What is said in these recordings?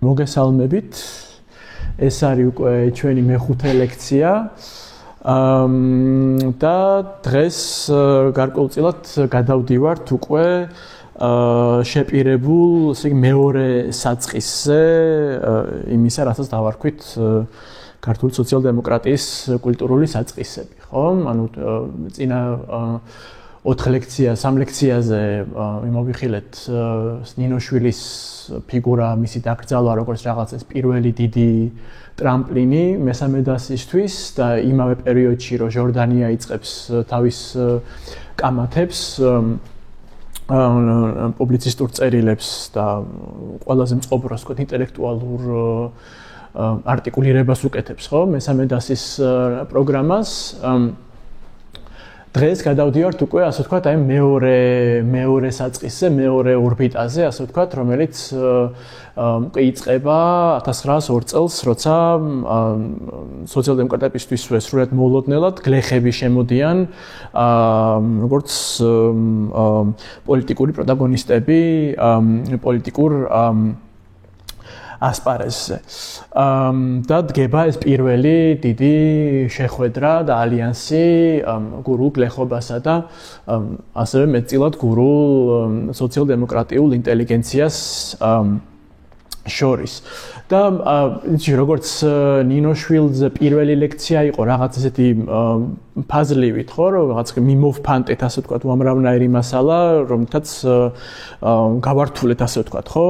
მოგესალმებით. ეს არის უკვე ჩვენი მეხუთე ლექცია. და დღეს გარკვეულწილად გადავდივართ უკვე შეპირებულ მეორე საწყისზე იმისა, რასაც დავარქვით ქართული სოციალ-დემოკრატიის კულტურული საწყისები, ხო? ანუ წინა 4 ლექცია, 3 ლექციაზე მიმოვიხილეთ ნინოშვილის ფიგურა, მისი დაკრძალვა როგორც რაღაცის პირველი დიდი ტრამპლინი მესამე დასისთვის და იმავე პერიოდში რომ ჟორდანია იწყებს თავის კამათებს პუბლიცისტურ წერილებს და ყველაზე მწყობროს ვთქვათ ინტელექტუალურ არტიკულირებას უკეთებს, ხო? მესამე დასის პროგრამას დღეს გადავდივართ უკვე ასე ვთქვათ აი მეორე საწყისზე, მეორე ორბიტაზე, ასე ვთქვათ, რომელიც იწყება 1902 წელს, როცა სოციალ-დემოკრატებისთვისვე სრულად მოულოდნელად გლეხები შემოდიან როგორც პოლიტიკური პროტაგონისტები პოლიტიკურ ასპარეზზე. და დგება ეს პირველი დიდი შეხვედრა და ალიანსი გურულ გლეხობასა და ასევე მეტწილად გურულ სოციალ-დემოკრატიულ ინტელიგენციას შორის. და როგორც ნინოშვილზე პირველი ლექცია იყო რაღაც ესეთი ფაზლივით, ხო, რომ რაღაც მიმოვფანტეთ, ასე ვთქვათ, უამრავნაირი მასალა, რომლითაც გავართულეთ, ასე ვთქვათ, ხო,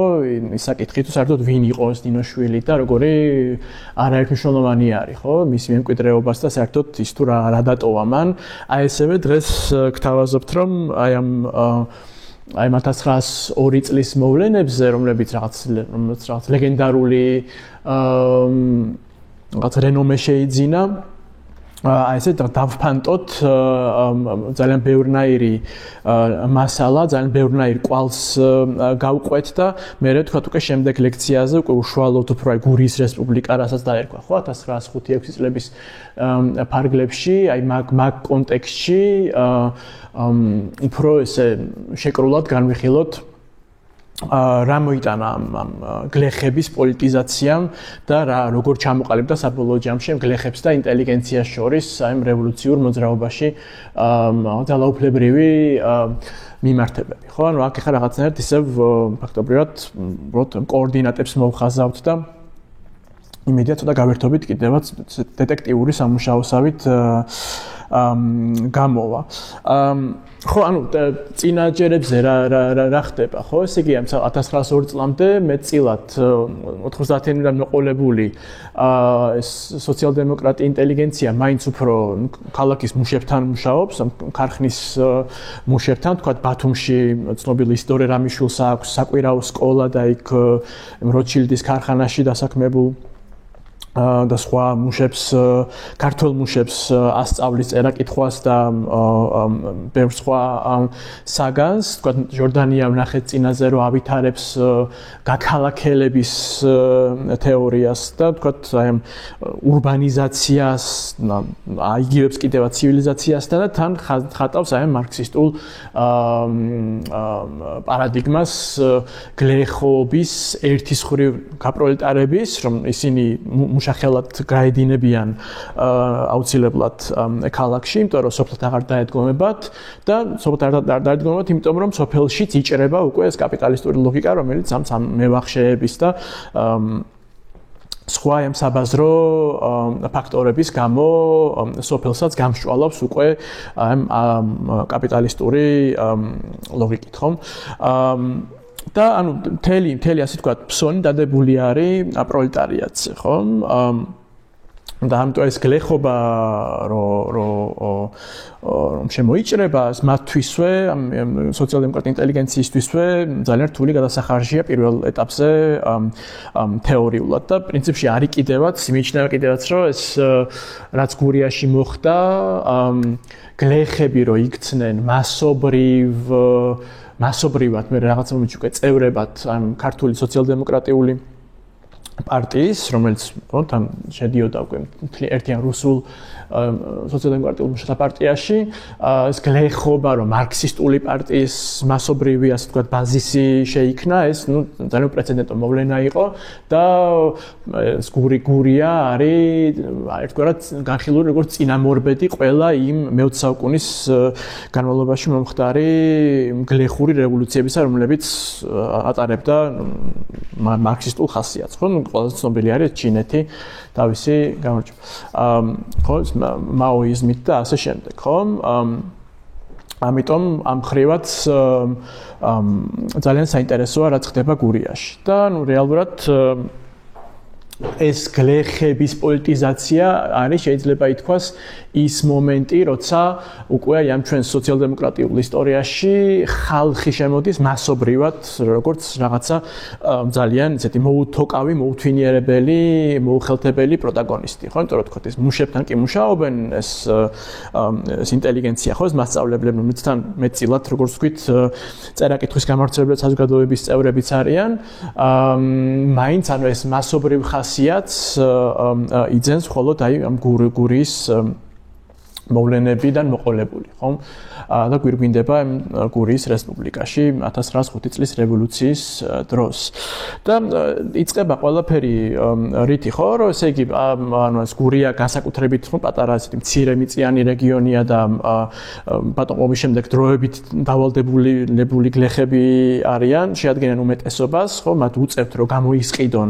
ის საკითხი თუ საერთოდ ვინ იყო ეს ნინოშვილი და როგორი არაერთმნიშვნელოვანი არის, ხო, მის მემკვიდრეობას და საერთოდ ის თუ რა დატოვა მან. აი ესევე დღეს გთავაზობთ, რომ აი ამ 1902 წლის მოვლენებზე, რომლებიც რაღაც ლეგენდარული რაღაც რენომე შეიძინა, აი ესე დავფანტოთ ძალიან ბევრნაირი მასალა, ძალიან ბევრნაირ კვალს გავყვეთ და მე ვთქვათ უკვე შემდეგ ლექციაზე უკვე უშუალოდ უფრო აი გურიის რესპუბლიკა რასაც დაერქვა, ხო, 1905-6 წლების ფარგლებში, აი მაგ კონტექსტში უფრო ესე შეკრულად განვიხილოთ რა მოიტანა ამ გლეხების პოლიტიზაციამ და როგორ ჩამოყალიბდა საბოლოო ჯამში გლეხებს და ინტელიგენციას შორის აი რევოლუციურ მოძრაობაში ძალაუფლებრივი მიმართებები, ხო? ანუ აქ ახლა რაღაცნაირად ისევ ფაქტობრივად უბრალოდ კოორდინატებს მოვხაზავთ და იმედია ცოტა გავერთობით კიდევაც დეტექტიური სამუშაოსავით გამოვა. ხო, ანუ წინა ჯერებზე რა ხდება, ხო? ესე იგი, 1902 წლამდე მეტწილად 90-იანიდან მოყოლებული ეს სოციალ-დემოკრატი ინტელიგენცია მაინც უფრო ქალაქის მუშებთან მუშაობს, ქარხნის მუშებთან, თქვათ ბათუმში ცნობილი ისტორია რამიშვილს აქვს საკვირაო სკოლა და იქ როთშილდის ქარხანაში დასაქმებულ და სხვა მუშებს, ქართულ მუშებს ასწავლის წერა-კითხვას და ბევრ სხვა საგანს, თქვათ ჟორდანია ვნახეთ წინაზე რომ ავითარებს გაქალაქელების თეორიას და თქვათ აი ურბანიზაციას, აიგივებს კიდევაც ცივილიზაციასთან და თან ხატავს აი მარქსისტულ პარადიგმას გლეხობის ერთის ხრივ გაპროლეტარების, რომ ისინი მუშახელად გაედინებიან აუცილებლად ქალაქში, იმიტომ რომ სოფლად აღარ დაედგომებათ და სოფლად არ დაედგომებათ, იმიტომ რომ სოფელშიც იჭრება უკვე ეს კაპიტალისტური ლოგიკა, რომელიც ამ მევახშეების და სხვა ამ საბაზრო ფაქტორების გამო სოფელსაც გამშვალავს უკვე ამ კაპიტალისტური ლოგიკით, ხო? და ანუ მთელი ასე ვთქვათ ფსონი დადებული არის პროლეტარიატზე, ხო? და ამიტომ ეს გლეხობა რომ შემოიჭრება მათთვისვე, სოციალ-დემოკრატი ინტელიგენციისთვისვე ძალიან რთული გადასახარშია პირველ ეტაპზე თეორიულად და პრინციპში არის კიდევაც, იმიჩნევა კიდევაც, რომ ეს რაც გურიაში მოხდა, გლეხები რო იქცნენ მასობრივად მე რაღაც მომენტში უკვე წევრებად ამ ქართული სოციალ-დემოკრატიული პარტიის, რომელიც თან შედიოდა უკვე ერთიან რუსულ სოციალ-დემოკრატიულ მუშათა პარტიაში, ეს გლეხობა, რომ მარქსისტული პარტიის მასობრივი, ასე ვთქვათ, ბაზისი შეიქმნა, ეს ძალიან პრეცედენტო მოვლენა იყო და ეს გურია არის ერთგვარად განხილული როგორც წინამორბედი ყველა იმ მე-20 საუკუნის განმავლობაში მომხდარი გლეხური რევოლუციებისა, რომლებიც ატარებდა მარქსისტულ ხასიათს, ხო? ყველაზე ცნობილი არის ჩინეთი თავისი გამარჯვება. ხო, მაოიზმით და ასე შემდეგ, ხო? ამიტომ ამ ხრივაც ძალიან საინტერესოა რაც ხდება გურიაში. და რეალურად ეს გლეხების პოლიტიზაცია არის შეიძლება ითქვას ის მომენტი, როცა უკვე ამ ჩვენ სოციალ-დემოკრატიულ ისტორიაში ხალხი შემოდის მასობრივად, როგორც რაღაცა ძალიან ისეთი მოუთოკავი, მოუთვინიერებელი, მოუხელთებელი პროტაგონისტი, ხო? იმიტომ რომ თქო ეს მუშებთან კი მუშაობენ, ეს ინტელიგენცია, ხო, ეს მასწავლებლები, რომელიც თან მეტწილად, როგორც ვთქვით, წერა-კითხვის გამავრცელებელი საზოგადოების წევრებიც არიან, მაინც ანუ ეს მასობრივ ხასიათს იძენს მხოლოდ აი ამ გურიის მოვლენებიდან მოყოლებული, ხო? და გვირგვინდება გურიის რესპუბლიკაში 1905 წლის რევოლუციის დროს. და იწყება ყველაფერი რითი, ხო, რომ ესე იგი ანუ ეს გურია განსაკუთრებით ხო პატარა ესეთი მცირე მიწიანი რეგიონია და ბატონყმობის შემდეგ დროებით დავალდებულნებული გლეხები არიან, შეადგენენ უმეტესობას, ხო, მათ უწევთ რომ გამოისყიდონ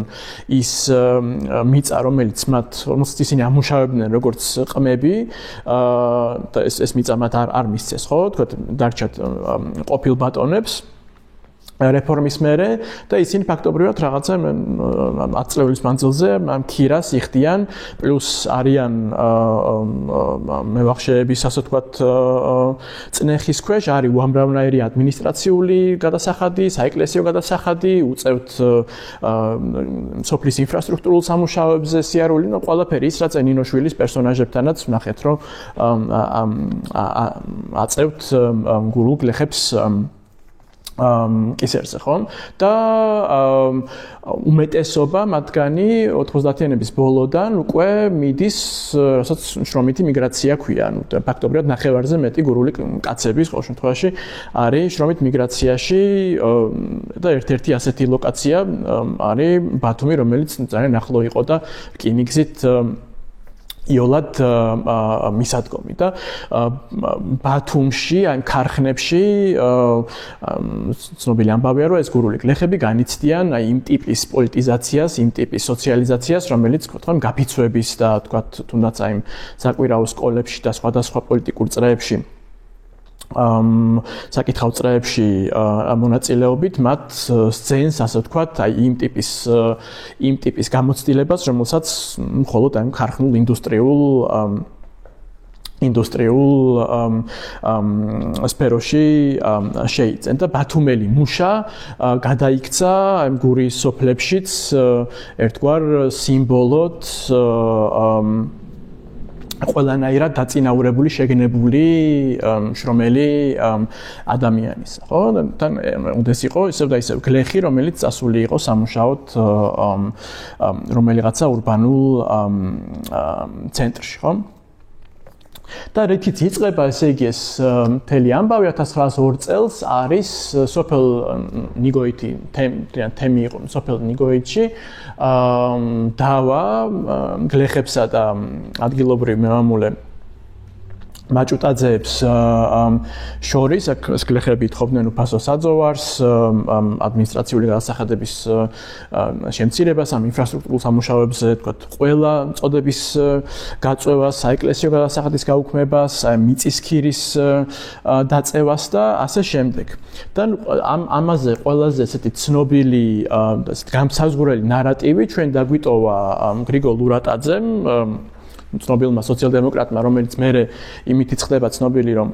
ის მიწა, რომელიც მათ ისინი ამუშავებდნენ როგორც ყმები, და ეს მიწა მათ არ მისცეს, ხო, თქვა დარჩათ ყოფილ ბატონებს რეფორმის მერე და ისინი ფაქტობრივად რაღაცა 10 წლების მანძილზე ამ ქირას იხდიან, პლუს არიან მევახშეების, ასე ვთქვათ, წნეხის ქვეშ, არის უამრავნაირი ადმინისტრაციული გადასახადი, საეკლესიო გადასახადი, უწევთ სოფლის ინფრასტრუქტურულ სამუშაოებზე სიარული, ნუ ყველაფერი ის, რაც ნინოშვილის პერსონაჟებთანაც ვნახეთ, რომ აწევთ გურულ გლეხებს კისერზე, ხო? და უმეტესობა მათგანი 90-იანების ბოლოდან უკვე მიდის, რასაც შრომითი მიგრაცია ქვია, ანუ ფაქტობრივად ნახევარზე მეტი გურული კაცების ყოველ შემთხვევაში არის შრომით მიგრაციაში და ერთ-ერთი ასეთი ლოკაცია არის ბათუმი, რომელიც ძალიან ახლო იყო და რკინიგზით იოლად მისადგომი და ბათუმში, აი ქარხნებში ცნობილი ამბავია, რომ ეს გურული გლეხები განიცდიან აი იმ ტიპის პოლიტიზაციას, იმ ტიპის სოციალიზაციას, რომელიც თქვა გაფიცვების და თქვა თუნდაც აი საკვირაო სკოლებში და სხვადასხვა პოლიტიკურ წრეებში საკითხავ წრეებში მონაწილეობით მათ სცენს, ასე ვთქვათ, აი იმ ტიპის გამოცდილებას, რომელსაც მხოლოდ აი ქარხნულ ინდუსტრიულ სფეროში შეიძენ და ბათუმელი მუშა გადაიქცა აი გურიის სოფლებშიც ერთგვარ სიმბოლოდ ყველანაირად დაწინაურებული, შეგნებული შრომელი ადამიანის, ხო? თან უნდა იყო ისევ და ისევ გლეხი, რომელიც წასული იყო სამუშაოდ რომელიღაცა ურბანულ ცენტრში, ხო? და რითიც იწყება, ესე იგი ეს მთელი ამბავი 1902 წელს არის სოფელ ნიგოითი თემი იყო სოფელ ნიგოითში დავა გლეხებსა და ადგილობრივ მემამულე მაჭუტაძეებს შორის ეს გლეხები ეთხოვდნენ უფასო საძოვარს, ადმინისტრაციული გადასახადების შემცირებას, ამ ინფრასტრუქტურულ სამუშაოებზე, თქვათ, ყველა წოდების გაწევას, საეკლესიო გადასახადის გაუქმებას, მიწის ქირის დაწევას და ასე შემდეგ. და ამაზე ყველაზე ესეთი ცნობილი და ესეთი გამსაზღვრელი ნარატივი ჩვენ დაგვიტოვა გრიგოლ ურატაძემ, ცნობილმა სოციალ-დემოკრატმა, რომელიც მერე იმით იწყდება ცნობილი, რომ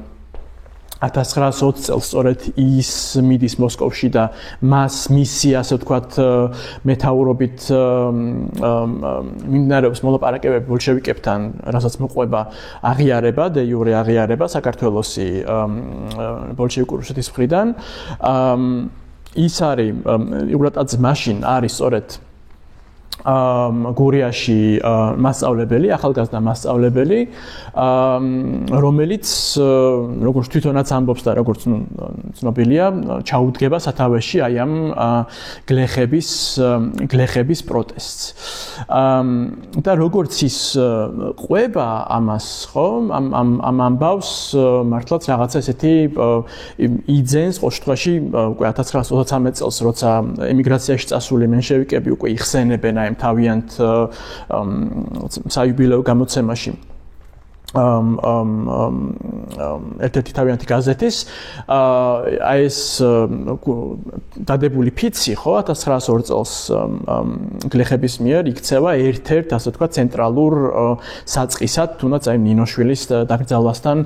1920 წელს სწორედ ის მიდის მოსკოვში და მისი, ასე ვთქვათ, მეთაურობით მიმდინარეობს მოლაპარაკებები ბოლშევიკებთან, რასაც მოყვება აღიარება, დე იურე აღიარება საქართველოსი ბოლშევიკური რუსეთის მხრიდან. ის არის ურატაძე მაშინ არის სწორედ გურიაში მასწავლებელი, ახალგაზრდა მასწავლებელი, რომელიც როგორც თვითონაც ამბობს და როგორც ცნობილია, ჩაუდგება სათავეში აი ამ გლეხების პროტესტს. და როგორც ის ყვება ამას, ხო, ამ ამბავს მართლაც რაღაცა ესეთი იძენს ყოველ შემთხვევაში უკვე 1933 წელს, როცა ემიგრაციაში წასული მენშევიკები უკვე იხსენებენ აი თავიანთ საიუბილეო გამოცემაში ერთ-ერთი თავიანთი გაზეთის აი ეს დადებული ფიცი ხო 1902 წელს გლეხების მიერ იქცევა ერთ-ერთ ასე თქვა ცენტრალურ საწყისად თუნდაც აი ნინოშვილის დაკრძალვასთან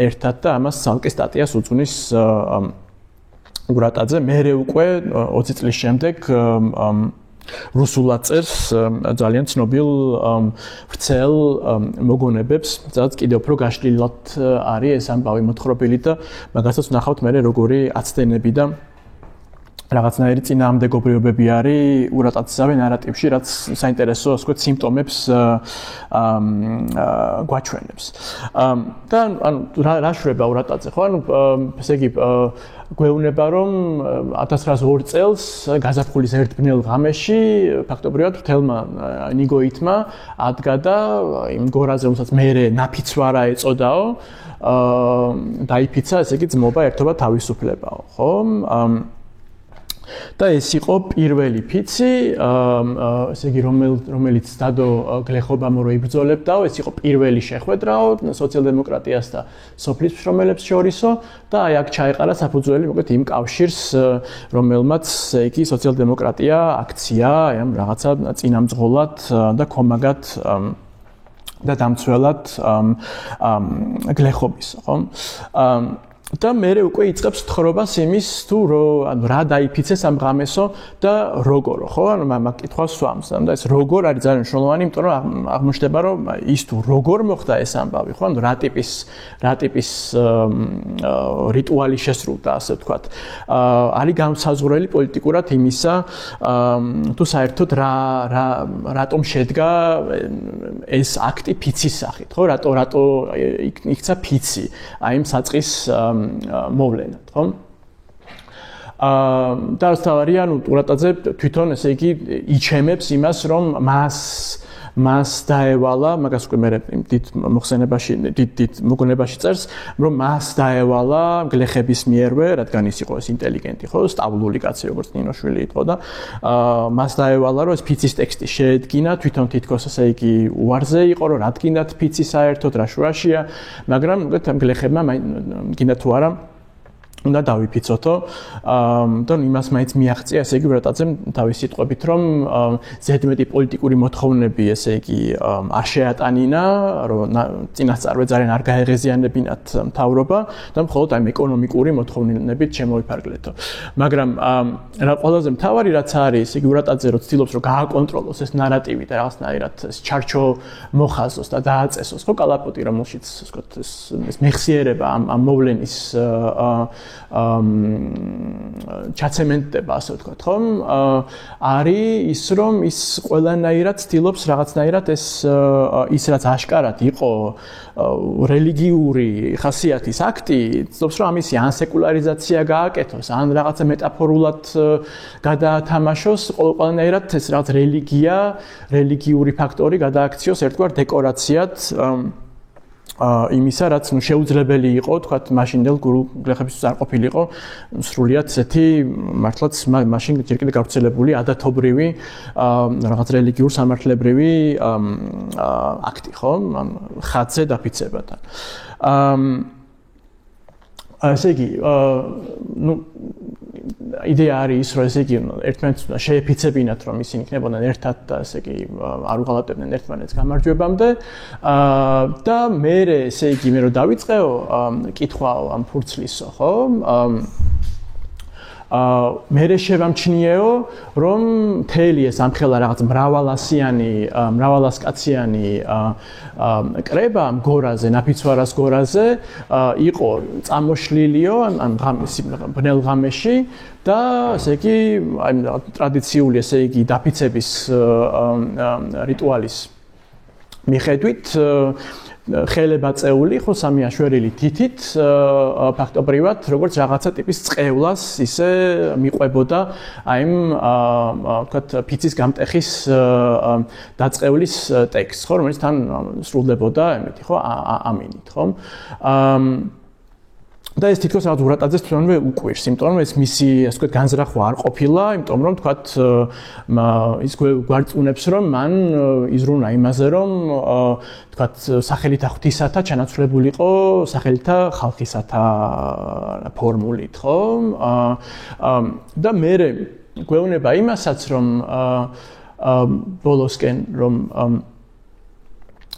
ერთად და ამას ცალკე სტატიას უძღვნის ურატაძე მერე უკვე 20 წლის შემდეგ რუსულად წერს ძალიან ცნობილ ვრცელ მოგონებებს, სადაც კიდევ უფრო გაშლილად არის ეს ამბავი მოთხრობილი და მაგასაც ვნახავთ მე როგორი აცდენები და რაღაცნაირი წინააღმდეგობრივობები არის ურატაძესავე ნარატივში, რაც საინტერესო ასე ვთქვათ სიმპტომებს გვაჩვენებს. და ანუ რა შვება ურატაძე, ხო? ანუ ესე იგი გვეუბნება რომ 1902 წელს გაზაფხულის ერთბნელ ღამეში ფაქტობრივად მთელმა ნიგოითმა ადგა და იმ გორაზე რომელსაც მერე ნაფიცვარა ეწოდაო დაიფიცა ესე იგი ძმობა ერთობა თავისუფლებაო, ხო? და ეს იყო პირველი ფიცი, ესე იგი რომელიც დადო გლეხობამ რო იბრძოლებდაო, ეს იყო პირველი შეხვედრაო სოციალ-დემოკრატიას და სოფლის მშრომელებს შორისო და აი აქ ჩაეყარა საფუძველი მოკლედ იმ კავშირს, რომელმაც იგი სოციალ-დემოკრატია აქცია, აი ამ რაღაცა წინამძღოლად და კომაგად და დამცველად გლეხობის, ხო? და მერე უკვე იწყებს თხრობას იმის თუ ანუ რა დაიფიცეს ამ ღამესო და როგორო, ხო? ანუ მაგ კითხვას სვამს. და ეს როგორ არის ძალიან მნიშვნელოვანი, იმიტომ რომ აღმოჩნდება რომ ის თუ როგორ მოხდა ეს ამბავი, ხო? ანუ რა ტიპის რიტუალი შესრულდა, ასე ვთქვათ. არის განსაზღვრელი პოლიტიკურად იმისა, თუ საერთოდ რატომ შედგა ეს აქტი ფიცის სახით, ხო? რატო იქცა ფიცი აი იმ საწყის მოვლენად, ხო? და თავარია, ანუ ურატაძე თვითონ ესე იგი იჩემებს იმას, რომ მას დაევალა, მაგას უკვე მე დიდ მოხსენებაში, დიდ მოგონებაში წერს, რომ მას დაევალა გლეხების მიერვე, რადგან ის იყო ეს ინტელიგენტი, ხო, სტაბილური კაცი, როგორც ნინოშვილი იყო და მას დაევალა, რომ ეს ფიცის ტექსტი შეედგინა, თვითონ თითქოს ესე იგი უარზე იყო, რომ რადგინათ ფიცი საერთოდ რა შუაშია, მაგრამ ამ გლეხებმა გინდა თუ არა უნდა დავიფიცოთო და იმას მაინც მიაღწია ესე იგი ურატაძემ თავის სიტყვებით რომ ზედმეტი პოლიტიკური მოთხოვნები ესე იგი არ შეატანინა რომ წინასწარვე ძალიან არ გაეღეზიანებინათ მთავრობა და მხოლოდ აი ეკონომიკური მოთხოვნებით შემოიფარგლეთო მაგრამ რა ყველაზე მთავარი რაც არის ესე იგი ურატაძე რო ცდილობს რომ გააკონტროლოს ეს ნარატივი და რაღაცნაირად ეს ჩარჩო მოხაზოს და დააწესოს ხო კალაპოტი რომელშიც ასე ვთქვათ ეს მეხსიერება ამ მოვლენის ჩაცემენტება ასე ვთქვათ ხომ არის ის რომ ის ყველანაირად ცდილობს რაღაცნაირად ის რაც აშკარად იყო რელიგიური ხასიათის აქტი ცდილობს რომ ამისი ან სეკულარიზაცია გააკეთოს ან რაღაცა მეტაფორულად გადაათამაშოს ყველანაირად ეს რაღაც რელიგიური ფაქტორი გადააქციოს ერთგვარ დეკორაციად იმისა რაც შეუძლებელი იყო თქვათ მაშინდელ გლეხებისთვის არ ყოფილიყო სრულიად ესეთი მართლაც მაშინ ჯერ კიდევ გავრცელებული ადათობრივი რაღაც რელიგიურ სამართლებრივი აქტი ხო ხატზე დაფიცებათან ესე იგი იდეა არის რომ ესე იგი ერთმანეთს შეეფიცებინათ რომ ისინი იქნებოდნენ ერთად და ესე იგი არ უღალატებდნენ ერთმანეთს გამარჯვებამდე და მე ესე იგი მე რომ დავიწყეო კითხვა ამ ფურცლისო ხო მერე შევამჩნიეო, რომ მთელი ეს ამხელა რაღაც მრავალასკაციანი კრება ამ გორაზე, ნაფიცვარას გორაზე იყო წამოშლილიო ამ ბნელ ღამეში და ესე იგი ტრადიციული ესე იგი დაფიცების რიტუალის მიხედვით ხელება წეული ხო სამი აშვერილი თითით ფაქტობრივად როგორც რაღაცა ტიპის წყევლას ისე მიყვებოდა აი ვთქვათ ფიცის გამტეხის დაწყევლის ტექსტს ხო რომელიც თან სრულდებოდა ამით ხო ამინით ხო და ეს თითქოს რაღაც ურატაძეს თვითონვე უკვირს, იმიტომ რომ ეს მისი ასე ვთქვათ განზრახვა არ ყოფილა, იმიტომ რომ ვთქვათ ის გვარწმუნებს რომ მან იზრუნა იმაზე რომ ვთქვათ სახელითა ღვთისათა ჩანაცვლებულიყო სახელითა ხალხისათა ფორმულით, ხო? და მერე გვეუბნება იმასაც რომ ბოლოსკენ რომ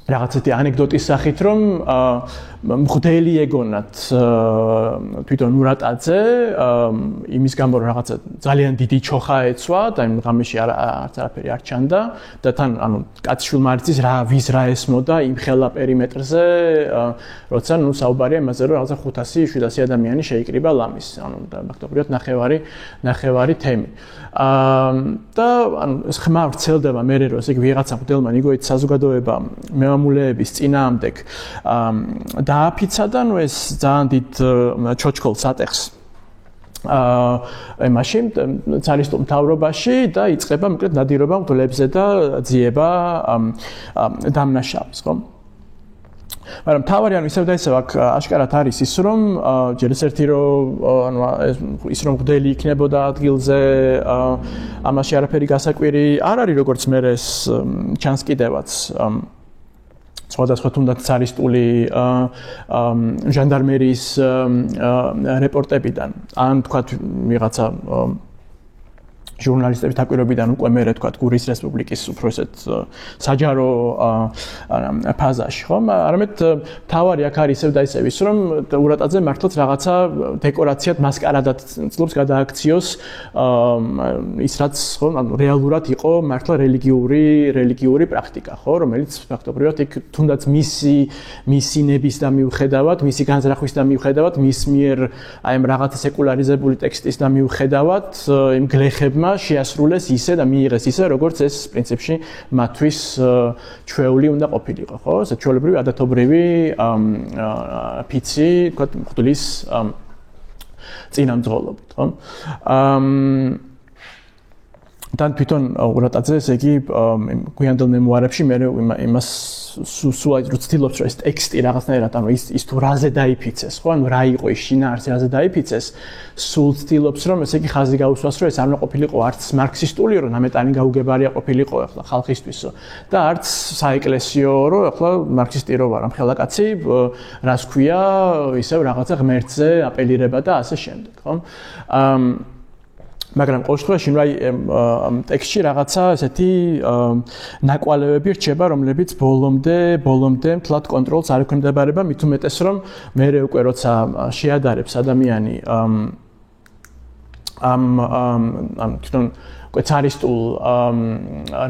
რაღაცეთი ანეკდოტის სახით რომ მღვდელი ეგონათ თვითონ ურატაძე იმის გამო რომ რაღაცა ძალიან დიდი ჩოხა ეცვა და იმ ღამეში არც არაფერი არ ჩანდა და თან ანუ კაცშვილმა არიცის ვის რა ესმოდა იმ ხელა პერიმეტრზე როცა ნუ საუბარია იმაზე რომ რაღაცა 500-700 ადამიანი შეიკრიბა ლამის ანუ ფაქტობრივად ნახევარი თემი და ანუ ეს ხმა ვრცელდება მერე რომ ესე იგი ვიღაცა მღვდელმა იგივე საზოგადოება მემამულეების წინააღმდეგ დააფიცა და ნუ ეს ძალიან დიდ ჩოჩქოლს ატეხს მაშინ ცარისტულ მთავრობაში და იწყება მოკლედ ნადირობა მღვდლებზე და ძიება დამნაშავეს, ხო? მაგრამ თავარი ანუ ისევ და ისევ აქ აშკარად არის ის რომ ჯერ ერთი რომ ანუ ის რომ მღვდელი იქნებოდა ადგილზე ამაში არაფერი გასაკვირი არ არის როგორც მე ეს ჩანს კიდევაც სხვადასხვა თუნდაც ცარისტული ჟანდარმერიის რეპორტებიდან ან თქვათ ვიღაცა ჟურნალისტების დაკვირვებიდან უკვე მე თქვათ გურის რესპუბლიკის უფრო ესეთ საჯარო ფაზაში ხო არამედ თავარი აქ არის ისევ და ისევ ის რომ ურატაძე მართლაც რაღაცა დეკორაციად მასკარადად ცდილობს გადააქციოს ის რაც ხო ანუ რეალურად იყო მართლა რელიგიური პრაქტიკა ხო რომელიც ფაქტობრივად იქ თუნდაც მისი ნების და მიუხედავად მისი განზრახვის და მიუხედავად მის მიერ აი ამ რაღაცა სეკულარიზებული ტექსტის და მიუხედავად იმ გლეხებმა შეასრულეს ისე და მიიღეს ისე როგორც ეს პრინციპში მათთვის ჩვეული უნდა ყოფილიყო ხო ეს ჩვეულებრივი ადათობრივი ფიცი თქვა მღვდლის წინამძღოლობით ხო თან თვითონ ურატაძე ესე იგი გვიანდელ მემუარებში მე იმას სულ ცდილობს რომ ეს ტექსტი რაღაცნაირად ანუ ის თუ რაზე დაიფიცეს ხო ანუ რა იყო ის შინაარსი რაზე დაიფიცეს სულ ცდილობს რომ ესე იგი ხაზი გაუსვას რომ ეს არ უნდა ყოფილიყო არც მარქსისტული რომ ნამეტანი გაუგებარია ყოფილიყო ახლა ხალხისთვისო და არც საეკლესიო რომ ახლა მარქსისტი რო ვარ ამ ხელაკაცი რას ქვია ისევ რაღაცა ღმერთზე აპელირება და ასე შემდეგ ხო მაგრამ ყოველ შემთხვევაში ნუ აი ტექსტში რაღაცა ესეთი ნაკვალევები რჩება, რომლებიც ბოლომდე მთლად კონტროლს არ ექვემდებარება, მით უმეტეს რომ მერე უკვე როცა შეადარებს ადამიანი ამ თვითონ ცარისტულ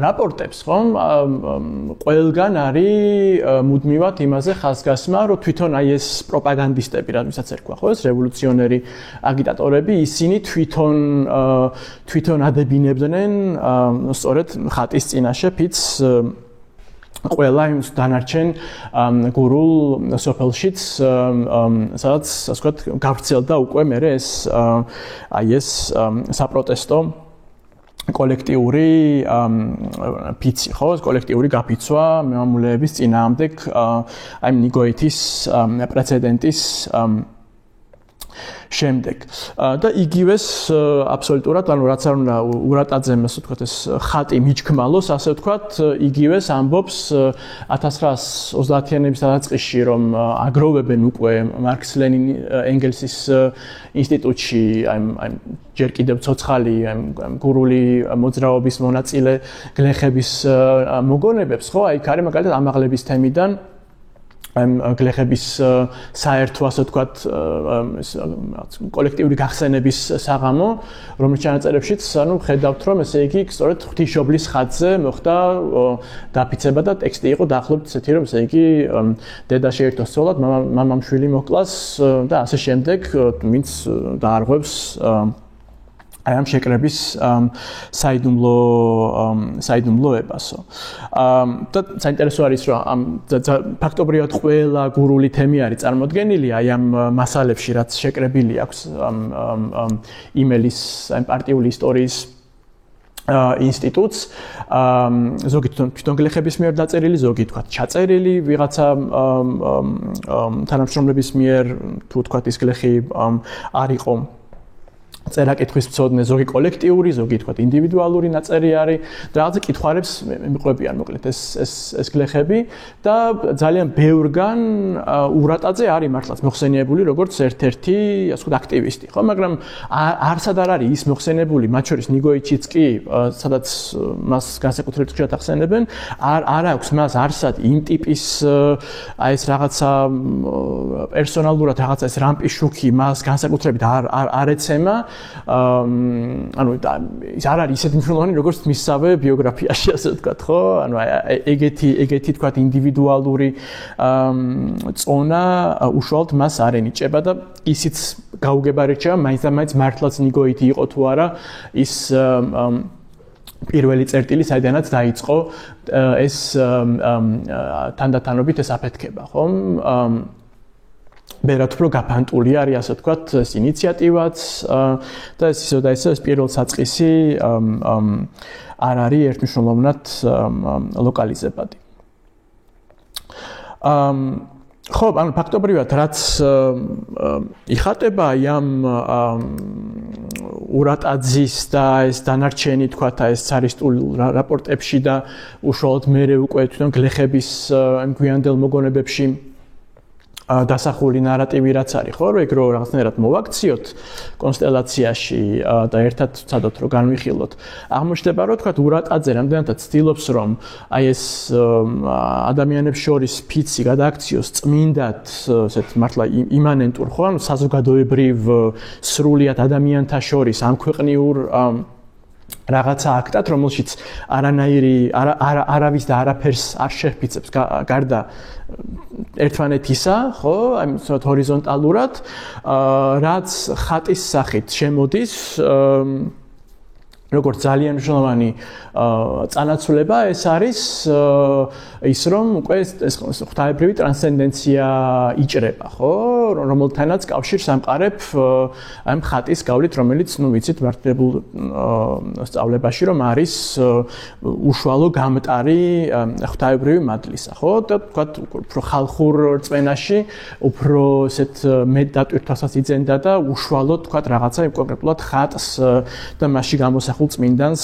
რაპორტებს, ხო? ყველგან არის მუდმივად იმაზე ხაზგასმა, რომ თვითონ აი ეს პროპაგანდისტები, რადგანაც ერქვა, ხო, ეს რევოლუციონერი აგიტატორები, ისინი თვითონ ადებინებდნენ სწორედ ხატის წინაშე ფიცს ყველა იმ დანარჩენ გურულ სოფელშიც სადაც ასე ვთქვათ გავრცელდა უკვე მერე ეს აი ეს საპროტესტო კოლექტიური ფიცი ხო კოლექტიური გაფიცვა მემამულეების წინააღმდეგ აი ნიგოეთის პრეცედენტის შემდეგ და იგივეს აბსოლუტურად ანუ რაც არ უნდა ურატაძემ ასე ვთქვათ ეს ხატი მიჩქმალოს ასე ვთქვათ იგივეს ამბობს 1930-იანების დასაწყისში რომ აგროვებენ უკვე მარქს ლენინ ენგელსის ინსტიტუტში აი ჯერ კიდევ ცოცხალი გურული მოძრაობის მონაწილე გლეხების მოგონებებს ხო აი ქარი მაგალითად ამაღლების თემიდან ამ გლეხების საერთო ასე ვთქვათ კოლექტიური გახსენების საღამო, რომელიც ჩანაწერებშიც ხედავთ, რომ ესე იგი სწორედ ღვთისმშობლის ხატზე მოხდა დაფიცება და ტექსტი იყო დაახლოებით ესეთი, რომ ესე იგი დედა შეერთოს ცოლად, მამამ შვილი მოკლას და ასე შემდეგ, ვინც დაარღვევს აი ამ შეკრების საიდუმლოებასო. და საინტერესო არის, რომ ფაქტობრივად ყველა გურული თემი არის წარმოდგენილი აი ამ მასალებში, რაც შეკრებილი აქვს იმელის აი პარტიული ისტორიის ინსტიტუტს, ზოგი თვითონ გლეხების მიერ დაწერილი, ზოგი თქვა ჩაწერილი ვიღაცა თანამშრომლების მიერ, თუ თქვა ის გლეხი არ იყო წერა-კითხვის მცოდნე, ზოგი კოლექტიური, ზოგი თქვა ინდივიდუალური ნაწერი არის და რაღაცა კითხვარებს მიყვებიან მოკლედ ეს გლეხები და ძალიან ბევრგან ურატაძე არის მართლაც მოხსენიებული როგორც ერთ-ერთი ასე ვთქვათ აქტივისტი, ხო, მაგრამ არცად არ არის ის მოხსენებული, მათ შორის ნიგოიჩიც კი, სადაც მას განსაკუთრებით ხშირად ახსენებენ, არ აქვს მას არსად იმ ტიპის აი ეს რაღაცა პერსონალურად რაღაცა ეს რამპის შუქი მას განსაკუთრებით არ ეცემა. ანუ ის არ არის ისეთი მნიშვნელოვანი როგორც მისსავე ბიოგრაფიაში ასე ვთქვათ, ხო? ანუ ეგეთი თქვათ ინდივიდუალური წონა უშუალოდ მას არ ენიჭება და ისიც გაუგებარი რჩება, მაინც მართლაც ნიგოითი იყო თუ არა ის პირველი წერტილი, საიდანაც დაიწყო ეს თანდათანობით ეს აფეთქება, ხომ? ბერათ უფრო გაფანტული არის ასე ვთქვათ ეს ინიციატივაც და ეს ისო და ეს პირველ საწყისი არ არის ერთმნიშვნელოვნად ლოკალიზებადი. ხო, ანუ ფაქტობრივად რაც იხატება ამ ურატაძის და ეს დანარჩენი თქვათ ეს цаრისტულ რაპორტებში და უშუალოდ მერე უკვე თვითონ გლეხების გვიანდელ მოგონებებში დასახული ნარატივი რაც არის, ხო, რომ ეგ რო რაღაცნაირად მოვაქციოთ კონსტელაციაში და ერთად ვცადოთ რომ განვიხილოთ. აღმოჩნდება რომ თქვა ურატაძე რამდენადაც ცდილობს რომ აი ეს ადამიანებს შორის ფიცი გადააქციოს წმინდად, ესეთ მართლა იმანენტურ, ხო, ანუ საზოგადოებრივ სრულიად ადამიანთა შორის ამ ქვეყნიურ რაღაცა აქტად, რომელშიც არავის და არაფერს არ შეფიცებს გარდა ერთმანეთისა, ხო, აი სწორედ ჰორიზონტალურად, რაც ხატის სახით შემოდის, როგორც ძალიან მნიშვნელოვანი წანაცვლება, ეს არის ის რომ უკვე ეს ღვთაებრივი ტრანსცენდენცია იჭრება, ხო, რომელთანაც კავშირს ამყარებ ამ ხატის გავლით, რომელიც, ну, ვიცით, მართლებულ სწავლებაში რომ არის უშუალო გამტარი ღვთაებრივი მადლისა, ხო, და თქვათ უფრო ხალხურ რწმენაში უფრო ესეთ მეტ დატვირთვასაც იძენდა და უშუალოდ თქვათ რაღაცა კონკრეტულად ხატს და მასში გამოსახულ წმინდანს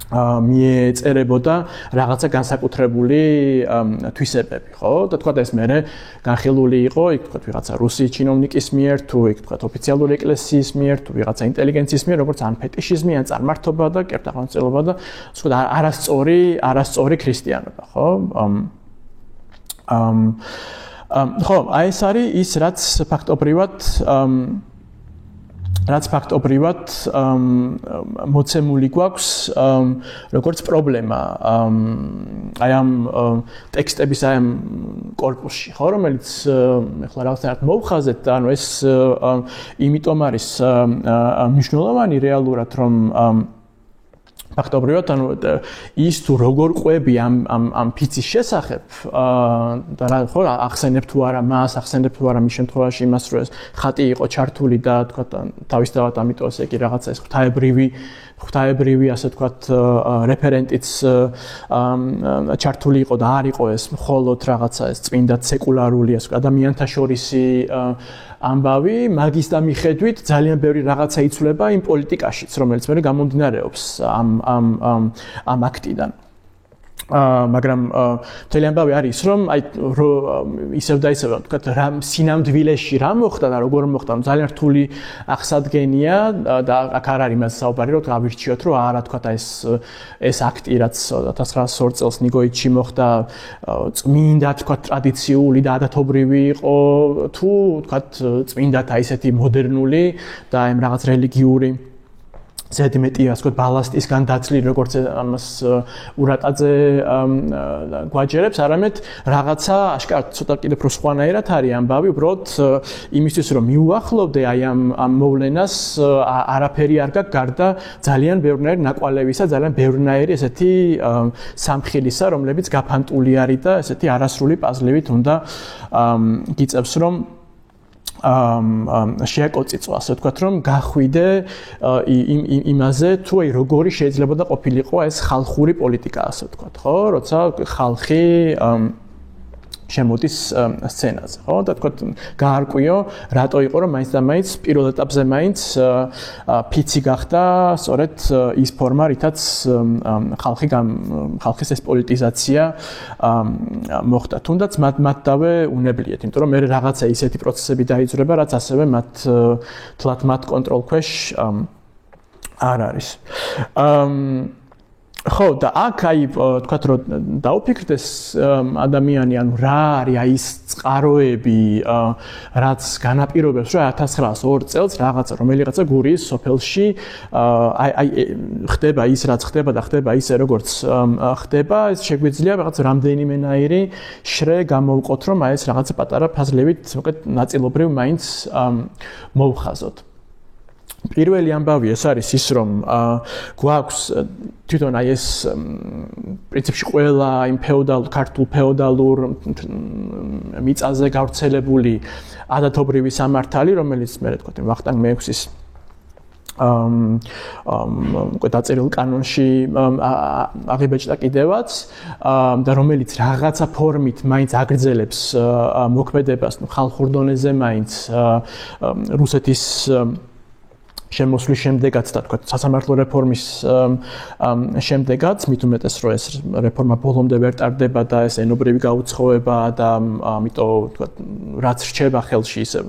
მიეწერებოდა რაღაცა განსაკუთრებული თვისებები, ხო? და თქვა ეს მერე განხილული იყო, იქ თქვა ვიღაცა რუსი ჩინოვნიკის მიერ, თუ იქ თქვა ოფიციალური ეკლესიის მიერ, თუ ვიღაცა ინტელიგენციის მიერ, როგორც ან ფეტიშიზმი, ან წარმართობა და კერძო აღმოსავლობა და თქვა არასწორი ქრისტიანობა, ხო? ხო, აი ეს არის ის, რაც ფაქტობრივად მოცემული გვაქვს როგორც პრობლემა აი ამ ტექსტების აი ამ კორპუსში, ხო, რომელიც ახლა რაღაცნაირად მოვხაზეთ და ანუ ეს იმიტომ არის მნიშვნელოვანი რეალურად, რომ ფაქტობრივად ანუ ის თუ როგორ ყვები ამ ფიცის შესახებ და რა ხო ახსენებ თუ არა მას, ახსენებ თუ არა მის შემთხვევაში იმას, რომ ეს ხატი იყო ჩართული და თქვა თავისთავად ამიტომ ესე იგი რაღაცა ეს ღვთაებრივი ასე თქვათ რეფერენტიც ჩართული იყო და არ იყო ეს მხოლოდ რაღაცა ეს წმინდა სეკულარული ასე ადამიანთა შორისი ამბავი, მაგის და მიხედვით ძალიან ბევრი რაღაცა იცვლება იმ პოლიტიკაშიც, რომელიც მე გამომდინარეობს ამ აქტიდან. მაგრამ მთელი ამბავი არის რომ აი ისევ და ისევ თქვა რა სინამდვილეში რა მოხდა და როგორ მოხდა ძალიან რთული აღსადგენია და აქ არ არის მას საუბარი რომ გავირჩიოთ რომ არა თქვა ეს აქტი რაც 1902 წელს ნიგოითში მოხდა წმინდა თქვა ტრადიციული და ადათობრივი იყო თუ თქვა წმინდა და ისეთი მოდერნული და აი რაღაც რელიგიური ზედმეტი ასე ვთქვათ ბალასტისგან დაცლილი როგორც ამას ურატაძე გვაჯერებს არამედ რაღაცა აშკარად ცოტა კიდევ უფრო სხვანაირად არის ამბავი უბრალოდ იმისთვის რომ მიუახლოვდე აი ამ მოვლენას არაფერი არ გაქვს გარდა ძალიან ბევრნაირი ნაკვალევისა ძალიან ბევრნაირი ესეთი სამხილისა რომლებიც გაფანტული არის და ესეთი არასრული პაზლივით უნდა გიწევს რომ შეაკოწიწო ასე ვთქვათ რომ გახვიდე იმაზე თუ აი როგორი შეიძლება და ყოფილიყო ეს ხალხური პოლიტიკა ასე ვთქვათ ხო როცა ხალხი შემოდის სცენაზე ხო და თქვა გაარკვიო რატო იყო რომ მაინც და მაინც პირველ ეტაპზე მაინც ფიცი გახდა სწორედ ის ფორმა რითაც ხალხის ეს პოლიტიზაცია მოხდა თუნდაც მათ დავე უნებლიეთ იმიტომ რომ მე რაღაცა ისეთი პროცესები დაიძრება რაც ასევე თლათ მათ კონტროლ ქვეშ არ არის ხო და აქ აი თქვათ რომ დაუფიქრდეს ადამიანი ანუ რა არის აი ის წყაროები რაც განაპირობებს რომ 1902 წელს რომელიღაცა გურიის სოფელში აი ხდება ის რაც ხდება და ხდება ისე როგორც ხდება ეს შეგვიძლია რაღაც რამდენიმენაირი შრე გამოვყოთ რომ აი ეს რაღაცა პატარა ფაზლებით უკეთ ნაწილობრივ მაინც მოვხაზოთ პირველი ამბავი ეს არის ის რომ გვაქვს თვითონ აი ეს პრინციპში ყველა იმ ქართულ ფეოდალურ მიწაზე გავრცელებული ადათობრივი სამართალი რომელიც მე თქვა ვახტანგ მეექვსის უკვე დაწერილ კანონში აღიბეჭდა კიდევაც და რომელიც რაღაცა ფორმით მაინც აგრძელებს მოქმედებას ხალხურ დონეზე მაინც რუსეთის შემოსვლის შემდეგაც და თქვა სასამართლო რეფორმის შემდეგაც მით უმეტეს რომ ეს რეფორმა ბოლომდე ვერ ტარდება და ეს ენობრივი გაუცხოება და ამიტომ თქვა რაც რჩება ხელში ისე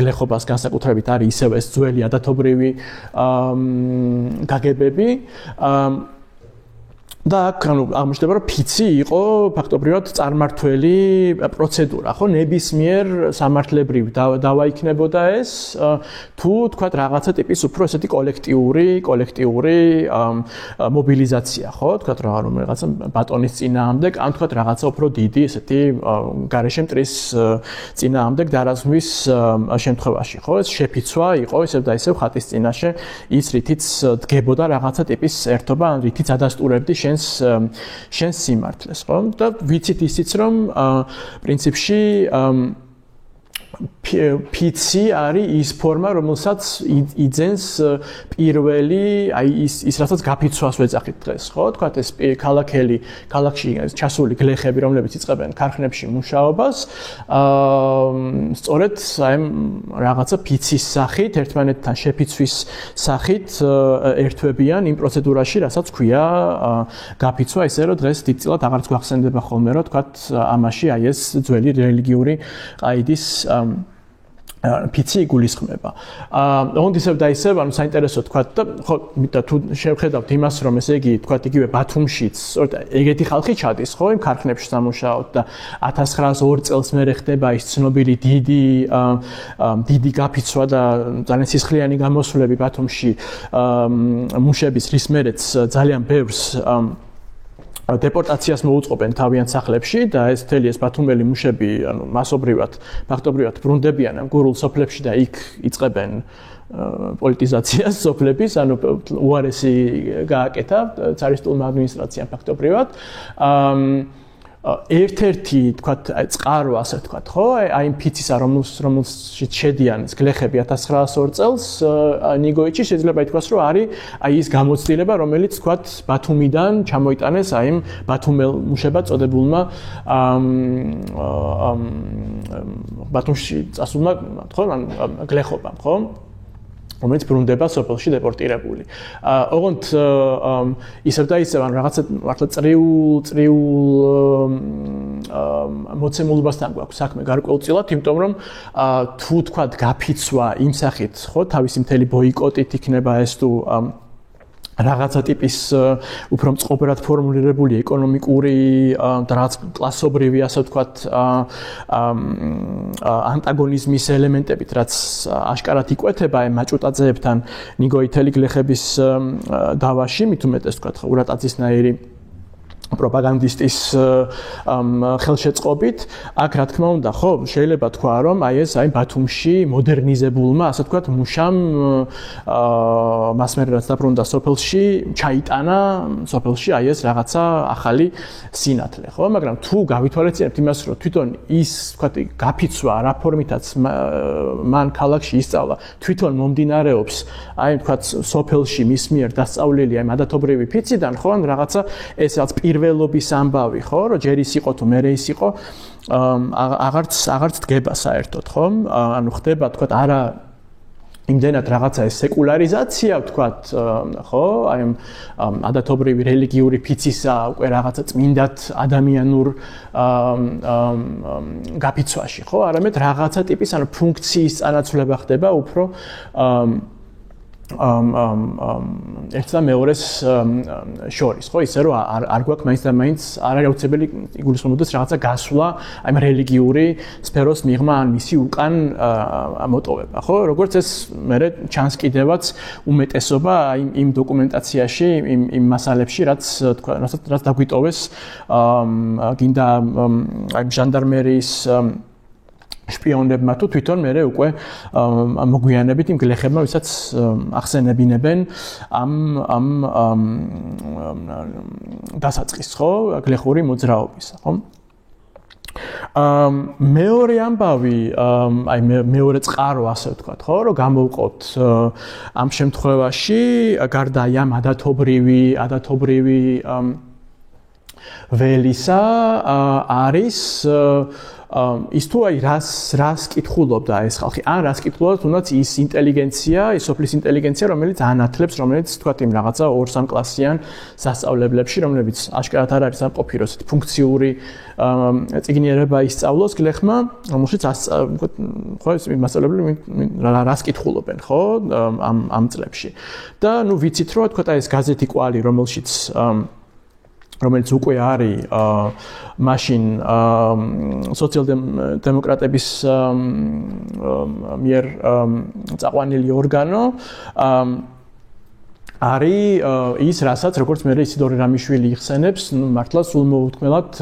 გლეხობას განსაკუთრებით არის ისევ ეს ძველი ადათობრივი გაგებები და აქ ანუ აღმოჩნდება რომ ფიცი იყო ფაქტობრივად წარმართველი პროცედურა ხო ნებისმიერ სამართლებრივ დავაიქნებოდა ეს თუ თქვა რაღაცა ტიპის უფრო ესეთი კოლექტიური მობილიზაცია ხო თქვა რომ რაღაცა ბატონის წინააღმდეგ ან თქვა რაღაცა უფრო დიდი ესეთი გარეშე მტრის წინააღმდეგ დარაზმვის შემთხვევაში ხო ეს შეფიცვა იყო ისევ და ისევ ხატის წინაშე ის რითიც დგებოდა რაღაცა ტიპის ერთობა ან რითიც ადასტურებდი შენს სიმართლეს ხო და ვიცით ისიც რომ პრინციპში ფიცი არის ის ფორმა რომელსაც იძენს პირველი აი ის რასაც გაფიცვას ვეძახით დღეს ხო თქვა ეს ქალაქში ჩასული გლეხები რომლებიც იწყებენ ქარხნებში მუშაობას სწორედ აი რაღაცა ფიცის სახით ერთმანეთთან შეფიცვის სახით ერთვებიან იმ პროცედურაში რასაც ქვია გაფიცვა ისე რომ დღეს დიდწილად აღარც გვახსენდება ხოლმე რომ თქვა ამაში აი ეს ძველი რელიგიური ყაიდის ფიცი იგულისხმება. ოღონდ ისევ და ისევ, ანუ საინტერესო თქვა და ხო, მითხა თუ შევხედავთ იმას, რომ ესე იგი თქვა იგივე ბათუმშიც, ეგეთი ხალხი ჩადის, ხო, იმ ქარხნებში სამუშაოდ და 1902 წელს მერე ხდება ის ცნობილი დიდი გაფიცვა და ძალიან სისხლიანი გამოსვლები ბათუმში მუშების რის მერეც ძალიან ბევრს დეპორტაციას მოუწყობენ თავიანთ სახლებში და ეს მთელი ეს ბათუმელი მუშები ანუ მასობრივად ფაქტობრივად ბრუნდებიან ამ გურულ სოფლებში და იქ იწყებენ პოლიტიზაციას სოფლების ანუ უარესი გააკეთა цаრისტულმა ადმინისტრაციამ ფაქტობრივად ერთ-ერთი თქვა წყარო ასე თქვა ხო აი იმ ფიცისა რომელშიც შედიან გლეხები 1902 წელს ნიგოიჩი შეიძლება ითქვას რომ არის აი ის გამოცდილება რომელიც თქვა ბათუმიდან ჩამოიტანეს აი იმ ბათუმელ მუშებად წოდებულმა ბათუმში წასულმა ხო გლეხობამ ხო რომელიც ბრუნდება სოფელში დეპორტირებული. ოღონდ ისევ და ისევ ან რაღაცა მართლა წრიულ მოცემულობასთან გვაქვს საქმე გარკვეულწილად, იმიტომ რომ თუ თქვა გაფიცვა იმ სახით, ხო, თავისი მთელი ბოიკოტით იქნება ეს თუ რაღაცა ტიპის უფრო მწყობრად ფორმულირებული ეკონომიკური და რაღაც კლასობრივი, ასე ვთქვათ, ანტაგონიზმის ელემენტებით, რაც აშკარად იკვეთება აი მაჭუტაძეებთან ნიგოითელი გლეხების დავაში, მით უმეტეს ვთქვათ, ურატაძისნაირი პროპაგანდისტის ხელშეწყობით, აქ რა თქმა უნდა, ხო, შეიძლება თქვა, რომ აი ეს ბათუმში მოდერნიზებულმა, ასე ვთქვათ, მუშამ მას მერე რაც დაბრუნდა სოფელში, ჩაიტანა სოფელში აი ეს რაღაცა ახალი სინათლე, ხო, მაგრამ თუ გავითვალისწინებთ იმას, რომ თვითონ ის, ვთქვათ, გაფიცვა რა ფორმითაც მან ქალაქში ისწავლა, თვითონ მომდინარეობს აი ვთქვათ, სოფელში მის მიერ დასწავლილი აი მადათობრივი ფიციდან, ხო, ან რაღაცა ეს რაც ველობის ამბავი, ხო, რომ ჯერ ის იყო თუ მერე ის იყო, აღარც დგება საერთოდ, ხო? ანუ ხდება, თქვათ, არა იმდენად რაღაცა ეს სეკულარიზაცია, ვთქვათ, ხო, აი ადათობრივი რელიგიური ფიცისა უკვე რაღაცა წმინდად ადამიანურ გაფიცვაში, ხო, არამედ რაღაცა ტიპის ანუ ფუნქციის წანაცვლება ხდება უფრო ერთ და მეორეს შორის, ხო, ისე რომ არ გვაქვს მაინც და მაინც არ არის აუცილებელი იგულისხმებოდეს რაღაცა გასვლა, აი რელიგიური სფეროს მიღმა ან მისი უკან მოტოვება, ხო, როგორც ეს მე ჩანს კიდევაც უმეტესობა იმ დოკუმენტაციაში, იმ მასალებში, რაც თქვა, რაც დაგვიტოვეს გინდა აი ჟანდარმერიის შპიონებმა თუ თვითონ მე უკვე მოგვიანებით იმ გლეხებმა, ვისაც ახსენებინებენ ამ დასაწყის, ხო, გლეხური მოძრაობისა, ხო? მეორე ამბავი, აი მეორე წყარო, ასე ვთქვათ, ხო, რომ გამოვყოთ ამ შემთხვევაში, გარდა აი ამ ადათობრივი ველისა არის ის თუ აი რას კითხულობდა ეს ხალხი, ან რას კითხულობდა თუნდაც ის ინტელიგენცია, ის სოფლის ინტელიგენცია, რომელიც ანათლებს, რომელიც თქვათ იმ რაღაცა 2-3 კლასიან სასწავლებლებში, რომლებიც აშკარად არ არის ამყოფი, რომ ესეთი ფუნქციური წიგნიერება ისწავლოს გლეხმა, რომელშიც ხო ეს მასწავლებლები რას კითხულობენ, ხო, ამ წლებში. და ნუ ვიცით, რომ თქვათ აი ეს გაზეთი კვალი, რომელიც უკვე არის მაშინ სოციალ-დემოკრატების მიერ წაყვანილი ორგანო არის ის, რასაც როგორც მე ისიდორი რამიშვილი იხსენებს, მართლა სულ მოუთმელად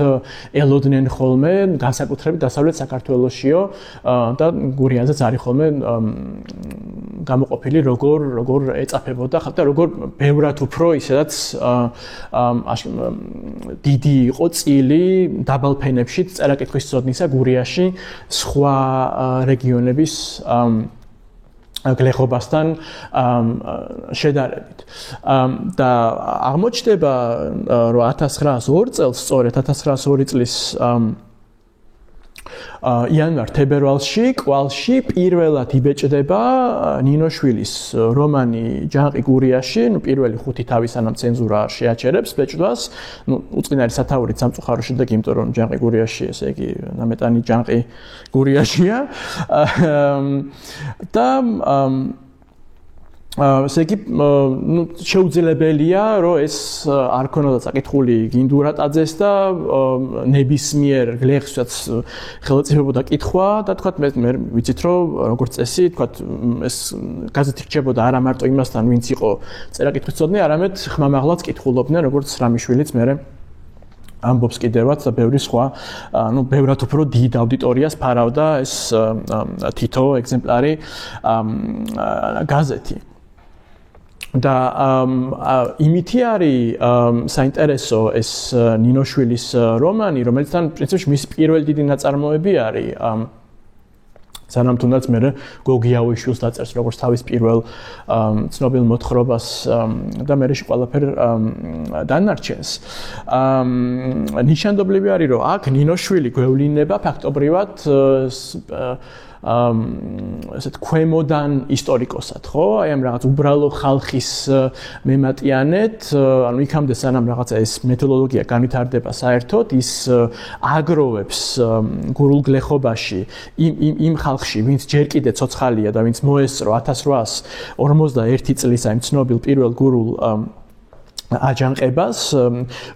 ელოდნენ ხოლმე განსაკუთრებით დასავლეთ საქართველოსიო და გურიანზეც არის ხოლმე გამოყოფილი როგორ ეწაფებოდა ხალხი და როგორ ბევრად უფრო ისედაც დიდი იყო წილი დაბალ ფენებში წერა-კითხვის ცოდნისა გურიაში სხვა რეგიონების გლეხობასთან შედარებით. და აღმოჩნდება, რომ 1902 წელს, სწორედ 1902 წლის იანვარ-თებერვალში, კვალში პირველად იბეჭდება ნინოშვილის რომანი ჯანყი გურიაში, პირველი 5 თავი სანამ ცენზურა შეაჩერებს ბეჭდვას, უწყინარი სათაურით სამწუხარო შედეგი, იმიტომ რომ ჯანყი გურიაში, ესე იგი, ნამეტანი ჯანყი გურიაშია. და ესე იგი, შეუძლებელია, რომ ეს არ ქონოდა საკითხული გინდურატაძეს და ნებისმიერ გლეხსაც ხელმოწიფებოდა კითხვა და თქვათ მე ვიცით, რომ როგორც წესი, თქვათ ეს გაზეთი რჩებოდა არა მარტო იმასთან, ვინც იყო წერა-კითხვისცოდნე, არამედ ხმამაღლაც კითხულობდნენ, როგორც რამიშვილიც მე ამბობს კიდევაც და ბევრი სხვა, ბევრად უფრო დიდ აუდიტორიას ფარავდა ეს თითო ეგზემპლარი გაზეთი. და იმითი არის საინტერესო ეს ნინოშვილის რომანი, რომელიცთან პრინციპში მისი პირველი დიდი ნაწარმოები არის სანამ თუნდაც მე გოგიაოიშვილს დაწერს როგორც თავის პირველ ცნობილ მოთხრობას და მერეში ყველაფერ დანარჩენს. ნიშანდობლივი არის, რომ აქ ნინოშვილი გვევლინება ფაქტობრივად ესეთ ქვემოდან ისტორიკოსად, ხო? აი ამ რაღაც უბრალო ხალხის მემატიანეთ, ანუ იქამდე სანამ რაღაცა ეს მეთოდოლოგია განვითარდება საერთოდ, ის აგროვებს გურულ გლეხობაში იმ ხალხში, ვინც ჯერ კიდე ცოცხალია და ვინც მოესწრო 1851 წლის აი ცნობილ პირველ გურულ აჯანყებას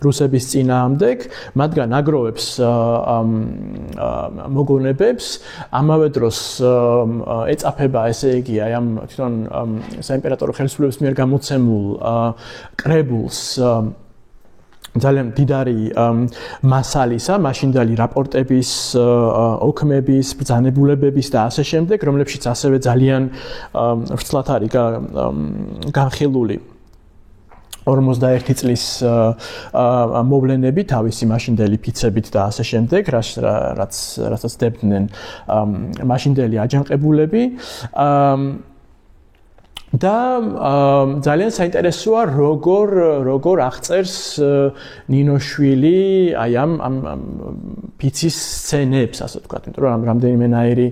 რუსების წინააღმდეგ, მათგან აგროვებს მოგონებებს, ამავე დროს ეწაფება, ესე იგი, აი ამ თვითონ საიმპერატორო ხელისუფლების მიერ გამოცემულ კრებულს ძალიან დიდარი მასალისა, მაშინდელი რაპორტების, ოქმების, ბრძანებულებების და ასე შემდეგ, რომლებშიც ასევე ძალიან ვრცლად არის განხილული 51 წლის მოვლენები თავისი მაშინდელი ფიცებით და ასე შემდეგ, რაც დებდნენ მაშინდელი აჯანყებულები. და ძალიან საინტერესოა როგორ აღწერს ნინოშვილი აი ამ ფიცის სცენებს, ასე ვთქვათ, იმიტომ რომ რამდენიმენაირი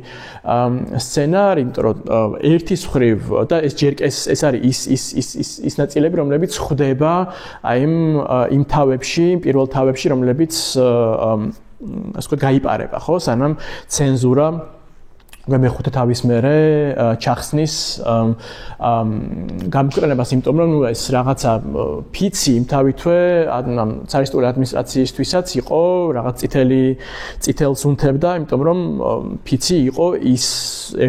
სცენა არის, იმიტომ რომ ერთის მხრივ და ეს არის ის ნაწილები, რომლებიც ხვდება აი იმ თავებში, პირველ თავებში, რომლებიც ასე ვთქვათ, გაიპარება, ხო, სანამ ცენზურა მეხუთე თავის მერე ჩახსნის გამოქვეყნებას, იმიტომ რომ ეს რაღაცა ფიცი იმთავითვე цаრისტული ადმინისტრაციისთვისაც იყო რაღაც წითელს უნთებდა, იმიტომ რომ ფიცი იყო ის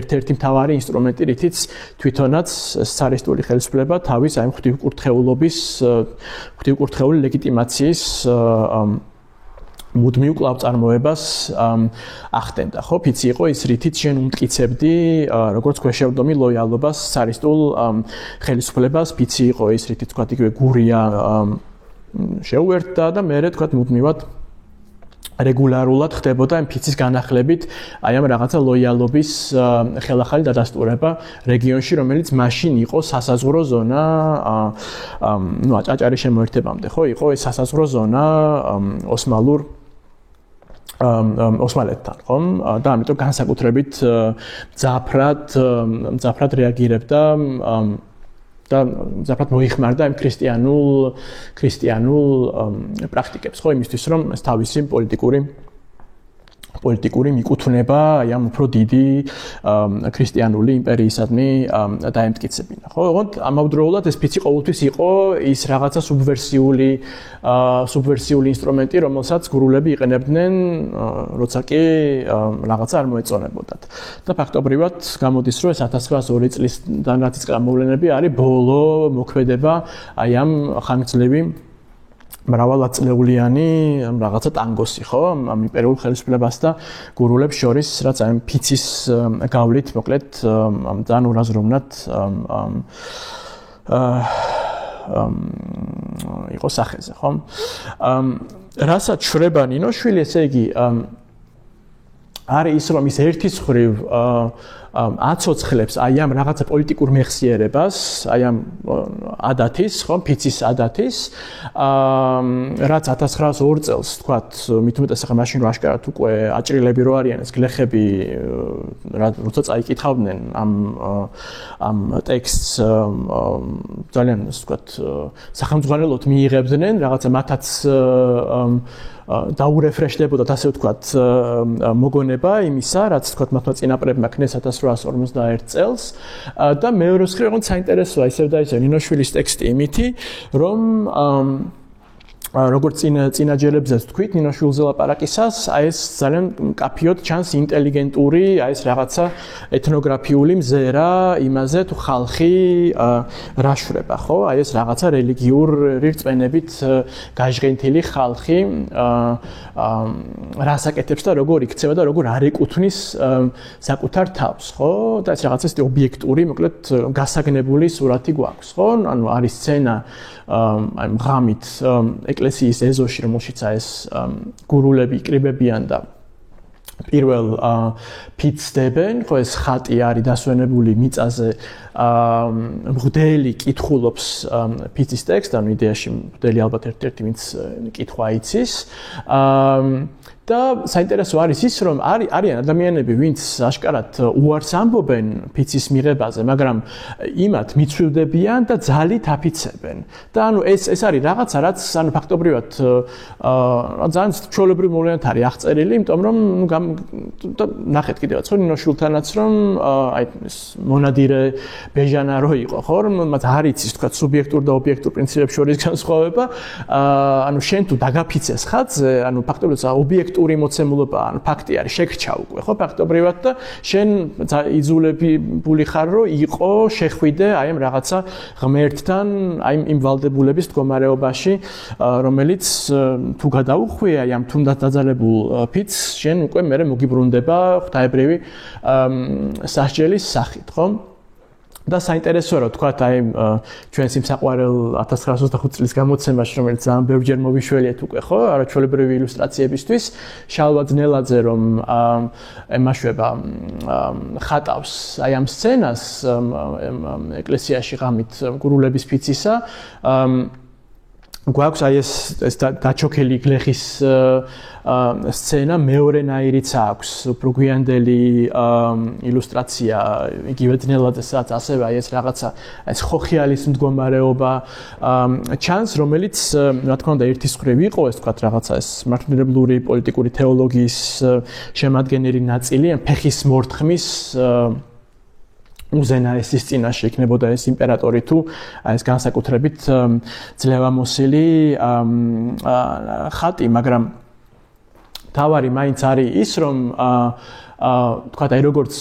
ერთ-ერთი მთავარი ინსტრუმენტი, რითიც თვითონაც цаრისტული ხელისუფლება თავის აი ღვთივკურთხეული ლეგიტიმაციის მუდმივ კვლავ-წარმოებას ახდენდა, ხო? ფიცი იყო ის, რითიც შენ უმტკიცებდი, როგორც ქვეშევრდომი ლოიალობას цаრისტულ ხელისუფლებას, ფიცი იყო ის, რითიც თქვა იგივე გურია შეუერთდა და მერე თქვა მუდმივად რეგულარულად ხდებოდა ამ ფიცის განახლებით აი ამ რაღაცა ლოიალობის ხელახალი დადასტურება რეგიონში, რომელიც მაშინ იყო სასაზღვრო ზონა, აჭარის შემოერთებამდე, ხო? იყო ეს სასაზღვრო ზონა ოსმალეთთან, ხო? და ამიტომ განსაკუთრებით მძაფრად რეაგირებდა და ზაფრად მოიხმარდა იმ ქრისტიანულ პრაქტიკებს, ხო, იმისთვის რომ ეს თავისი პოლიტიკური მიკუთვნება აი ამ უფრო დიდი ქრისტიანული იმპერიისადმი დაემტკიცებინა, ხო? ოღონდ ამავდროულად ეს ფიცი ყოველთვის იყო ის რაღაცა სუბვერსიული ინსტრუმენტი, რომელსაც გურულები იყენებდნენ, როცა კი რაღაცა არ მოეწონებოდათ. და ფაქტობრივად გამოდის, რომ ეს 1902 წლისგან რაც იწყება მოვლენები არის ბოლო მოქმედება აი ამ ხანგრძლივი მრავალაწლეულიანი რაღაცა ტანგოსი, ხო? ამ იმპერიულ ხელისუფლებას და გურულებს შორის, რაც აი ფიცის გავლით, მოკლედ, ძალიან ურაზროვნად იყო სახეზე, ხო? რასაც შრება ნინოშვილი, ესე იგი, არის ის, რომ ის ერთის მხრივ აცოცხლებს აი ამ რაღაცა პოლიტიკურ მეხსიერებას, აი ამ ადათის, ხო, ფიცის ადათის, რაც 1902 წელს, თქვათ, მით უმეტეს ახლა მაშინ რო აშკარად უკვე აჭრილები რო არიან, ეს გლეხები, როცა წაიკითხავდნენ ამ ტექსტს, ძალიან, ასე ვთქვათ, სახელმძღვანელოდ მიიღებდნენ, რაღაცა მათაც დაურეფრეშდებოდათ, ასე ვთქვათ, მოგონება იმისა, რაც თქვათ მათმა წინაპრებმა ქნეს 1851 წელს და მეორე მხრივ საინტერესოა ისევ და ისევ ნინოშვილის ტექსტი იმითი, რომ როგორც წინაჯერებზეც თქვით, ნინოშვილზე ლაპარაკისას, აი ეს ძალიან მკაფიოდ ჩანს ინტელიგენტური, აი ეს რაღაცა ეთნოგრაფიული მზერა იმაზე, თუ ხალხი რა შვრება, ხო? აი ეს რაღაცა რელიგიური რწმენებით გაჟღენთილი ხალხი რას აკეთებს და როგორ იქცევა და როგორ არ ეკუთვნის საკუთარ თავს, ხო? და ეს რაღაცა ისეთი ობიექტური, მოკლედ გასაგნებული სურათი გვაქვს, ხო? ანუ არის სცენა აი მღამით ეკლესიის ეზოში, რომელშიც ეს გურულები იკრიბებიან და პირველ ფიცდებენ, ხო, ეს ხატი არის დასვენებული მიწაზე, მღვდელი კითხულობს ფიცის ტექსტს, ანუ იდეაში მღვდელი ალბათ ერთ-ერთი ვინც კითხვა იცის, და საინტერესო არის ის, რომ არიან ადამიანები, ვინც აშკარად უარს ამბობენ ფიცის მიღებაზე, მაგრამ იმათ მიცვივდებიან და ძალით აფიცებენ. და ეს არის რაღაცა, რაც ფაქტობრივად ძალიან ჩვეულებრივ მოვლენად არის აღწერილი, იმიტომ რომ ნახეთ კიდევაც ხო ნინოშვილთანაც რომ მონადირე ბეჟანა რო იყო, ხო, რომ მათ არ იცის თქვა სუბიექტურ და ობიექტურ პრინციპებს შორის განსხვავება. შენ თუ დაგაფიცეს ხაზზე, ფაქტობრივად ობიექტური მოცემულობა, ფაქტი არის შეგრჩა უკვე, ხო, ფაქტობრივად და შენ იძულებული ხარ, რომ იყო შეხვიდე აი ამ რაღაცა ღმერთთან, აი იმ ვალდებულების მდგომარეობაში, რომელიც თუ გადაუხვია აი ამ თუნდაც დაძალებულ ფიცს, შენ უკვე მერე მოგიბრუნდება ღვთაებრივი სასჯელის სახით, ხო? და საინტერესოა რომ თქვათ აი ჩვენს იმ საყვარელ 1925 წლის გამოცემაში რომელიც ძალიან ბევრჯერ მოვიშველიეთ უკვე ხო არაჩვეულებრივი ილუსტრაციებისთვის შალვა ძნელაძე რომ ემაშვება ხატავს აი ამ სცენას ეკლესიაში ღამით გურულების ფიცისა გვაქვს აი ეს დაჩოქელი გლეხის სცენა მეორენაირიც აქვს უფრო გვიანდელი ილუსტრაცია იგივე ძნელაძესაც ასევე აი ეს რაღაცა ეს ხოხიალის მდგომარეობა ჩანს რომელიც რა თქმა უნდა ერთის მხრივ იყო ეს თქვა რაღაცა ეს მართლმადიდებლური პოლიტიკური თეოლოგიის შემადგენელი ნაწილი ან ფეხის მორთხმის უზენაესის წინაშე იქნებოდა ეს იმპერატორი თუ ეს განსაკუთრებით ძლევამოსილი ხატი, მაგრამ თავარი მაინც არის ის, რომ თქვა აი როგორც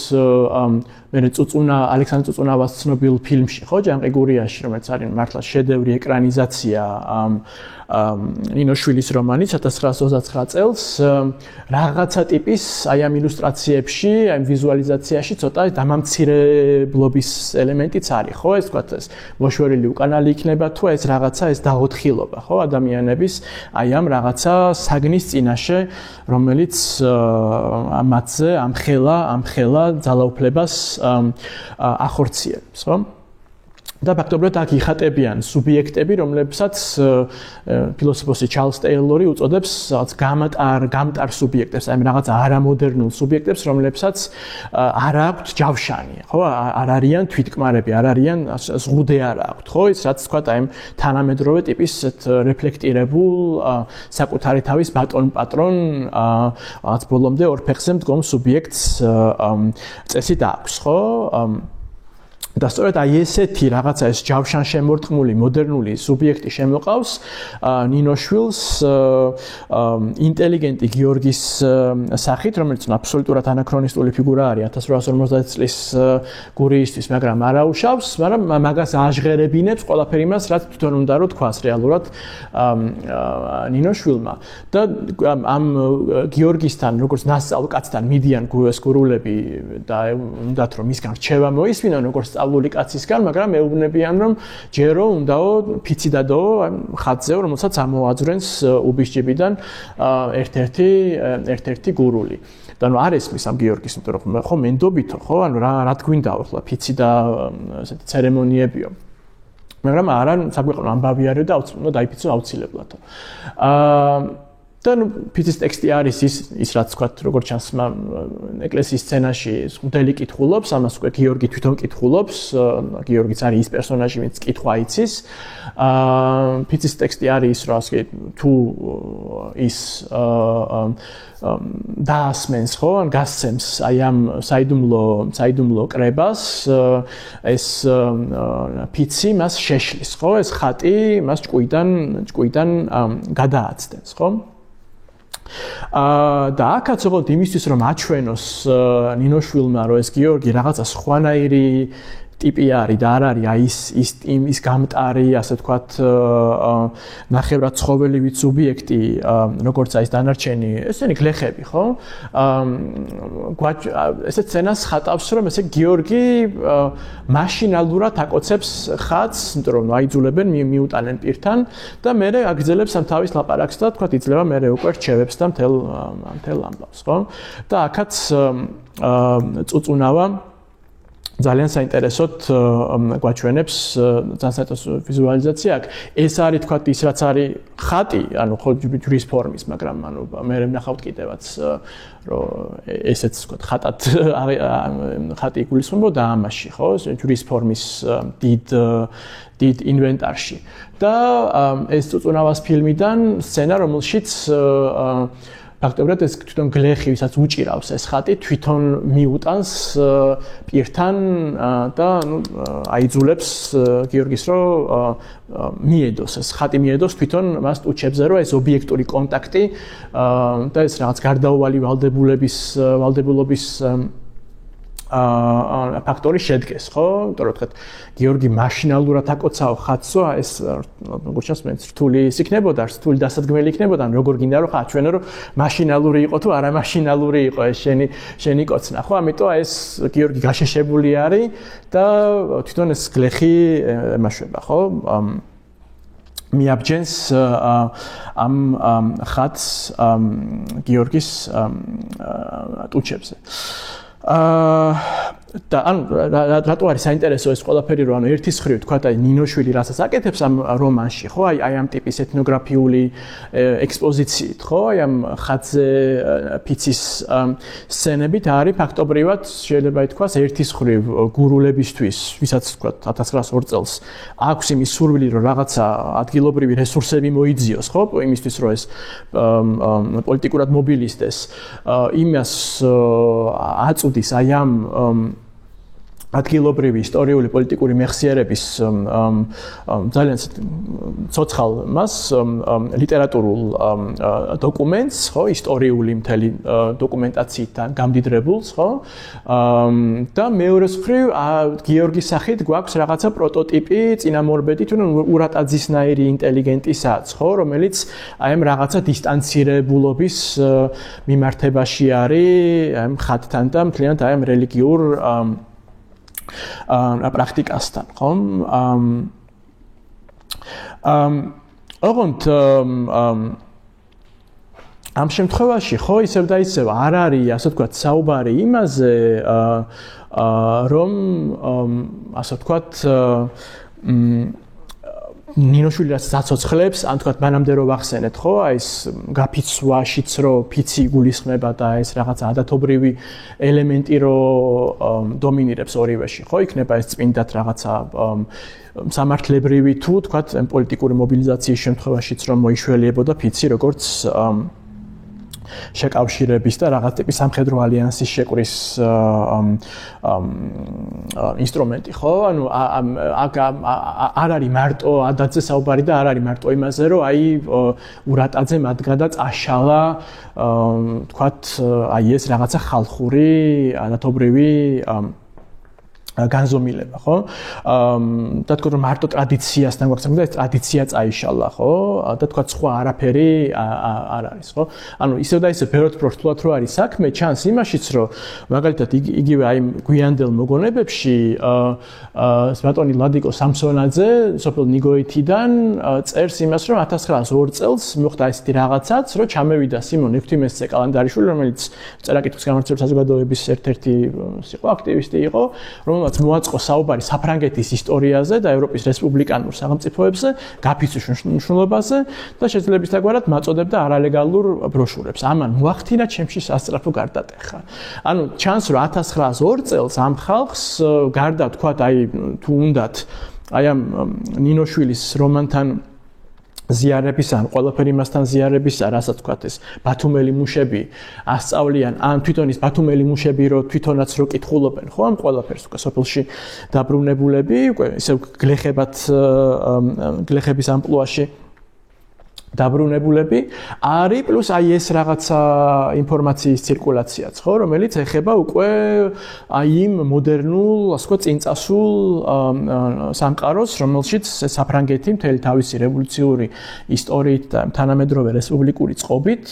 მე ალექსანდრე წუწუნავას ცნობილ ფილმში, ხო, ჯანყი გურიაში, რომელიც არის მართლა შედევრი ეკრანიზაცია ნინოშვილის რომანის 1929 წელს რაღაცა ტიპის აი ამ ილუსტრაციებში, აი ამ ვიზუალიზაციაში ცოტა დამამცირებლობის ელემენტიც არის, ხო, ეს თქვა ეს მოშორილი უკანალი იქნება თუ ეს რაღაცა ეს დაოთხილობა, ხო, ადამიანების აი ამ რაღაცა საგნის წინაშე, რომელიც მათზე ამხელა ძალაუფლებას ახორციელებს, ხო? და ფაქტობრივად აქ იხატებიან სუბიექტები, რომლებსაც ფილოსოფოსი ჩარლზ ტეილორი უწოდებს გამტარ სუბიექტებს, აი რაღაც არამოდერნულ სუბიექტებს, რომლებსაც არ აქვთ ჯავშანი, ხო? არ არიან თვითკმარები, არ არიან ზღუდე არ აქვთ, ხო? ის რაც თქვა აი თანამედროვე ტიპის რეფლექტირებულ საკუთარი თავის ბატონ-პატრონ რაც ბოლომდე ორ ფეხზე მდგომ სუბიექტს წესით აქვს, ხო? და სწორედ აი ესეთი რაღაცა ეს ჯავშანშემორტყმული მოდერნული სუბიექტი შემოყავს ნინოშვილს ინტელიგენტი გიორგის სახით, რომელიც აბსოლუტურად ანაქრონისტული ფიგურა არის 1850 წლის გურიისთვის, მაგრამ არ აუშავს, მაგრამ მაგას აჟღერებინებს ყველაფერი იმას, რაც თვითონ უნდა რომ თქვას რეალურად ნინოშვილმა. და ამ გიორგისთან, როგორც ნასწავლ კაცთან მიდიან გურულები და უნდათ რომ მისგან რჩევა მოისმინონ, როგორც სწავლული კაცისგან, მაგრამ ეუბნებიან რომ ჯერო უნდაო ფიცი დადო ხატზეო, რომელსაც ამოაძვრენს უბისჯებიდან ერთ-ერთი გურული. და ნუ არ ესმის ამ გიორგის, იმიტომ რომ ხო მენდობითო, ხო, ანუ რა გვინდაო ახლა ფიცი და ესეთი ცერემონიებიო. მაგრამ არა საგვეყნო ამბავი არის და უნდა დაიფიცო აუცილებლად. და ნუ ფიცის ტექსტი არის ის რაც ვთქვათ, როგორც ჩანს ეკლესიის სცენაში მღვდელი კითხულობს, ამას უკვე გიორგი თვითონ კითხულობს, გიორგიც არის ის პერსონაჟი, ვინც კითხვა იცის. ფიცის ტექსტი არის ის, რომ ასე თუ ის დაასმენს, ხო, ან გასცემს აი ამ საიდუმლო კრებას, ეს ფიცი მას შეშლის, ხო, ეს ხატი მას ჭკუიდან გადააცდენს, ხო? და აქაც ოღონდ იმისთვის რომ აჩვენოს ნინოშვილმა რომ ეს გიორგი რაღაცა სხვანაირი ტიპი არის და არ არის აი ის გამტარი, ასე ვთქვათ, ნახევრად ცხოველივით სუბიექტი, როგორც აი ეს დანარჩენი, ესენი გლეხები, ხო? ესეთ სცენას ხატავს, რომ ესე გიორგი მაშინალურად აკოცებს ხატს, იმიტომ რომ აიძულებენ მიუტანენ პირთან და მერე აგრძელებს ამ თავის ლაპარაკს და ვთქვათ, იძლევა მერე უკვე რჩევებს და მთელ ამბავს, ხო? და აქაც წუწუნავა ძალიან საინტერესოდ გვაჩვენებს ძალიან საინტერესო ვიზუალიზაცია აქვს. ეს არის თქვა ის რაც არის ხატი, ანუ ხო ჯვრის ფორმის, მაგრამ ანუ მე ვნახავთ კიდევაც რომ ესეც თქვა ხატად ხატი იგულისხმებოდა ამაში, ხო? ჯვრის ფორმის დიდ ინვენტარში. და ეს წუწუნავას ფილმიდან სცენა, რომელშიც ფაქტობრივად ეს თვითონ გლეხი, ვისაც უჭირავს ეს ხატი, თვითონ მიუტანს პირთან და აიძულებს გიორგის რომ მიედოს ეს ხატი მიედოს თვითონ მას ტუჩებზე რომ ეს ობიექტური კონტაქტი და ეს რაღაც გარდაუვალი ვალდებულობის ფაქტორი შედგეს, ხო? იმიტომ რომ თქვა გიორგი მაშინალურად აკოცაო ხატსო, ეს როგორც ჩანს მე რთული იქნებოდა, რთული დასადგმელი იქნებოდა, როგორ გინდა რომ აჩვენო რომ მაშინალური იყო თუ არა მაშინალური იყო ეს შენი კოცნა, ხო? ამიტომ ეს გიორგი გაშეშებული არის და თვითონ ეს გლეხი ემაშვება, ხო? მიაბჯენს ამ ხატს გიორგის ტუჩებზე. და ანუ რატო არის საინტერესო ეს ყველაფერი რომ ანუ ერთის მხრივ თქვა და ნინოშვილი რასაც აკეთებს ამ რომანში ხო აი ამ ტიპის ეთნოგრაფიული ექსპოზიციით ხო აი ამ ხატზე ფიცის სცენებით არის ფაქტობრივად შეიძლება ითქვას ერთის მხრივ გურულებისთვის ვისაც თქვა 1902 წელს აქვს იმის სურვილი რომ რაღაცა ადგილობრივი რესურსები მოიძიოს ხო იმისთვის რომ ეს პოლიტიკურად მობილიზდეს იმას აწუდის აი ამ ადგილობრივი ისტორიული პოლიტიკური მეხსიერების ძალიან ცოცხალ მას ლიტერატურულ დოკუმენტს, ხო, ისტორიული მთელი დოკუმენტაციიდან გამდიდრებულს, ხო? და მეორე მხრივ გიორგის სახით გვაქვს რაღაცა პროტოტიპი წინამორბედი თუ ურატაძისნაირი ინტელიგენტისაც, ხო, რომელიც აი ამ რაღაცა დისტანცირებულობის მიმართებაში არის აი ხატთან და მთლიანად აი ამ რელიგიურ პრაქტიკასთან, ხო? ოღონდ ამ შემთხვევაში ხო ისევ და ისევ არ არის, ასე ვთქვათ, საუბარი იმაზე, რომ ასე ვთქვათ, ნინოშვილი რაც საცოცხლებს, ან თქვათ მანამდე რომ ვახსენეთ, ხო, აი ეს გაფიცვაშიც რომ ფიცი გულისხმება და ეს რაღაც ადათობრივი ელემენტი რომ დომინირებს ორივეში, ხო, იქნება ეს წმინდად რაღაცა სამართლებრივი თუ თქვათ პოლიტიკური მობილიზაციის შემთხვევაშიც რომ მოიშველიებოდა ფიცი როგორც შეკავშირების და რაღაც ტიპის სამხედრო ალიანსის შეკვრის ინსტრუმენტი, ხო? ანუ არ არის მარტო ადაძე საუბარი და არ არის მარტო იმაზე, რომ აი ურატაძემ ადგა და წაშალა, თქვათ, აი ეს რაღაცა ხალხური ადათობრივი განზომილება, ხო? და თქვა რომ მარტო ტრადიციასთან გვაქვს და ეს ტრადიცია წაიშალა, ხო? და თქვა სხვა არაფერი არ არის, ხო? ანუ ისევ და ისევ ბევრად პროფიტულად რო არის საქმე, ჩანს იმაშიც, რომ მაგალითად იგივე აი გვიანდელ მოგონებებში ბატონი ლადიკო სამსონაძე სოფელ ნიგოითიდან წერს იმას, რომ 1902 წელს მოხდა ესეთი რაღაცაც, რომ ჩამევიდა სიმონ ექვთიმესძე კალანდარიშვილი, რომელიც წერა-კითხვის გამართლების საზოგადოების ერთ-ერთი იყო აქტივისტი იყო, რომელიც მოაწყო საუბარი საფრანგეთის ისტორიაზე და ევროპის რესპუბლიკანურ სახელმწიფოებზე, გაფიცვის მნიშვნელობაზე და შესაძლებისთაგვარად მაწოდებდა არალეგალურ ბროშურებს. ამან მოახდინა ჩემში სასწრაფო გარდატეხა. ანუ ჩანს რომ 1902 წელს ამ ხალხს გარდა თქვათ აი თუ უნდათ აი ამ ნინოშვილის რომანთან ზიარების ან ყველაფერი მასთან ზიარების რასაც თქვათ ეს ბათუმელი მუშები ასწავლიან ან თვითონ ის ბათუმელი მუშები რო თვითონაც რო კითხულობენ ხო ამ ყველაფერს უკვე სოფელში დაბრუნებულები უკვე ისე გლეხების ამპლუაში დაბრუნებულები არის პლუს აი ეს რაღაცა ინფორმაციის ცირკულაციაც ხო რომელიც ეხება უკვე აი იმ მოდერნულ ასე ვთქვათ წინწასულ სამყაროს რომელშიც საფრანგეთი მთელი თავისი რევოლუციური ისტორიით და თანამედროვე რესპუბლიკური წყობით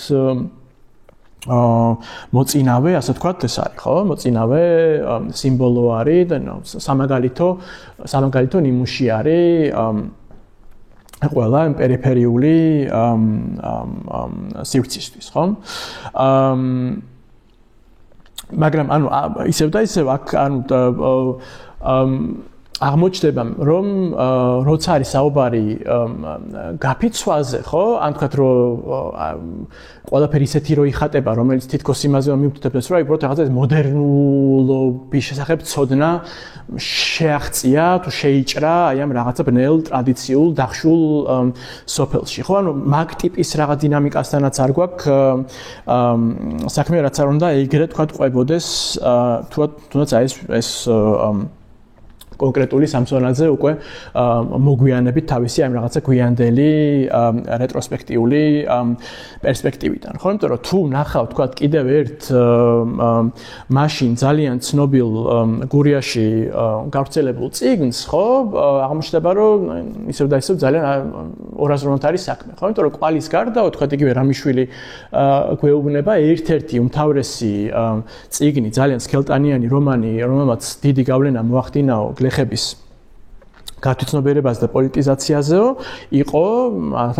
მოწინავე ასე ვთქვათ ეს არის ხო მოწინავე სიმბოლო არის და სამაგალითო ნიმუში არის ყველა პერიფერიული სივრცისთვის, ხო? მაგრამ ანუ ისევ და ისევ აქ აღმოჩნდება რომ როცა არის საუბარი გაფიცვაზე ხო ან თქვათ რომ ყველაფერი ისეთი რო იხატება რომელიც თითქოს იმაზე მიუთითებს რომ უბრალოდ რაღაცა მოდერნულობის შესახებ ცოდნა შეაღწია თუ შეიჭრა აი ამ რაღაცა ბნელ ტრადიციულ დახშულ სოფელში ხო ანუ მაგ ტიპის რაღაც დინამიკასთანაც არ გვაქვს საქმე რაც არ უნდა ეგრე თქვათ ყვებოდეს თუნდაც აი ეს კონკრეტული სამსონაძე უკვე მოგვიანებით თავისი ამ რაღაცა გვიანდელი რეტროსპექტიული პერსპექტივიდან. ხო, იმიტომ რომ თუ ნახავ თქვა კიდევ ერთ მაშინ ძალიან ცნობილ გურიაში გავრცელებულ წიგნს, ხო, აღმოჩნდება რომ ისევ და ისევ ძალიან ორაზროვნად არის საქმე. ხო, იმიტომ რომ კვალის გარდა თქვა იგივე რამიშვილი გვეუბნება ერთ-ერთი უმთავრესი წიგნი, ძალიან სქელტანიანი რომანი, რომელმაც დიდი გავლენა მოახდინაო გლეხების გათვითცნობიერებას და პოლიტიზაციაზეო იყო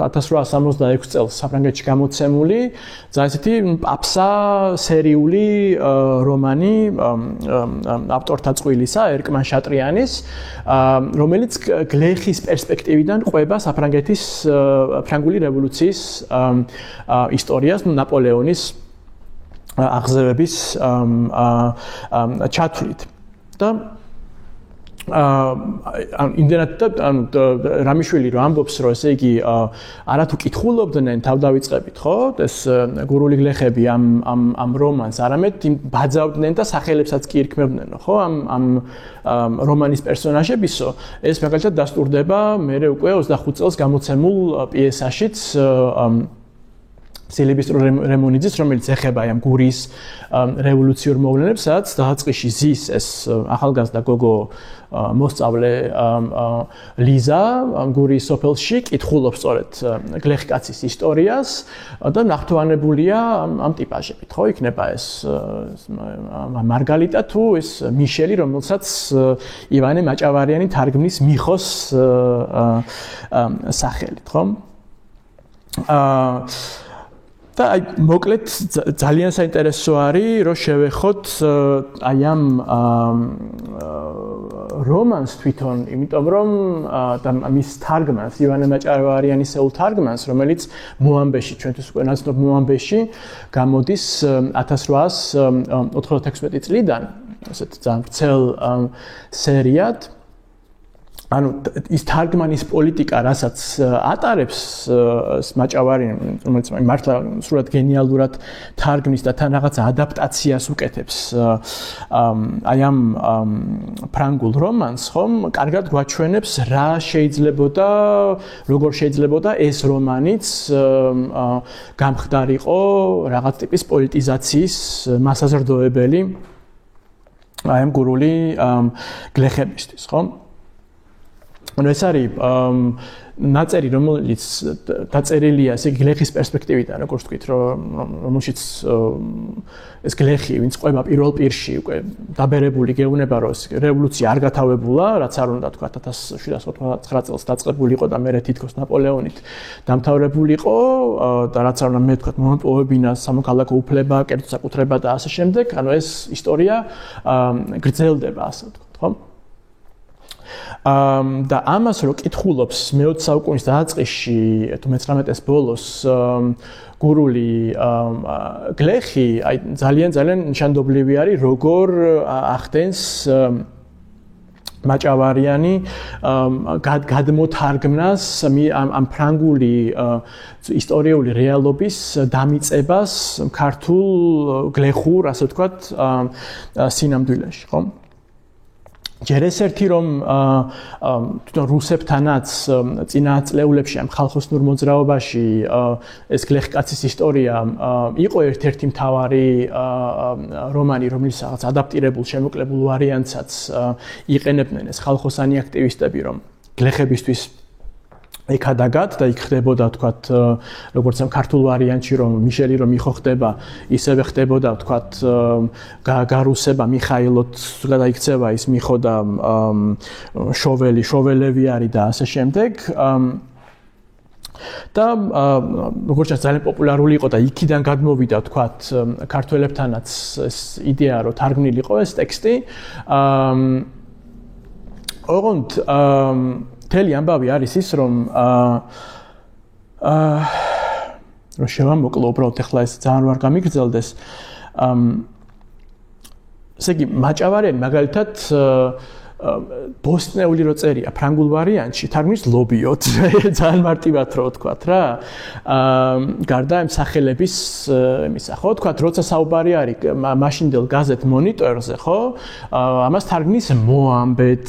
1866 წელს საფრანგეთში გამოცემული ძალიან ისეთი პაპსა სერიული რომანი ავტორთა წვილისა ერკმან შატრიანის რომელიც გლეხის პერსპექტივიდან ყვება საფრანგეთის ფრანგული რევოლუციის ისტორიას ნაპოლეონის აღზევების ჩათვლით და იმდენად რამიშვილი რომ ამბობს რომ ესე იგი არათუ კითხულობდნენ თავდავიწყებით ხო ეს გურული გლეხები ამ რომანს არამედ ბაძავდნენ და სახელებსაც კი ირქმევდნენ ხო ამ რომანის პერსონაჟებისო ეს მაგალითად დასტურდება მერე უკვე 25 წელს გამოცემულ პიესაშიც სილიბისტრო რემონიძის რომელიც ეხება ამ გურიის რევოლუციურ მოვლენებს სადაც დაწყიში ზის ეს ახალგაზრდა გოგო მოსწავლე ლიზა გურიის სოფელში კითხულობს სწორედ გლეხკაცის ისტორიას და ნახტოვანებულია ამ ტიპაჟებით ხო იქნება ეს მარგალიტა თუ ეს მიშელი რომელსაც ივანე მაჭავარიანი თარგმნის მიხოს სახელით ხო და აი მოკლედ ძალიან საინტერესო არის რომ შევეხოთ აი ამ რომანს თვითონ იმიტომ რომ და მის თარგმანს ივანე მაჭავარიანის თარგმანს რომელიც მოამბეში ჩვენთვის უკვე ნაცნობ მოამბეში გამოდის 1896 წლიდან ესეთ ძალიან ვრცელ სერიად ანუ ის თარგმანის პოლიტიკა რასაც ატარებს მაჭავარიანი რომელიც მართლა სულად გენიალურად თარგმნის და თან რაღაც ადაპტაციას უკეთებს აი ამ ფრანგულ რომანს ხომ კარგად გვაჩვენებს რა შეიძლებოდა როგორ შეიძლებოდა ეს რომანიც გამხდარიყო რაღაც ტიპის პოლიტიზაციის მასაზრდოებელი აი ამ გურული გლეხებისთვის ხომ ანუ ეს არის ნაწერი რომელიც დაწერილია ესე გლეხის პერსპექტივიდან როგორც ვთქვით რომელშიც ეს გლეხი ვინც ყვება პირველ პირში უკვე დაბერებული გეუბნება რომ ეს რევოლუცია არ გათავებულა რაც არ უნდა თქვა 1789 წელს დაწყებულიყო და მერე თითქოს ნაპოლეონით დამთავრებულიყო და რაც არ უნდა მე თქვა მომპოვებინა სამოქალაქო უფლება კერძო საკუთრება და ასე შემდეგ ანუ ეს ისტორია გრძელდება ასე ვთქვათ ხო და ამას რო კითხულობს მე-20 საუკუნის დაწყისში თუ მე-19-ის ბოლოს გურული გლეხი აი ძალიან ნიშანდობლივი არის როგორ ახდენს მაჭავარიანი გადმოთარგმნას ამ ფრანგული ისტორიული რეალობის დამიწებას ქართულ გლეხურ ასე ვთქვათ სინამდვილეში ხო ჯერ ეს ერთი რომ თვითონ რუსებთანაც წინა წლეულებში ამ ხალხოსნურ მოძრაობაში ეს გლეხკაცის ისტორია იყო ერთ-ერთი მთავარი რომანი რომელიც რაღაც ადაპტირებულ შემოკლებულ ვარიანტსაც იყენებდნენ ეს ხალხოსანი აქტივისტები რომ გლეხებისთვის ეკადაგათ და იქ ხდებოდა თქვათ როგორც ამ ქართულ ვარიანტში რომ მიშელი რომ იხო ხდება ისევე ხდებოდა თქვათ გარუსება მიხაილოთ გადაიქცევა ის მიხო და შოველევი არის და ასე შემდეგ და როგორც ძალიან პოპულარული იყო და იქიდან გადმოვიდა თქვათ ქართველებთანაც ეს იდეა რომ თარგმნილი იყო ეს ტექსტი ოღონდ მთელი ამბავი არის ის რომ რომ შევამოკლო უბრალოდ ახლა ეს ძალიან არ გამიგრძელდეს ესე იგი მაჭავარიანი მაგალითად ბოსტნეული რო წერია ფრანგულ ვარიანტში თარგმნის ლობიოთ ძალიან მარტივად რო ვთქვათ რა გარდა ამ სახელების იმისა ხო ვთქვათ როცა საუბარი არის მაშინდელ გაზეთ მონიტორზე ხო ამას თარგმნის მოამბეთ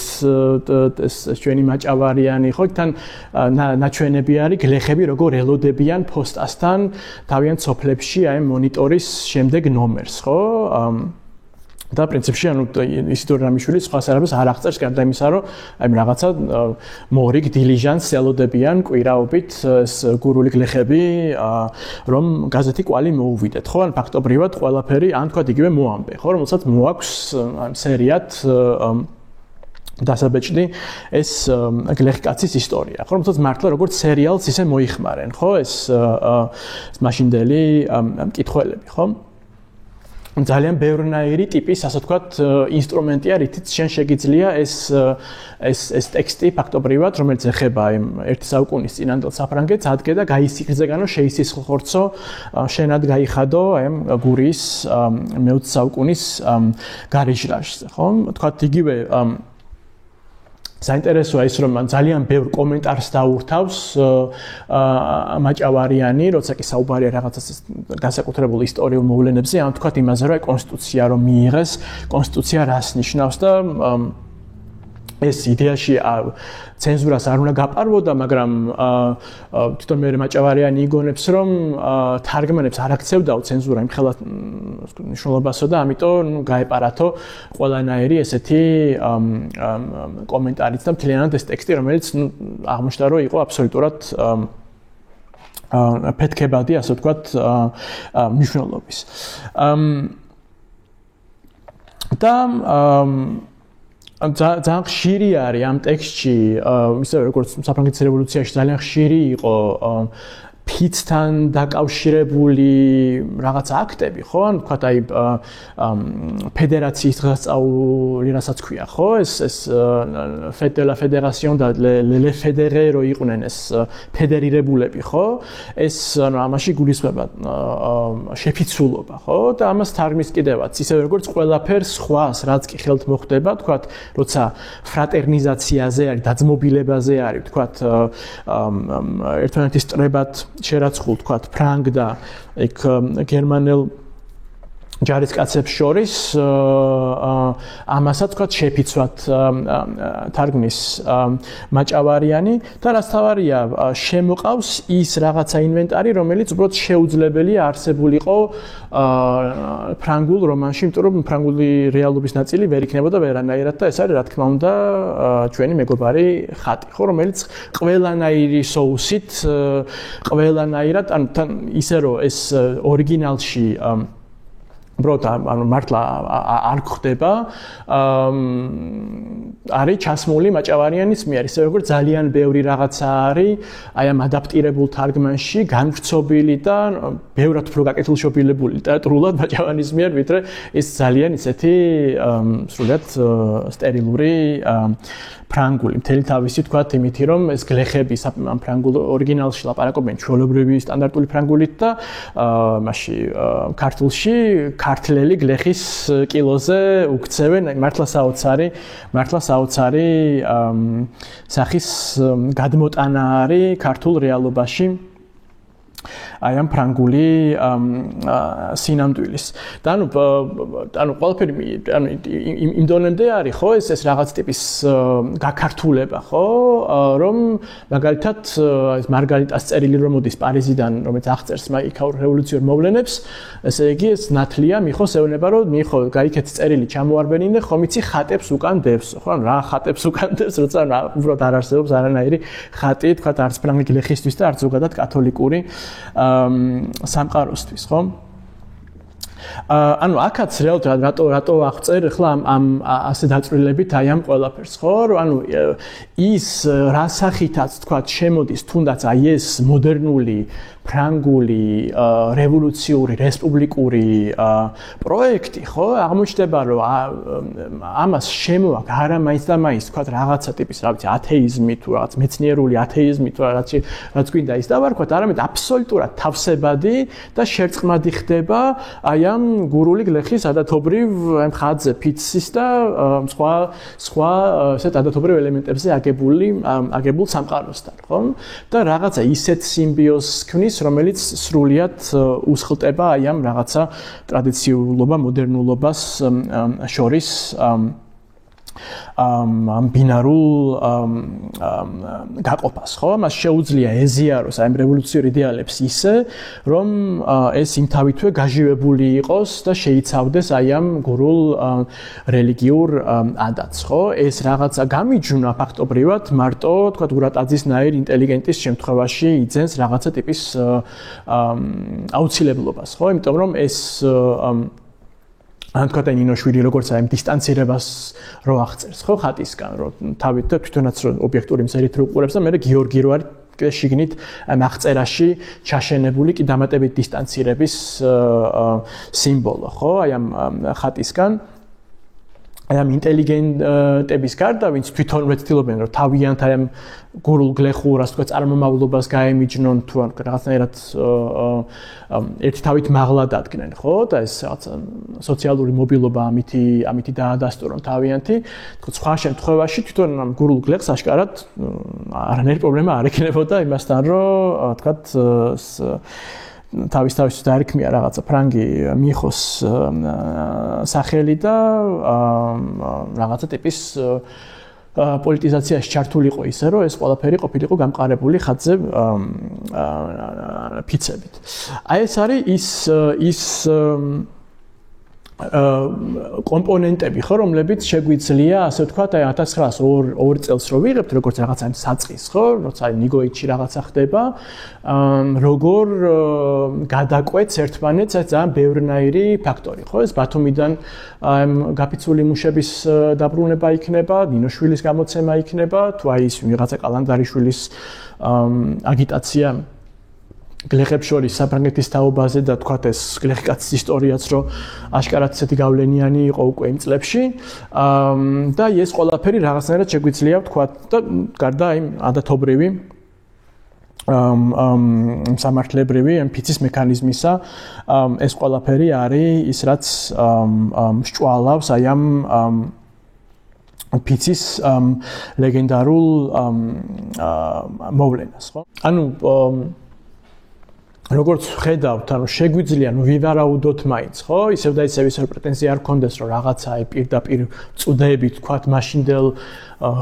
ეს ჩვენი მაჭავარიანი ხო თან ნაჩვენები არის გლეხები როგორ ელოდებიან ფოსტასთან თავიანთ სოფლებში აი მონიტორის შემდეგ ნომერს ხო და პრინციპში ანუ ისტორია რამიშვილი სხვა საერთოდ არ აღწერს გარდა იმისა რომ აი რაღაცა მორიგ დილიჟანს ელოდებიან კვირაობით ეს გურული გლეხები რომ გაზეთი კვალი მოუვიდეთ ხო ან ფაქტობრივად ყველაფერი ან თქვა იგივე მოამბე ხო რომელსაც მოაქვს ამ სერიად დასაბეჭდი ეს გლეხკაცის ისტორია ხო რომელსაც მართლა როგორც სერიალს ისე მოიხმარენ ხო ეს მაშინდელი მკითხველები ხო ძალიან ბევრნაირი ტიპის ასე ვთქვათ ინსტრუმენტია რითიც შენ შეგიძლია ეს ტექსტი ფაქტობრივად რომელიც ეხება იმ ერთი საუკუნის წინანდელ საფრანგეთს ადგე და გაისიკრძეგანო შეისისხლხორცო შენად გაიხადო ამ გურიის მე-20 საუკუნის გარეჟრაჟზე ხო ვთქვათ იგივე საინტერესოა ის რომ ძალიან ბევრ კომენტარს დაურთავს მაჭავარიანი, როცა კი საუბარია რაღაცას განსაკუთრებულ ისტორიულ მოვლენებზე, ან თქვათ იმაზე, რომ კონსტიტუცია რომ მიიღეს, კონსტიტუცია რას ნიშნავს და ეს იდეაში ცენზურას არ უნდა გაპარვოდა, მაგრამ თვითონ მე მაჭავარიანი იგონებს, რომ თარგმანებს არ აქცევდაო ცენზურა იმ ხელად მნიშვნელობასო და ამიტომ გაეპარათო ყველანაირი ესეთი კომენტარიც და მთლიანად ეს ტექსტი, რომელიც აღმოჩნდა, რომ იყო აბსოლუტურად ფეთქებადი, ასე ვთქვათ, მნიშვნელობის. და ძალიან ხშირი არის ამ ტექსტში, ისე როგორც საფრანგეთის რევოლუციაში ძალიან ხშირი იყო ფიცთან დაკავშირებული რაღაც აქტები, ხო? ან თქვათ აი ფედერაციის დღესასწაული, რასაც ქვია, ხო? ეს Fête de la Fédération და Le Fédéré რო იყვნენ ეს ფედერირებულები, ხო? ეს ანუ ამაში გულისხმება შეფიცულობა, ხო? და ამას თარგმნის კიდევაც, ისე როგორც ყველაფერს სხვას, რაც კი ხელთ მოხდება, თქვათ, როცა ფრატერნიზაციაზე არის, დაძმობილებაზე არის, თქვათ, ერთმანეთის წრებად შერაცხულ თქვათ ფრანგ და ეგ გერმანელ ჯარისკაცებს შორის ამასაც თქვათ შეფიცვად თარგმნის მაჭავარიანი და რაც თავარია შემოყავს ის რაღაცა ინვენტარი რომელიც უბრალოდ შეუძლებელია არსებულიყო ფრანგულ რომანში, იმიტომ რომ ფრანგული რეალობის ნაწილი ვერ იქნებოდა ვერანაირად და ეს არის რა თქმა უნდა ჩვენი მეგობარი ხატი, ხო, რომელიც ყველანაირი соусით, ყველანაირად, ანუ თან ისე რომ ეს ორიგინალში უბრალოდ ანუ მართლა არ გვხდება არის ჩასმული მაჭავარიანის მიერ ისე როგორც ძალიან ბევრი რაღაცა არის აი ამ ადაპტირებულ თარგმანში განვრცობილი და ბევრად უფრო გაკეთილშობილებული ლიტერატურულად მაჭავარიანის მიერ ვიდრე ის ძალიან ისეთი სრულიად სტერილური ფრანგული მთელი თავისი თქვათ იმითი რომ ეს გლეხები ამ ფრანგულ ორიგინალში ლაპარაკობენ ჩვეულებრივი სტანდარტული ფრანგულით და მასში ქართულში ქართლელი გლეხის კილოზე უქცევენ მართლა საოცარი სახის გადმოტანა არის ქართულ რეალობაში აი ამ ფრანგული სინამდვილის. და ანუ ყველაფერი ანუ იმ დონემდე არის ხო ეს რაღაც ტიპის გაქართულება ხო რომ მაგალითად ეს მარგარიტას წერილი რომ მოდის პარიზიდან რომელიც აღწერს იქაურ რევოლუციურ მოვლენებს ესე იგი ეს ნათლია მიხოს ეუბნება რომ მიხო გაიქეთ წერილი ჩამოარბენინე ხომ იცი ხატებს უკან დევს ხო ან რა ხატებს უკან დევს როცა უბრალოდ არ არსებობს არანაირი ხატი თქვა არც ფრანგი გლეხისთვის და არც ზოგადად კათოლიკური სამყაროსთვის, ხო? ანუ აქაც რეალურად რატო აღწერ ახლა ამ ასე დაწვრილებით აი ამ ყველაფერს ხო რომ ანუ ის რასახითაც თქვა შემოდის თუნდაც აი ეს მოდერნული ფრანგული რევოლუციური რესპუბლიკური პროექტი ხო აღმოჩნდება რომ ამას შემოაქვს არა მაინც და მაინც თქვა რაღაცა ტიპის რა ვიცი ათეიზმი თუ რაღაც მეცნიერული ათეიზმი თუ რაც გვინდა ის დავარქვათ არამედ აბსოლუტურად თავსებადი და შერწყმადი ხდება აი ამ გურული გლეხის ადათობრივ მხატზე ფიცის და სხვა ესეთ ადათობრივ ელემენტებზე აგებულ სამყაროსთან ხო და რაღაცა ისეთ სიმბიოზს ქმნის რომელიც სრულიად უსხლტება აი ამ რაღაცა ტრადიციულობა მოდერნულობას შორის ამ ბინარულ გაყოფას ხო მას შეუძლია ეზიაროს აი ამ რევოლუციურ იდეალებს ისე რომ ეს იმ თავითვე გაჟივებული იყოს და შეიცავდეს აი ამ გურულ რელიგიურ ადათს ხო ეს რაღაცა გამიჯვნა ფაქტობრივად მარტო თქვა ურატაძისნაირ ინტელიგენტის შემთხვევაში იძენს რაღაცა ტიპის აუცილებლობას ხო იმიტომ რომ ეს ან თქვა ნინოშვილი როგორც აი დისტანცირებას რო აღწერს ხო ხატისგან რო თავით და თვითონაც რო ობიექტური მზერით რო უყურებს და მე გიორგი რო არის შიგნით აღწერაში ჩაშენებული კი დამატებით დისტანცირების სიმბოლო ხო აი ამ ხატისგან აი ამ ინტელიგენტების გარდა ვინც თვითონვე ცდილობენ რომ თავიანთ აი ამ გურულ გლეხურას თქვა წარმომავლობას გაემიჯნონ თუ რაღაცნაირად ერთი თავით მაღლა დადგნენ ხო და ეს რაღაც სოციალური მობილობა ამითი დაადასტურონ თავიანთი თქო სხვა შემთხვევაში თვითონ ამ გურულ გლეხს აშკარად არანაირი პრობლემა არ ექნებოდა იმასთან რომ თქვა თავის დაერქმია რაღაცა ფრანგი მიიხოს სახელი და რაღაცა ტიპის პოლიტიზაციაში ჩართულიყო ისე რომ ეს ყველაფერი ყოფილიყო გამყარებული ხატზე ფიცებით. აი ეს არის ის კომპონენტები ხო რომლებიც შეგვიძლია ასე ვთქვათ აი 1902 წელს რო ვიღებთ როგორც რაღაცა საწყის ხო როცა აი ნიგოიჩი რაღაცა ხდება როგორ გადაკვეთს ერთმანეთს ეს ძალიან ბევრნაირი ფაქტორი ხო ეს ბათუმიდან გაფიცული მუშების დაბრუნება იქნება ნინოშვილის გამოცემა იქნება თუ აი ის ვიღაცა კალანდარიშვილის აგიტაცია გლეხებს შორის საფრანგეთის თაობაზე და თქვათ ეს გლეხკაცის ისტორიაც რომ აშკარად ისეთი გავლენიანი იყო უკვე იმ წლებში და ეს ყველაფერი რაღაცნაირად შეგვიძლია ვთქვათ და გარდა აი ადათობრივი სამართლებრივი ფიცის მექანიზმისა ეს ყველაფერი არის ის რაც მსჭვალავს აი ამ ფიცის ლეგენდარულ მოვლენას ხო ანუ როგორც ხედავთ, ანუ შეგვიძლია ვივარაუდოთ მაინც, ხო? ისევ და ისევ პრეტენზია არ გქონდეს, რომ რაღაცა აი პირდაპირ წუდებით თქვათ მაშინდელ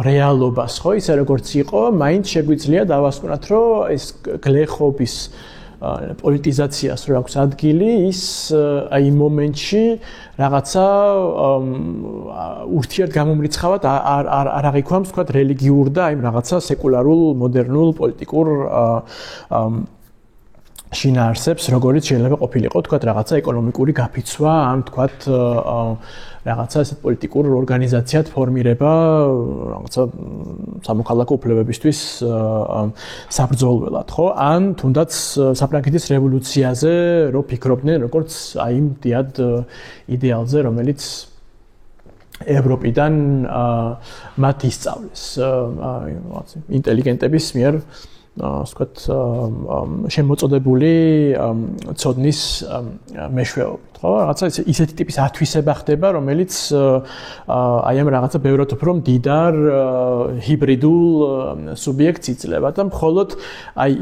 რეალობას, ხო? ისე როგორც იყო, მაინც შეგვიძლია დავასკვნათ, რომ ეს გლეხობის პოლიტიზაციას რო აქვს ადგილი, ის აი მომენტში რაღაცა ურთიერთგამომრიცხავად არ აღიქვამს, თქვათ რელიგიურ და აი რაღაცა სეკულარულ, მოდერნულ, პოლიტიკურ შინაარსებს, როგორიც შეიძლება ყოფილიყო, თქვათ რაღაცა ეკონომიკური გაფიცვა, ან თქვათ რაღაცა ესეთ პოლიტიკურ ორგანიზაციად ფორმირება, რაღაცა სამოქალაქო უფლებებისთვის საბრძოლველად, ხო? ან თუნდაც საფრანგეთის რევოლუციაზე რო ფიქრობდნენ, როგორც აი იმ დიად იდეალზე, რომელიც ევროპიდან მათ ისწავლეს, ინტელიგენტების მიერ ვთქვათ შემოწოდებული ცოდნის მეშვეობით, ხო? რაღაცა ისეთი ტიპის ათვისება ხდება, რომელიც აი ამ რაღაცა ბევრად უფრო მდიდარ ჰიბრიდულ სუბიექტს იძლევა და მხოლოდ აი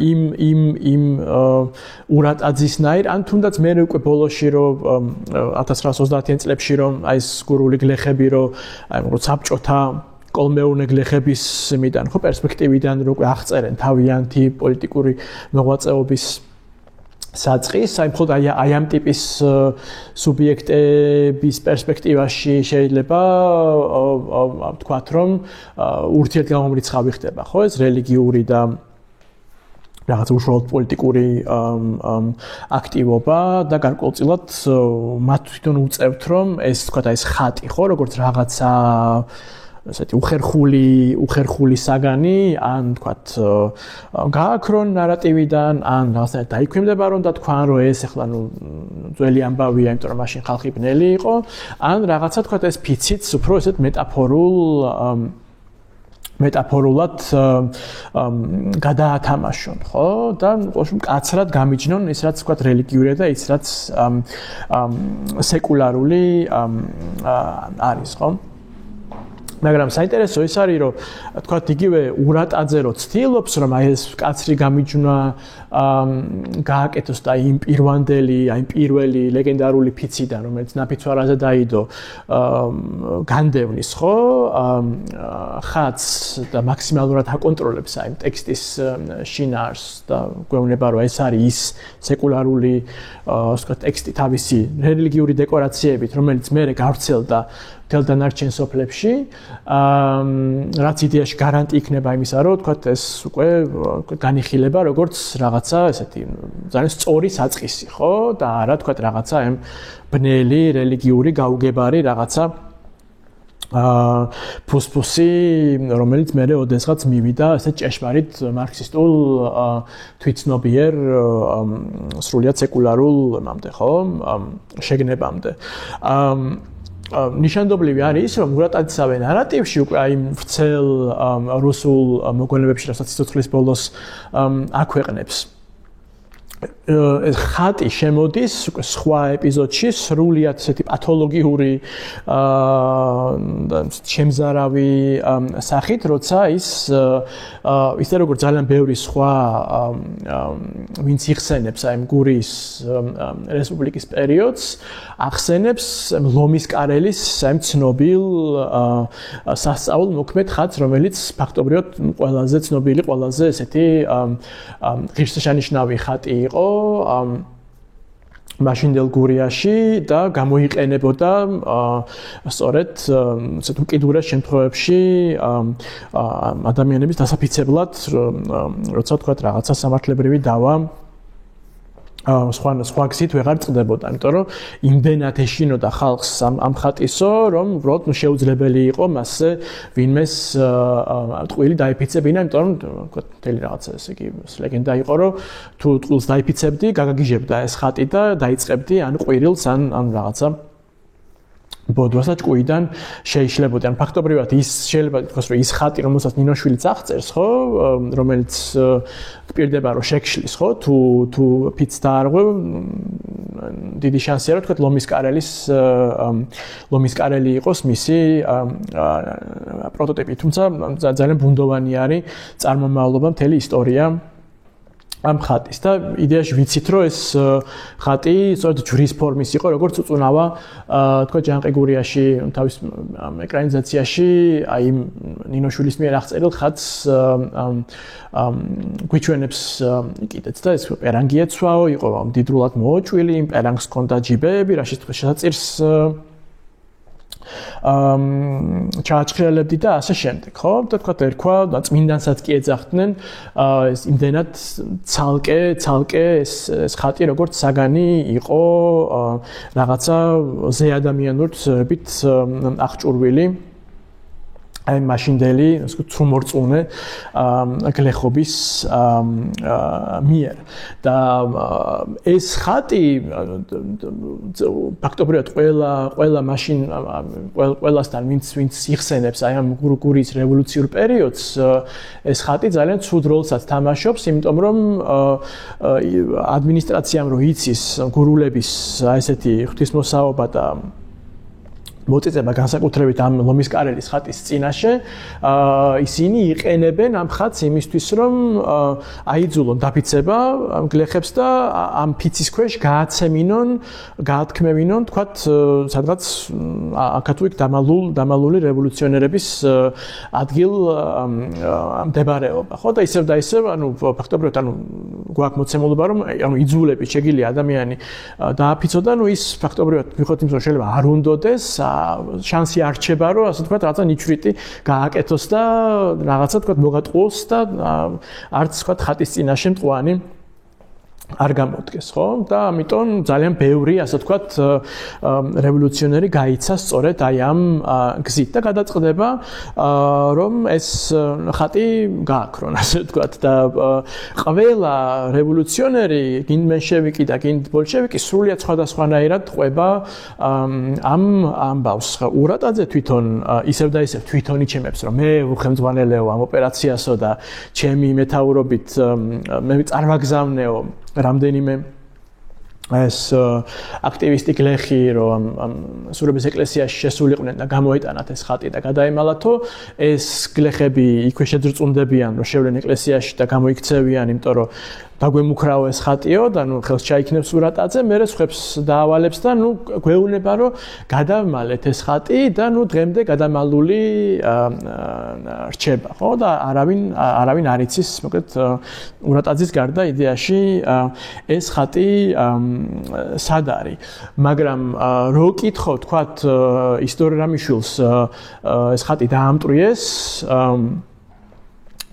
იმ ურატაძისნაირ ან თუნდაც მე უკვე ბოლოში რომ 1930-იან წლებში რომ აი ეს გურული გლეხები რომ აი როგორც საბჭოთა კოლმეურნე გლეხების მიდან ხო პერსპექტივიდან რო აღწერენ თავიანთი პოლიტიკური მოღვაწეობის საწყის, აი მხოლოდ აი ამ ტიპის სუბიექტების პერსპექტივაში შეიძლება ვთქვათ, რომ ურთიერთგამომრიცხავი ხდება, ხო, ეს რელიგიური და რაღაც უშუალოდ პოლიტიკური აქტივობა და გარკვეულწილად მათ თვითონ უწევთ რომ ეს თქვა და ეს ხატი ხო როგორც რაღაცა ესეთი უხერხული საგანი ან თქვათ გააქრონ ნარატივიდან ან რაღაცა დაიქვემდება რომ და თქვან რომ ეს ახლა ძველი ამბავია იმიტომ რომ მაშინ ხალხი ბნელი იყო ან რაღაცა თქვათ ეს ფიციც უფრო ესეთ მეტაფორულად გადაათამაშონ, ხო? და ყოველში მკაცრად გამიჯნონ ის რაც თქვა რელიგიურია და ის რაც სეკულარული არის, ხო? მაგრამ საინტერესო ის არის რომ თქვა იგივე ურატაძე რო ცდილობს რომ აი ეს კაცრი გამიჯვნა გააკეთოს და იმ პირველი ლეგენდარული ფიციდან რომელიც ნაფიცვარაზე დაიდო განდევნის ხო ხატს და მაქსიმალურად აკონტროლებს აი ტექსტის შინაარს და გვეუბნება რომ ეს არის ის სეკულარული ასე ტექსტი თავისი რელიგიური დეკორაციებით რომელიც მერე გავრცელდა თელ დანარჩენ სოფლებში რაც იდეაში გარანტი იქნება იმისა რომ თქვა ეს უკვე განიხილება როგორც რაღაცა ესეთი ძალიან სწორი საწყისი ხო და არა თქვა რაღაცა ამ ბნელი რელიგიური გაუგებარი რაღაცა ფუსფუსი რომელიც მე ოდესღაც მივიდა ესე ჭეშმარიტ მარქსისტულ თვითცნობიერ სრულიად სეკულარულ მამდე ხო შეგნებამდე ნიშანდობლივი არის ის რომ ურატაძისავე ნარატივში უკვე აი ვრცელ რუსულ მოგონებებში რასაც სიცოცხლის ბოლოს აქვეყნებს ეს ხატი შემოდის უკვე სხვა ეპიზოდში სრულიად ესეთი პათოლოგიური შემზარავი სახით როცა ისე როგორც ძალიან ბევრი სხვა ვინც იხსენებს აი გურიის რესპუბლიკის პერიოდს ახსენებს ლომის კარელის აი ცნობილ სასწაულ მოქმედ ხატს რომელიც ფაქტობრივად ყველაზე ცნობილი ყველაზე ესეთი ღირსშესანიშნავი ხატი იყო მაშინდელ გურიაში და გამოიყენებოდა სწორედ ესეთ უკიდურეს შემთხვევებში ადამიანების დასაფიცებლად როცა თქვა რაღაცა სამართლებრივი დავა სხვა გზით ვეღარ წდებოდა, იმიტომ რომ იმდენად ეშინოდა ხალხს ამ ხატისო, რომ უბრალოდ შეუძლებელი იყო მასზე ვინმეს ტყუილი დაიფიცებინა, იმიტომ რომ მთელი რაღაცა ესე იგი ლეგენდა იყო, რომ თუ ტყუილს დაიფიცებდი, გაგაგიჟებდა ეს ხატი და დაიწყებდი ან ყვირილს ან რაღაცა ბოდვასა ჭკუიდან შეიშლებოდი. ან ფაქტობრივად ის შეიძლება ითქვას, რომ ის ხატი, რომელსაც ნინოშვილიც აღწერს, ხო, რომელიც გპირდება, რომ შეგშლის, ხო, თუ ფიც დაარღვევ, დიდი შანსია, რომ თქვა ლომის კარელი იყოს მისი პროტოტიპი, თუმცა ძალიან ბუნდოვანი არის წარმომავლობა მთელი ისტორია ამ ხატის და იდეაში ვიცით რომ ეს ხატი სწორედ ჯვრის ფორმის იყო როგორც უწუნავა თქვა ჯანყი გურიაში თავის ეკრანიზაციაში აი ნინოშვილის მიერ აღწერილ ხატს გვიჩვენებს კიდეც და ეს პერანგი ეცვაო იყო მდიდრულად მოოჭვილი იმ პერანგს ჰქონდა ჯიბეები რაშიც შესაძირს ჩააჭრელებდი და ასე შემდეგ, ხო? და თქვა ერქვა და წმინდანსაც კი ეძახდნენ ეს იმდენად ცალკე ეს ხატი როგორც საგანი იყო რაღაცა ზეადამიანურით აღჭურვილი აი მაშინდელი ასე ცრუმორწუნე გლეხობის მიერ და ეს ხატი ფაქტობრივად ყველა მაშინ ყველასთან ვინც იხსენებს აი ამ გურიის რევოლუციურ პერიოდს ეს ხატი ძალიან ცუდ როლსაც თამაშობს იმიტომ რომ ადმინისტრაციამ რო იცის გურულების აი ესეთი ღვთისმოსაობა და მოწიწება განსაკუთრებით ამ ლომის კარელის ხატის წინაშე ისინი იყენებენ ამ ხატს იმისთვის რომ აიძულონ დაფიცება ამ გლეხებს და ამ ფიცის ქვეშ გაათქმევინონ თქვათ სადღაც აქათუიქ დამალული რევოლუციონერების ადგილ მდებარეობა ხო და ისევ ანუ ფაქტობრივად ანუ გვაქვს მოცემულობა რომ ანუ იძულებით შეგიძლია ადამიანი დააფიცო და ნუ ის ფაქტობრივად მიხოთ იმის რომ შეიძლება არ უნდოდეს შანსი არ რჩება, რომ ასე ვთქვათ, რაღაცა ნიჩვრიტი გააკეთოს და რაღაცა ვთქვათ, მოგატყუოს და არც ვთქვათ, ხატის წინაშე მტყუანი არ გამოდგეს, ხო? და ამიტომ ძალიან ბევრი, ასე ვთქვათ, რევოლუციონერი გაიცა სწორედ აი ამ გზით და გადაწყდება, რომ ეს ხატი გააქრონ, ასე ვთქვათ, და ყველა რევოლუციონერი, გინდ მენშევიკი და გინდ ბოლშევიკი სრულიად სხვადასხვანაირად ყვება ამ ამბავს. ურატაძე თვითონ ისევ და ისევ თვითონ იჩემებს, რომ მე უხელმძღვანელეო ამ ოპერაციასო და ჩემი მეთაურობით მე წარმაგზავნეო რამდენიმე ეს აქტივისტი გლეხი რომ სურების ეკლესიაში შესულიყვნენ და გამოეტანათ ეს ხატი და გადაემალათო ეს გლეხები იქვე შეძრწუნდებიან რომ შევლენ ეკლესიაში და გამოიქცევიან იმიტომ რომ დაგვემუქრაო ეს ხატიო და ნუ ხელს ჩაიქნებს ურატაძე მერე სხვებს დაავალებს და ნუ გვეუბნება რომ გადავმალეთ ეს ხატი და ნუ დღემდე გადამალული რჩება ხო და არავინ არ იცის მოკლედ ურატაძის გარდა იდეაში ეს ხატი სად არის მაგრამ რო კითხო თქვათ ისტორია რამიშვილს ეს ხატი დაამტვრიეს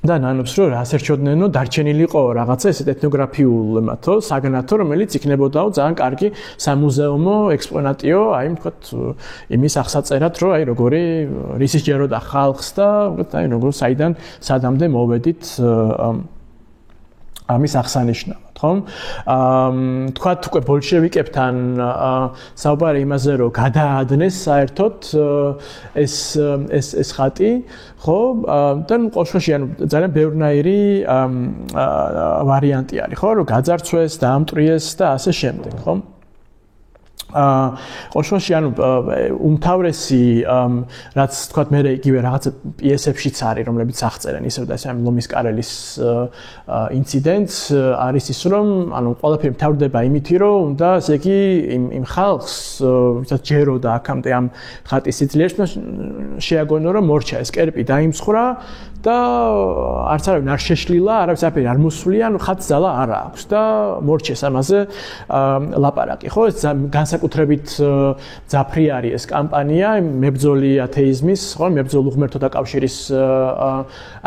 და ნანობს რომ რას ერჩოდნენო დარჩენილი იყო რაღაცა ესეთ ეთნოგრაფიულმათო საგნათო რომელიც იქნებოდაო ძალიან კარგი სამუზეუმო ექსპონატიო აი თქვათ იმის აღსაწერად რომ აი როგორი რისი ჯეროდა ხალხს და აი როგორ საიდან სადამდე მოვედით ამის აღსანიშნავად ხო თქვათ უკვე ბოლშევიკებთან საუბარი იმაზე რომ გადაადნეს საერთოდ ეს ხატი ხო და ყოველ შემთხვევაში ანუ ძალიან ბევრნაირი ვარიანტი არის ხო რომ გაძარცვეს დაამტვრიეს და ასე შემდეგ ხო ყოველ შემთხვევაში ანუ უმთავრესი რაც თქვათ მე იგივე რაღაცა პიესებშიც არის რომლებიც აღწერენ ისევ და ისე ამ ლომის კარელის ინციდენტს არის ის რომ ანუ ყველაფერი მთავრდება იმითი რომ უნდა ესე იგი იმ ხალხს ვისაც ჯეროდა აქამდე ამ ხატის სიძლიერს შეაგონო რომ მორჩა ეს კერპი დაიმსხრა და არც არავინ არ შეშლილა არავის არაფერი არ მოსვლია ანუ ხატს ძალა არ აქვს და მორჩეს ამაზე ლაპარაკი ხო ეს განსაკუთრებით ძაფრი არის ეს კამპანია მებრძოლი ათეიზმის ხო მებრძოლ უღმერთოთა კავშირის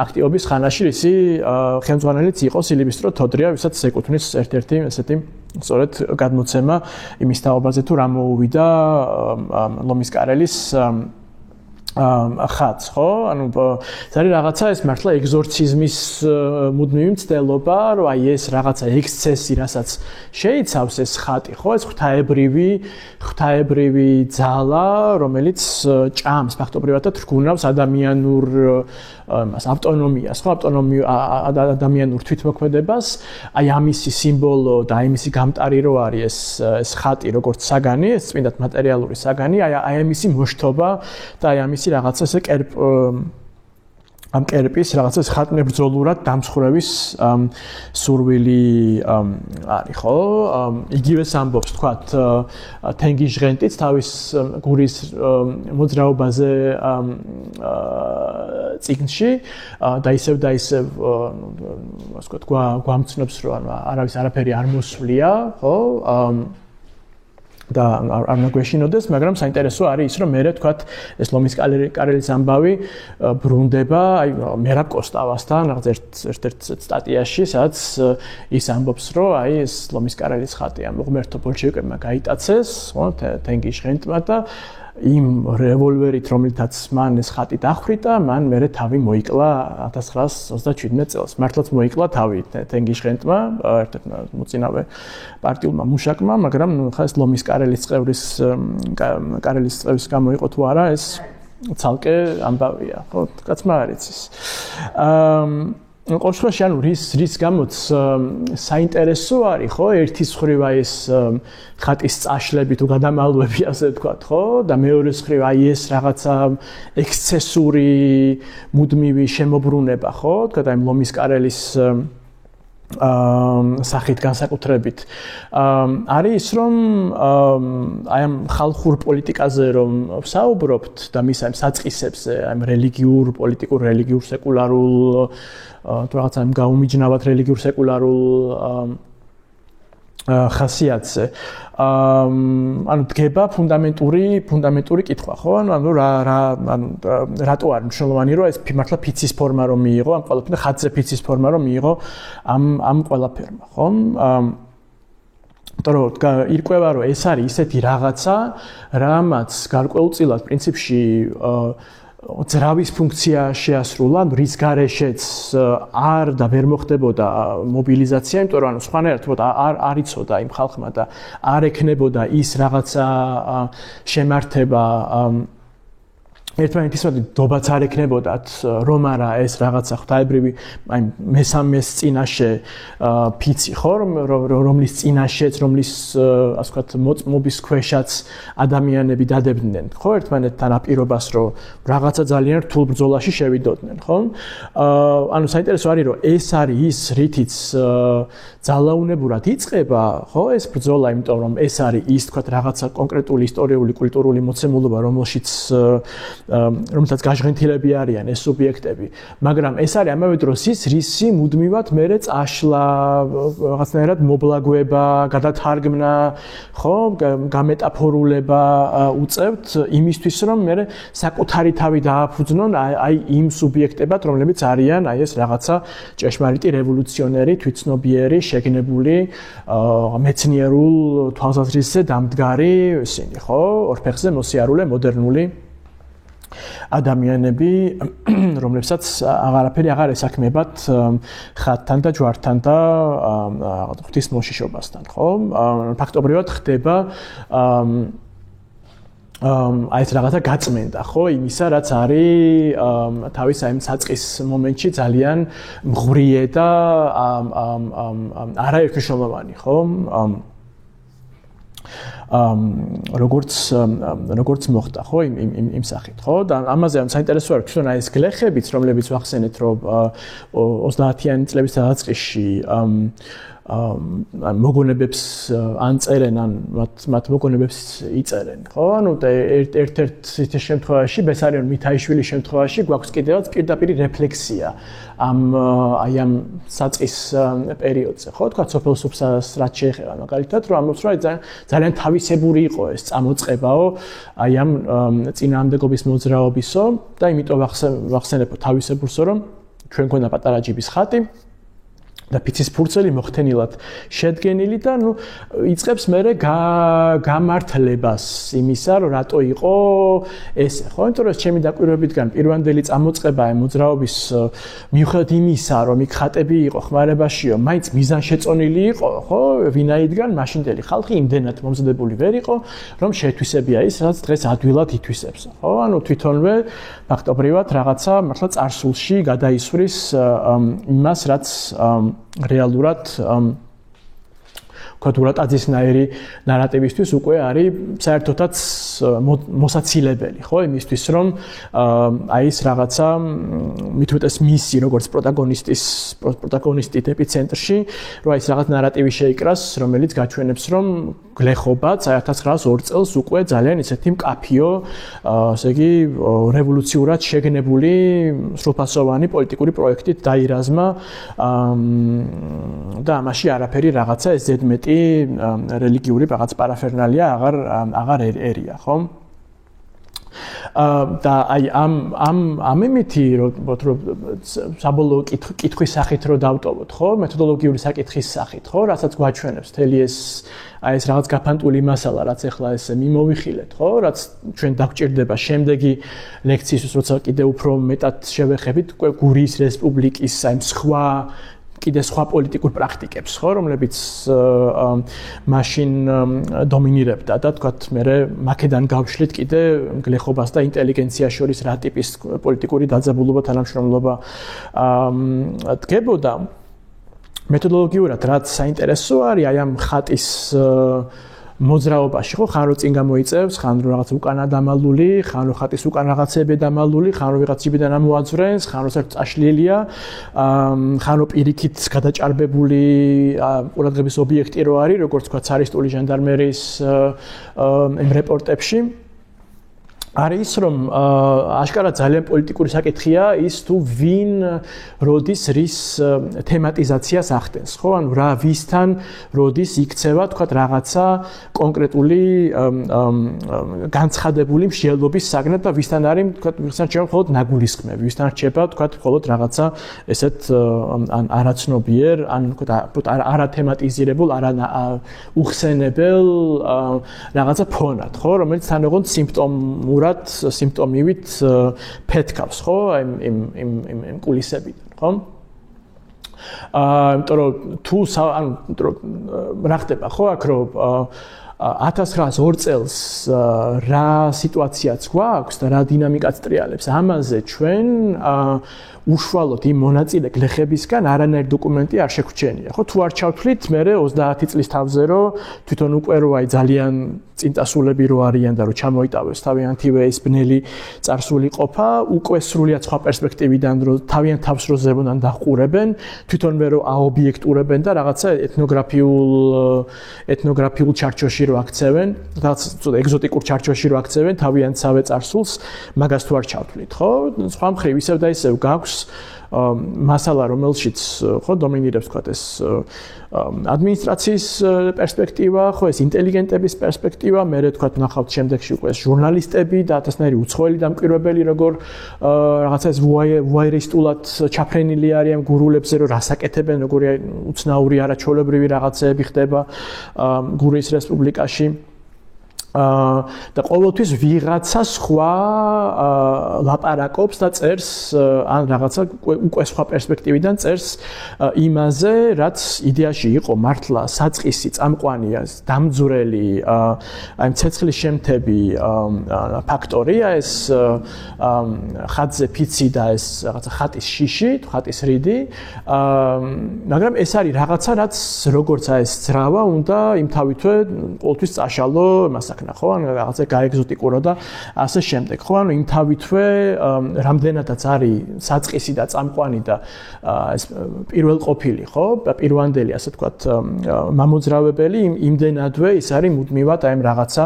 აქტივობის ხანაში ისი ხელმძღვანელიც იყო სილიბისტრო თოდრია ვისაც ეკუთვნის ერთ-ერთი ესეთი სწორედ გადმოცემა იმის თაობაზე თუ რა მოუვიდა ლომის კარელის ხატს ხო ანუ ეს არის რაღაცა ეს მართლა ეგზორციზმის მუდმივი მცდელობა რომ აი ეს რაღაცა ექსცესი რასაც შეიცავს ეს ხატი ხო ეს ღვთაებრივი ძალა რომელიც ჭამს ფაქტობრივად და თრგუნავს ადამიანურ ავტონომიას ხო ადამიანურ თვითმოქმედებას აი ამისი სიმბოლო და ამისი გამტარი რო არის ეს ხატი როგორც საგანი ეს წმინდად მატერიალური საგანი აი ამისი მოშთობა და აი ამისი რაღაცა ესე ამ კერპის რაღაცა ხატმებრძოლურად დამსხვრევის სურვილი არის ხო იგივეს ამბობს თქვათ თენგიზ ჟღენტიც თავის გურის მოძრაობაზე წიგნში და ისევ ასე ვთქვათ გვამცნობს რომ არავის არაფერი არ მოსვლია ხო და არ ნაგვეშინოდეს, მაგრამ საინტერესო არის ის, რომ მე თქვათ ეს ლომის კარელის ამბავი ბრუნდება, აი მერაბ კოსტავასთან, ერთ-ერთ სტატიაში, სადაც ის ამბობს, რომ აი ეს ლომის კარელის ხატი ამ უღმერთო ბოლშევიკებმა გაიტაცეს, ხო, თენგიზ ჟღენტმა და იმ რევოლვერით, რომელთაც მან ეს ხატი დახვრიტა, მან მერე თავი მოიკლა 1937 წელს. მართლაც მოიკლა თავი თენგიზ ჟღენტმა, ერთ-ერთ მოწინავე პარტიულმა მუშაკმა, მაგრამ ხა ეს ლომის კარელის წევის გამო იყო თუ არა, ეს ცალკე ამბავია, ხო, კაცმა არ იცის. ყოველ შემთხვევაში ანუ რის გამოც საინტერესო არის ხო ერთის მხრივ აი ეს ხატის წაშლები თუ გადამალვები ასე ვთქვათ ხო და მეორეს მხრივ აი ეს რაღაცა ექსცესური მუდმივი შემოbrunება ხო თქვა და იმ ლომის კარელის სახით განსაკუთრებით არის ის რომ აი ამ ხალხურ პოლიტიკაზე რომ ვსაუბრობთ და მის ამ საწყისებზე ამ რელიგიურ პოლიტიკურ რელიგიურ სეკულარულ თუ რაღაცა ამ გაუმიჯნავად რელიგიურ სეკულარულ ხასიათზე. ანუ დგება ფუნდამენტური კითხვა, ხო? ანუ რატო არ მნიშვნელოვანი რომ ეს მართლა ფიცის ფორმა რომ მიიღო, ამ ყველაფერმა ხატზე ფიცის ფორმა რომ მიიღო ამ ყველაფერმა, ხო? იმიტომ ირკვევა რომ ეს არის ისეთი რაღაცა, რამაც გარკვეულწილად პრინციპში ძრავის ფუნქცია შეასრულა, რის გარეშეც არ და ვერ მოხდებოდა მობილიზაცია, იმიტომ რომ სხვანაირად არ იცოდა იმ ხალხმა და არ ექნებოდა ის რაღაცა შემართება ერთმანეთისადმი დობაც არ ექნებოდათ, რომ არა ეს რაღაცა ღვთაებრივი, აი მესამეს წინაშე ფიცი, ხო, რომლის წინაშეც, რომლის ასე ვთქვათ, მოწმობის ქვეშაც ადამიანები დადებდნენ, ხო, ერთმანეთთან აპირობას, რომ რაღაცა ძალიან რთულ ბრძოლაში შევიდოდნენ, ხო? ანუ საინტერესო არის, რომ ეს არის ის, რითიც ძალაუნებურად იწყება, ხო, ეს ბრძოლა, იმიტომ რომ ეს არის ის, თქვათ, რაღაცა კონკრეტული ისტორიული, კულტურული მოცემულობა, რომელშიც რომელსაც გაჟღენთილები არიან ეს სუბიექტები, მაგრამ ეს არის ამავე დროს ის, რისი მუდმივად მერე წაშლა, რაღაცნაირად მობლაგვება, გადათარგმნა, ხო, გამეტაფორულება უწევთ იმისთვის, რომ მერე საკუთარი თავი დააფუძნონ აი იმ სუბიექტებად, რომლებიც არიან აი ეს რაღაცა ჭეშმარიტი რევოლუციონერი, თვითცნობიერი, შეგნებული, მეცნიერულ თვალსაზრისზე დამდგარი ისინი, ხო, ორფეხზე მოსიარულე მოდერნული ადამიანები, რომლებსაც აღარაფერი აღარ ესაქმებათ ხატთან და ჯვართან და ღვთის მოშიშობასთან, ხო? ფაქტობრივად ხდება აი ეს რაღაცა გაწმენდა, ხო, იმისა, რაც არის თავის აი საწყის მომენტში ძალიან მღვრიე და არაერთმნიშვნელოვანი, ხო? როგორც მოხდა, ხო, იმ სახით, ხო? და ამაზე საინტერესო არის თვითონ აი ეს გლეხებიც, რომლებიც ვახსენეთ, რომ 30-იანი წლების დაწყისში მოგონებებს ანწერენ, ან მათ მოგონებებს იწერენ, ხო? ანუ ერთ-ერთ შემთხვევაში, ბესარიონ მითაიშვილის შემთხვევაში გვაქვს კიდევაც პირდაპირ რეფლექსია აი ამ საწყის პერიოდზე, ხო? თქვა სოფელ სუფსას რაც შეეხება მაგალითად, რომ ამბობს, რომ ძალიან თავისებური იყო ეს წამოწყებაო აი ამ წინააღმდეგობის მოძრაობისო და იმიტომ ვახსენებ თავისებურსო, რომ ჩვენ გვქონდა პატარა ჯიბის ხატი და ფიცის ფურცელი მოხთენილად შედგენილი და ნუ იწყებს მერე გამართლებას იმისა, რომ რატო იყო ესე, ხო? იმიტომ რომ ჩემი დაკვირვებისგან პირვანდელი წამოწყება ამ მოძრაობის მიუხედავად იმისა, რომ იქ ხატები იყო ხმარებაშიო, მაინც მიზანშეწონილი იყო, ხო? ვინაიდან მაშინდელი ხალხი იმდენად მომზადებული ვერ იყო, რომ შეეთვისებია ის, რაც დღეს ადვილად ითვისებს, ხო? ანუ თვითონვე ფაქტობრივად რაღაცა მართლა წარსულში გადაისვრის იმას, რაც რეალურად ქოთურატაძისნაირი ნარატივისთვის უკვე არის საერთოდაც მოსაცილებელი, ხო, იმისთვის, რომ აი ეს რაღაცა მithumetes მისი როგორც პროტაგონისტის ეპიცენტრში, რომ აი ეს რაღაც ნარატივი შეიკრას, რომელიც გაჩვენებს, რომ გლეხობაც 1902 წელს უკვე ძალიან ისეთი მკაფიო, ასე იგი, რევოლუციურად შეგნებული სრულფასოვანი პოლიტიკური პროექტით დაირაზმა და ამაში არაფერი რაღაცა ეს ზედმეტი რელიგიური რაღაც პარაფერნალია აღარ ერია, ხო? და აი ამ იმითი რომ საბოლოო კითხვის სახით რომ დავტოვოთ, ხო? მეთოდოლოგიური საკითხის სახით, ხო? რასაც გვაჩვენებს თელი ეს აი ეს რაღაც გაფანტული მასალა, რაც ახლა ეს მიმოვიხილეთ, ხო? რაც ჩვენ დაგვჭირდება შემდეგი ლექციისთვის, როცა კიდე უფრო მეტად შევეხებით გურიის რესპუბლიკის აი კიდე სხვა პოლიტიკურ პრაქტიკებს, ხო, რომლებიც მაშინ დომინირებდა და თქვათ მე მაკედან გავშლით კიდე გლეხობას და ინტელიგენციას შორის რა ტიპის პოლიტიკური დაძაბულობა თანამშრომლობა დგებოდა. მეთოდოლოგიურად რაც საინტერესო არის აი ამ ხატის მოძრაობაში, ხო, ხან რო წინ გამოიწევს, ხან რო რაღაც უკანა დამალული, ხან რო ხატის უკან რაღაცები დამალული, ხან რო ვიღაც ჯიბიდან ამოაძვრენს, ხან რო საერთოდ წაშლილია, ხან რო პირიქით გადაჭარბებული ყურადღების ობიექტი რო არის, როგორც თქვა ცარისტული ჟანდარმერიის იმ რეპორტებში. არის რომ აშკარად ძალიან პოლიტიკური საკითხია ის თუ ვინ როდის რის თემატიზაციას ახდენს ხო ანუ რა ვისთან როდის იქცევა თქვათ რაღაცა კონკრეტული განცხადებული მსჯელობის საგნად და ვისთან არის თქვათ ვისთან რჩება მხოლოდ ნაგულისხმები ვისთან რჩება თქვათ მხოლოდ რაღაცა ესეთ ან არაცნობიერ ან თქვათ არათემატიზირებულ უხსენებელ რაღაცა ფონად ხო რომელიც თან ოღონდ სიმპტომივით ფეთქავს ხო იმ კულისებიდან ხო იმიტომ რომ თუ რა ხდება ხო აქ რომ 1902 წელს რა სიტუაციაც გვაქვს და რა დინამიკაც ტრიალებს ამაზე ჩვენ უშუალოდ იმ მონაწილე გლეხებისგან არანაირი დოკუმენტი არ შეგვჩენია ხო თუ არ ჩავთვლით მე 30 წლის თავზე რომ თვითონ უკვე რო აი ძალიან წინტასულები რო არიან და რო ჩამოიტავეს თავიანთივე ეს ბნელი წარსული ყოფა უკვე სრულიად სხვა პერსპექტივიდან რო თავიანთ თავს რო ზებოდან დაყურებენ თვითონვე რო აობიექტურებენ და რაღაცა ეთნოგრაფიულ ჩარჩოში რო აქცევენ რაღაც ცოტა ეგზოტიკურ ჩარჩოში რო აქცევენ თავიანთსავე წარსულს მაგას თუ არ ჩავთვლით ხო სხვა მხრივ ისევ და ისევ გაქვს მასალა რომელშიც ხო დომინირებს თქვა ეს ადმინისტრაციის პერსპექტივა ხო ეს ინტელიგენტების პერსპექტივა მე თქვა ნახავთ შემდეგში უკვე ეს ჟურნალისტები და ათასნაირი უცხოელი დამკვირვებელი როგორ რაღაცა ეს ვუაირისტულად ჩაფრენილი არიან გურულებზე რომ რასაკეთებენ როგორი უცნაური არაჩვეულებრივი რაღაცეები ხდება გურიის რესპუბლიკაში და ყოველთვის ვიღაცა სხვა ლაპარაკობს და წერს ან რაღაცა უკვე სხვა პერსპექტივიდან წერს იმაზე რაც იდეაში იყო მართლა საწყისი წამყვანია დამძვრელი აი ცეცხლის შემთები ფაქტორია ეს ხატზე ფიცი და ეს რაღაცა ხატის შიში ხატის რიდი მაგრამ ეს არის რაღაცა რაც როგორც აი ეს ძრავა უნდა იმთავითვე ყოველთვის წაშალო მასაკ ხო ან რაღაცა გაეგზოტიკურო და ასე შემდეგ ხო ანუ იმთავითვე რამდენადაც არის საწყისი და წამყვანი და ეს პირველყოფილი ხო პირვანდელი ასე ვთქვათ მამოძრავებელი იმდენადვე ის არის მუდმივად აი რაღაცა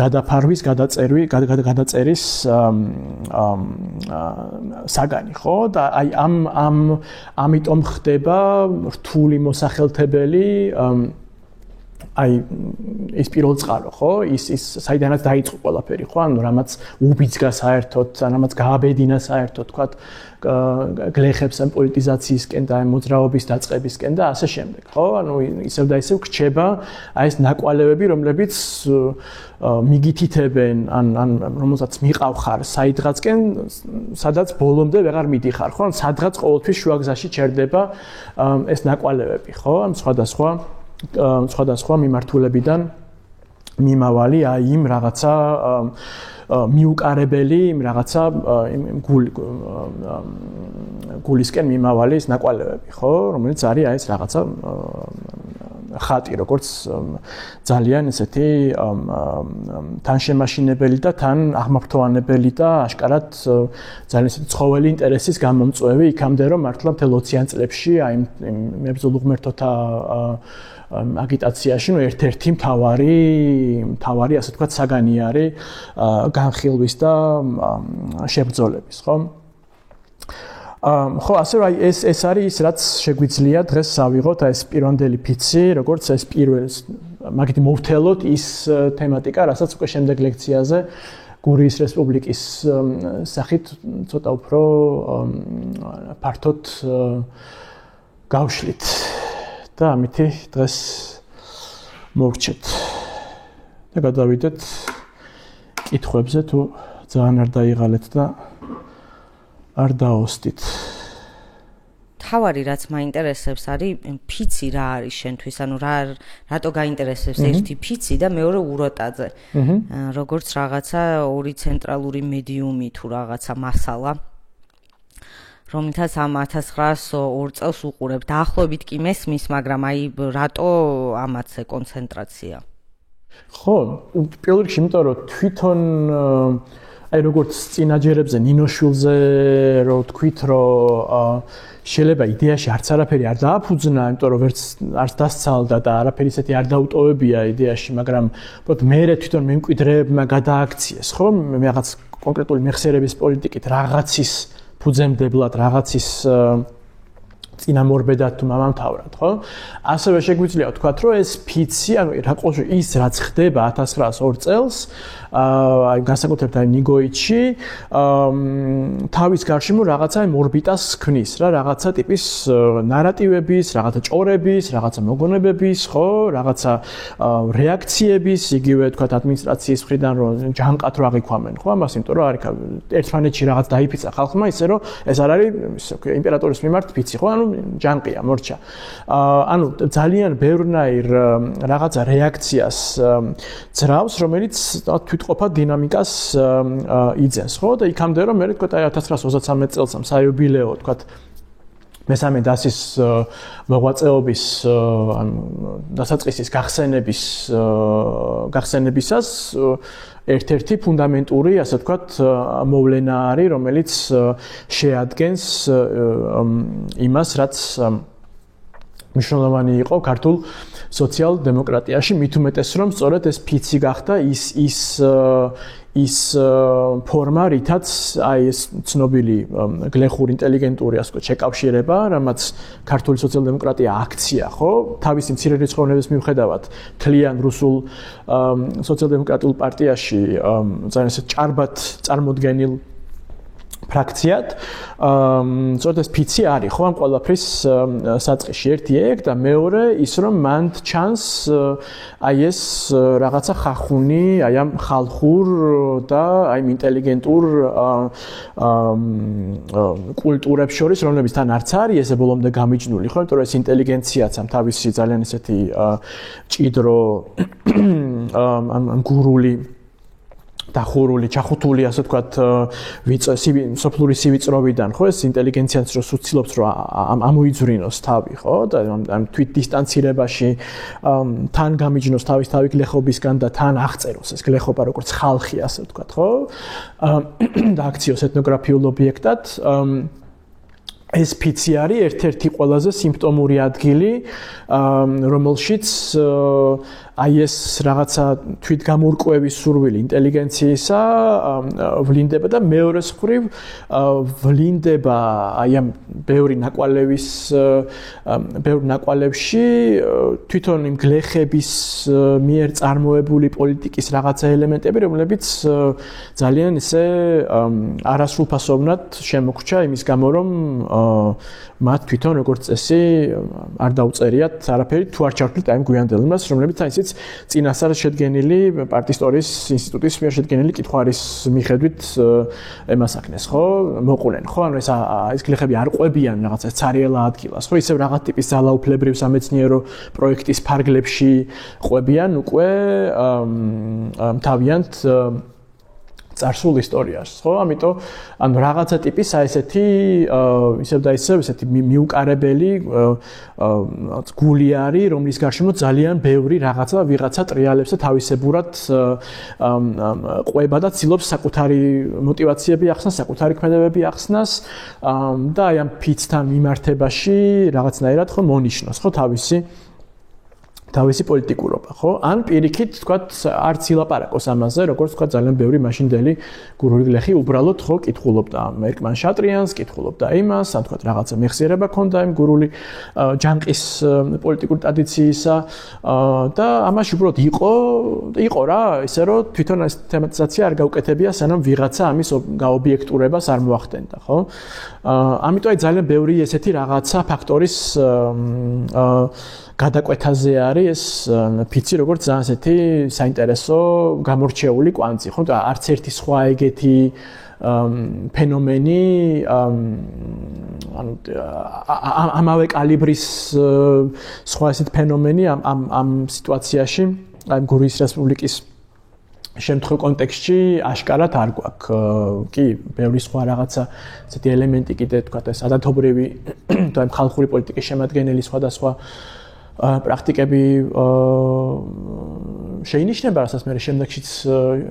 გადაფარვის გადაწერის საგანი ხო და აი ამიტომ ხდება რთული მოსახელთებელი აი ის პირველ წყარო ხო ის საიდანაც დაიწყო ყველაფერი ხო ანუ რამაც უბიძგა საერთოდ რამაც გააბედინა საერთოდ თქვა გლეხებს ამ პოლიტიზაციისკენ და მოძრაობის დაწყებისკენ და ასე შემდეგ ხო ანუ ისევ და ისევ გრჩება აი ეს ნაკვალევები რომლებიც მიგითითებენ ან რომელსაც მიყავხარ საიდღაცკენ სადაც ბოლომდე ვეღარ მიდიხარ ხო ან სადღაც ყოველთვის შუაგზაში ჩერდება ეს ნაკვალევები ხო ამ სხვადასხვა მიმართულებიდან მიმავალი აი იმ რაღაცა მიუკარებელი იმ რაღაცა გულისკენ მიმავალი ეს ნაკვალევები ხო რომელიც არის აი ეს რაღაცა ხატი როგორც ძალიან ესეთი თანშემაშინებელი და თან აღმაფრთოვანებელი და აშკარად ძალიან ესეთი ცხოველი ინტერესის გამომწვევი იქამდე რომ მართლა მთელ 20-იან წლებში აი მებრძოლ უღმერთოთა აგიტაციაში ნუ ერთ-ერთი მთავარი ასე ვთქვათ საგანი არის განხილვის და შებრძოლების ხო ხო ასე რომ აი ეს არის ის რაც შეგვიძლია დღეს ავიღოთ აი ეს პირვანდელი ფიცი როგორც ეს პირველს მაგით მოვთელოთ ის თემატიკა რასაც უკვე შემდეგ ლექციაზე გურიის რესპუბლიკის სახით ცოტა უფრო ფართოდ გავშლით და ამითი დღეს მოვრჩეთ და გადავიდეთ კითხვებზე თუ ძალიან არ დაიღალეთ და არ დაოსდით. თავარი რაც მაინტერესებს არის ფიცი რა არის შენთვის, ანუ რატო გაინტერესებს ერთი ფიცი და მეორე უროტაძე. როგორც რაღაცა ორი ცენტრალური მედიუმი თუ რაღაცა მასალა რომლითაც ამ 1902 წელს უყურებ. დაახლოებით კი მესმის, მაგრამ აი რატო ამათზე კონცენტრაცია? ხო, პირველ რიგში იმიტომ რომ თვითონ აი როგორც წინაჯერებზე ნინოშვილზე რო თქვით რომ შეიძლება იდეაში არც არაფერი არ დააფუძნა, იმიტომ რომ ვერც არც დასცალდა და არაფერი ისეთი არ დაუტოვებია იდეაში, მაგრამ მე თვითონ მემკვიდრეებმა გადააქციეს, ხო? მე რაღაც კონკრეტული მეხსიერების პოლიტიკით რაღაცის ფუძემდებლად, რაღაცის წინამორბედად თუ მამამთავრად, ხო? ასევე შეგვიძლია ვთქვათ, რომ ეს ფიცი, ანუ ის რაც ხდება 1902 წელს, აი განსაკუთრებით აი ნიგოიჩი, თავის გარშემო რაღაცა ორბიტას ქმნის რა, რაღაცა ტიპის ნარატივების, რაღაცა ჭორების, რაღაცა მოგონებების, ხო? რაღაცა რეაქციების, იგივე ვთქვათ ადმინისტრაციის მხრიდან რომ ჯანყად რა აღიქვამენ, ხო? ამას, იმიტომ რომ არის ერთმანეთში რაღაც დაიფიცა ხალხმა, ისე რომ ეს არ არის, ისე ვქვია, იმპერატორის მიმართ ფიცი, ხო? ანუ ჯანყია, მორჩა. ანუ ძალიან ბევრნაირ რაღაცა რეაქციას ძრავს, რომელიც თვითყოფად დინამიკას იძენს, ხო? და იქამდე რომ მე ვთქვათ, აი 1933 წელს ამ საიუბილეო, ვთქვათ, მესამე დასის მოღვაწეობის დასაწყისის გახსენებისას ერთ-ერთი ფუნდამენტური, ასე ვთქვათ, მოვლენა არის, რომელიც შეადგენს იმას, რაც მნიშვნელოვანი იყო ქართულ სოციალ-დემოკრატიაში, მით უმეტეს რომ სწორედ ეს ფიცი გახდა ის ფორმა, რითაც აი ეს ცნობილი გლეხური ინტელიგენტური, ასე ვთქვათ, შეკავშირება, რამაც ქართული სოციალ-დემოკრატია აქცია, ხო? თავისი მცირერიცხოვნების მიუხედავად, თლიან რუსულ სოციალ-დემოკრატიულ პარტიაში ძალიან ისე ჭარბად წარმოდგენილ ფრაქციად, სწორედ ეს ფიცი არის, ხო, ამ ყველაფრის საწყისში, ერთი ეგ და მეორე ის რომ მან ჩანს აი ეს რაღაცა ხახუნი, აი ამ ხალხურ და აი ინტელიგენტურ კულტურებს შორის, რომლებიც თან არც არის ესე ბოლომდე გამიჯნული, ხო, იმიტომ რომ ეს ინტელიგენციაც ამ თავისი ძალიან ისეთი ჭიდრო ან გურული დახურული, ჩახუთული, ასე ვთქვათ, სოფლური სივიწროვიდან, ხო, ეს ინტელიგენციაც რო სუცილობს, რომ ამოიძვრინოს თავი, ხო, და ამ თვით დისტანცირებაში თან გამიჯნოს თავი გლეხობისგან და თან აღწეროს ეს გლეხობა როგორც ხალხი, ასე ვთქვათ, ხო? და აქციოს ეთნოგრაფიულ ობიექტად. ეს ფიცი არის ერთ-ერთი ყველაზე სიმპტომური ადგილი, რომელშიც აი ეს რაღაცა თვითგამორკვევის სურვილი ინტელიგენციისა ვლინდება და მეორე მხრივ ვლინდება აი ამ ბევრი ნაკვალევში თვითონ იმ გლეხების მიერ წარმოებული პოლიტიკის რაღაცა ელემენტები, რომლებიც ძალიან ისე არასრულფასოვნად შემოგრჩა იმის გამო, რომ მათ თვითონ როგორც წესი არ დაუწერიათ არაფერი თუ არ ჩართვლით აი გვიანდელ იმას, რომლებიც აი ისიც წინასწარ შედგენილი პარტიის ისტორიის ინსტიტუტის მიერ შედგენილი კითხვარის მიხედვით ემასაკნეს, ხო? მოყოლენ, ხო? ანუ ეს გლეხები არ ყვებიან რაღაცა ცარიელა ადგილას, ხო? ისევ რაღაც ტიპის ძალაუფლებრივ სამეცნიერო პროექტის ფარგლებში ყვებიან უკვე თავიანთ წარსულ ისტორიას, ხო? ამიტომ ანუ რაღაცა ტიპის აი ესეთი ისევ და ისევ ესეთი მიუკარებელი გული არის, რომლის გარშემო ძალიან ბევრი ვიღაცა ტრიალებს და თავისებურად ყვება და ცდილობს საკუთარი მოტივაციები ახსნას, საკუთარი ქმედებები ახსნას და აი ამ ფიცთან მიმართებაში რაღაცნაირად ხო მონიშნოს, ხო, თავისი პოლიტიკურობა, ხო? ან პირიქით, თქვათ, არც ილაპარაკოს ამაზე, როგორც თქვათ, ძალიან ბევრი მაშინდელი გურული გლეხი უბრალოდ ხო კითხულობდა მერკმან შატრიანს, კითხულობდა იმას, ან თქვათ, რაღაცა მეხსიერება ქონდა იმ გურული ჯანყის პოლიტიკური ტრადიციისა და ამაში უბრალოდ იყო რა, ისე რომ თვითონ ეს თემატიზაცია არ გაუკეთებია, სანამ ვიღაცა ამის გაობიექტურებას არ მოახდენდა, ხო? ამიტომ აი ძალიან ბევრი ესეთი რაღაცა ფაქტორის გადაკვეთაზე არის ეს ფიცი, როგორც ძალიან ესეთი საინტერესო გამორჩეული კვანძი, ხო? და არც ერთი სხვა ეგეთი ფენომენი ანუ ამავე კალიბრის სხვა ესეთ ფენომენი ამ სიტუაციაში, აი გურიის რესპუბლიკის შემთხვევ კონტექსტში აშკარად არ გვაქვს. კი, ბევრი სხვა რაღაცა ესეთი ელემენტი კიდე თქვა ეს ადათობრივი თუ აი ხალხური პოლიტიკის შემადგენელი სხვადასხვა პრაქტიკები შეინიშნება, რასაც მე შემდეგშიც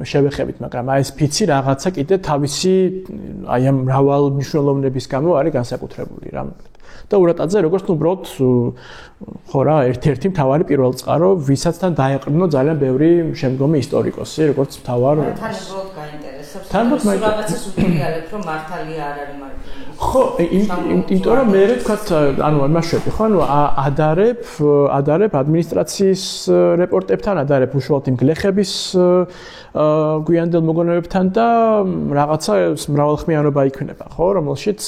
შევეხებით, მაგრამ აი ეს ფიცი რაღაცა კიდე თავისი აი ამ მრავალ მნიშვნელოვნების გამო არის განსაკუთრებული რა. და ურატაძე როგორც უბრალოდ ხო რა ერთ-ერთი მთავარი პირველ წყარო, ვისაც თან დაეყრდნო ძალიან ბევრი შემდგომი ისტორიკოსი, როგორც მთავარ თან უბრალოდ გაინტერესებს. რაღაცას უყურებთ, რომ მართალია არ არის მართალი. ხო, იმიტომ რომ მე ვთქვათ, ანუ იმას შვები, ხო, ანუ ადარებ ადმინისტრაციის რეპორტებთან, ადარებ უშუალოდ იმ გლეხების გვიანდელ მოგონებებთან და რაღაცა მრავალხმიანობა იქნება, ხო, რომელშიც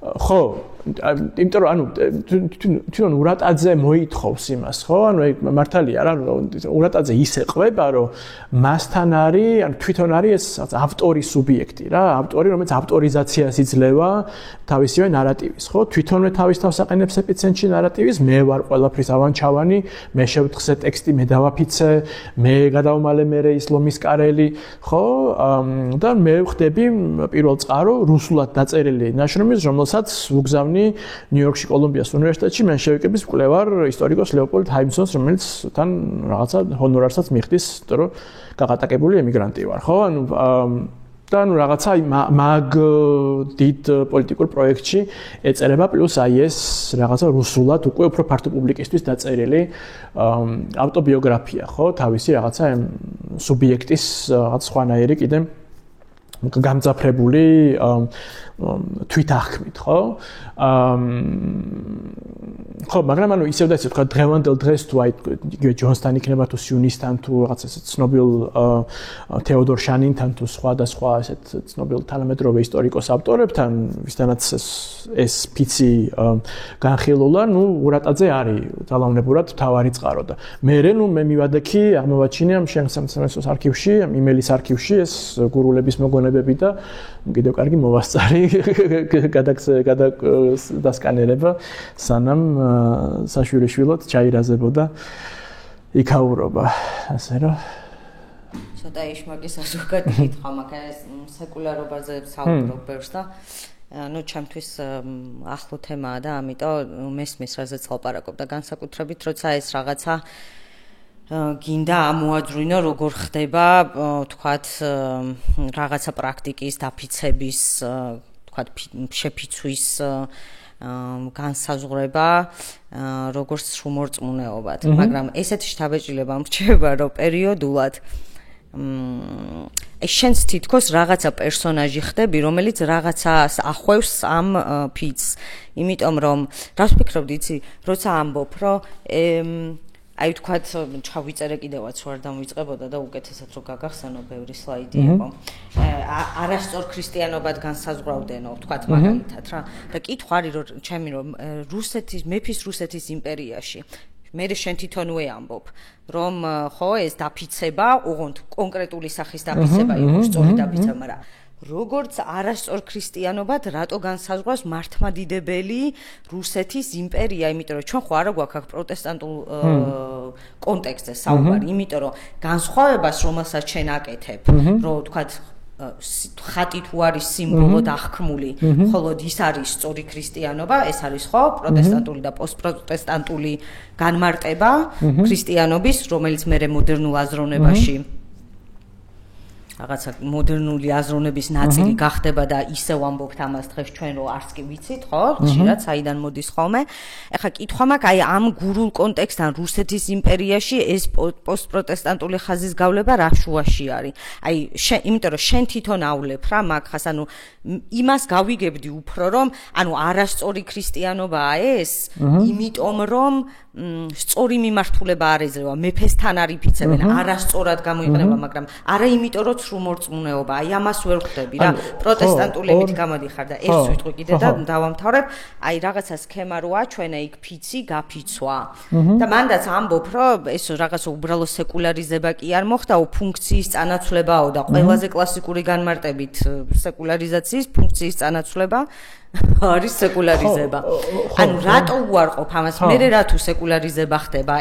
ხო, იმიტომ რომ ანუ თვითონ ურატაძე მოითხოვს იმას, ხო? ანუ მართალია რა, ურატაძე ისე ყვება, რომ მასთან არის, ანუ თვითონ არის ეს ავტორის სუბიექტი რა, ავტორი, რომელიც ავტორიზაციას იძლევა თავისივე ნარატივის, ხო? თვითონვე თავის თავს აყენებს ეპიცენტრში ნარატივის, მე ვარ ყველაფრის ავანჩავანი, მე შევთხსე ტექსტი, მე დავაფიცე, მე გადავმალე მე ისლომის კარელი, ხო? და მე ვხდები პირველ წყარო რუსულად დაწერილი ნაშრომის, რომელსაც ვუგზავნი ნიუ-იორკში კოლუმბიას უნივერსიტეტში მე შევიკების მკვლევარ ისტორიკოს ლეოპოლდ ჰაიმსონს, რომელიც თან რაღაცა ჰონორარსაც მიხდის, იმიტომ რომ გაღატაკებული ემიგრანტი ვარ, ხო? ანუ და ანუ რაღაცა მაგ დიდ პოლიტიკურ პროექტში ეწერება პლუს აი ეს რაღაცა რუსულად უკვე უფრო ფართო პუბლიკისთვის დაწერილი ავტობიოგრაფია, ხო? თავისი რაღაცა სუბიექტის რაღაც სხვანაირი კიდე გამძაფრებული თვითახქმით, ხო? ხო, მაგრამ ანუ ისევ და ისე თქვა დღევანდელ დღეს თუ აი იგივე ჯონსთან იქნება თუ სიუნისთან თუ რაღაც ესე ცნობილ თეოდორ შანინთან თუ სხვა ესეთ ცნობილ თანამედროვე ისტორიკოს ავტორებთან, ვისთანაც ეს ფიცი განხილულა, ნუ ურატაძე არის ძალაუნებურად მთავარი წყარო და მე მივადექი აღმოვაჩინე ამ შემსამსამესოს არქივში, იმელის არქივში ეს გურულების მოგონებები და კიდევ კარგი მოვასწარი გადასკანერება სანამ საშვილიშვილოდ ჩაირაზებოდა იქაურობა, ასე რომ ცოტა იშმაკის ასუქად კითხვა, მაგრამ ეს სეკულარობაზე საუბრობ ბევრს და ну ჩემთვის ახლო თემაა და ამიტომ მესმის რაზეც ლაპარაკობ და განსაკუთრებით როცა ეს რაღაცა გინდა ამოაძვრინო როგორ ხდება თქვათ რაღაცა პრაქტიკის დაფიცების თქვათ შეფიცვის განსაზღვრება როგორც სრუმორწმუნეობად, მაგრამ ესეთი შთაბეჭდილება მრჩება რომ პერიოდულად შენს თითქოს რაღაცა პერსონაჟი ხდები, რომელიც რაღაცას ახვევს ამ ფიცს, იმიტომ რომ რას ვფიქრობდი, იცი, როცა ამბობ, რომ აი თქვათ ჩავიწერე კიდევაც ვარ დამვიწყებოდა და უკეთესად რო გაგახსენო ბევრი სლაიდი იყო. არასწორ ქრისტიანობად განსაზღვრავდენო, თქვათ მაგალითად რა. და კითხვა არის რომ ჩემი რომ მეფის რუსეთის იმპერიაში მე შენ თვითონვე ამბობ, რომ ხო ეს დაფიცება, ოღონდ კონკრეტული სახის დაფიცება იყო სწორი დაფიცება, მაგრამ როგორც არასწორ ქრისტიანობად რატო განსაზღვრავს მართლმადიდებელი რუსეთის იმპერია, იმიტომ რომ ჩვენ ხო არა გვაქვს აქ პროტესტანტულ კონტექსტზე საუბარი, იმიტომ რომ განსხვავებას რომელსაც შენ აკეთებ, რომ თქვათ ხატი თუ არის სიმბოლოდ აღქმული, ხოლო ის არის სწორი ქრისტიანობა, ეს არის ხო პროტესტანტული და პოსტპროტესტანტული განმარტება ქრისტიანობის, რომელიც მე მოდერნულ აზროვნებაში რაღაცა მოდერნული აზროვნების ნაწილი გახდება და ისევ ამბობთ ამას დღეს ჩვენ რომ არც კი ვიცით, ხო? ხშირად საიდან მოდის ხოლმე. ეხლა კითხვა მაქვს, აი ამ გურულ კონტექსტთან რუსეთის იმპერიაში ეს პოსტპროტესტანტული ხაზის გავლება რა შუაში არის? აი იმიტომ რომ შენ თვითონ ავლებ რა მაგას, ანუ იმას გავიგებდი უფრო რომ ანუ არასწორი ქრისტიანობაა ეს, იმიტომ რომ სწორი მიმართულება არ ეძლევა, მეფესთან არ იფიცებენ, არასწორად გამოიყენება, მაგრამ არა იმიტომ რომ სრუმორწმუნეობა, აი ამას ვერ ხვდები რა, პროტესტანტულებით გამოდიხარ და ერთ ვიტყვი კიდე და დავამთავრებ, აი რაღაცა სქემა რო აჩვენე იქ ფიცი გაფიცვა. და მანდაც ამბობ, რომ ეს რაღაცა უბრალო სეკულარიზება კი არ მოხდაო, ფუნქციის წანაცვლებაო და ყველაზე კლასიკური განმარტებით სეკულარიზაციის ფუნქციის წანაცვლება არის სეკულარიზება. ანუ რატო უარყოფ ამას? მე რა თუ სეკულარიზება ხდება,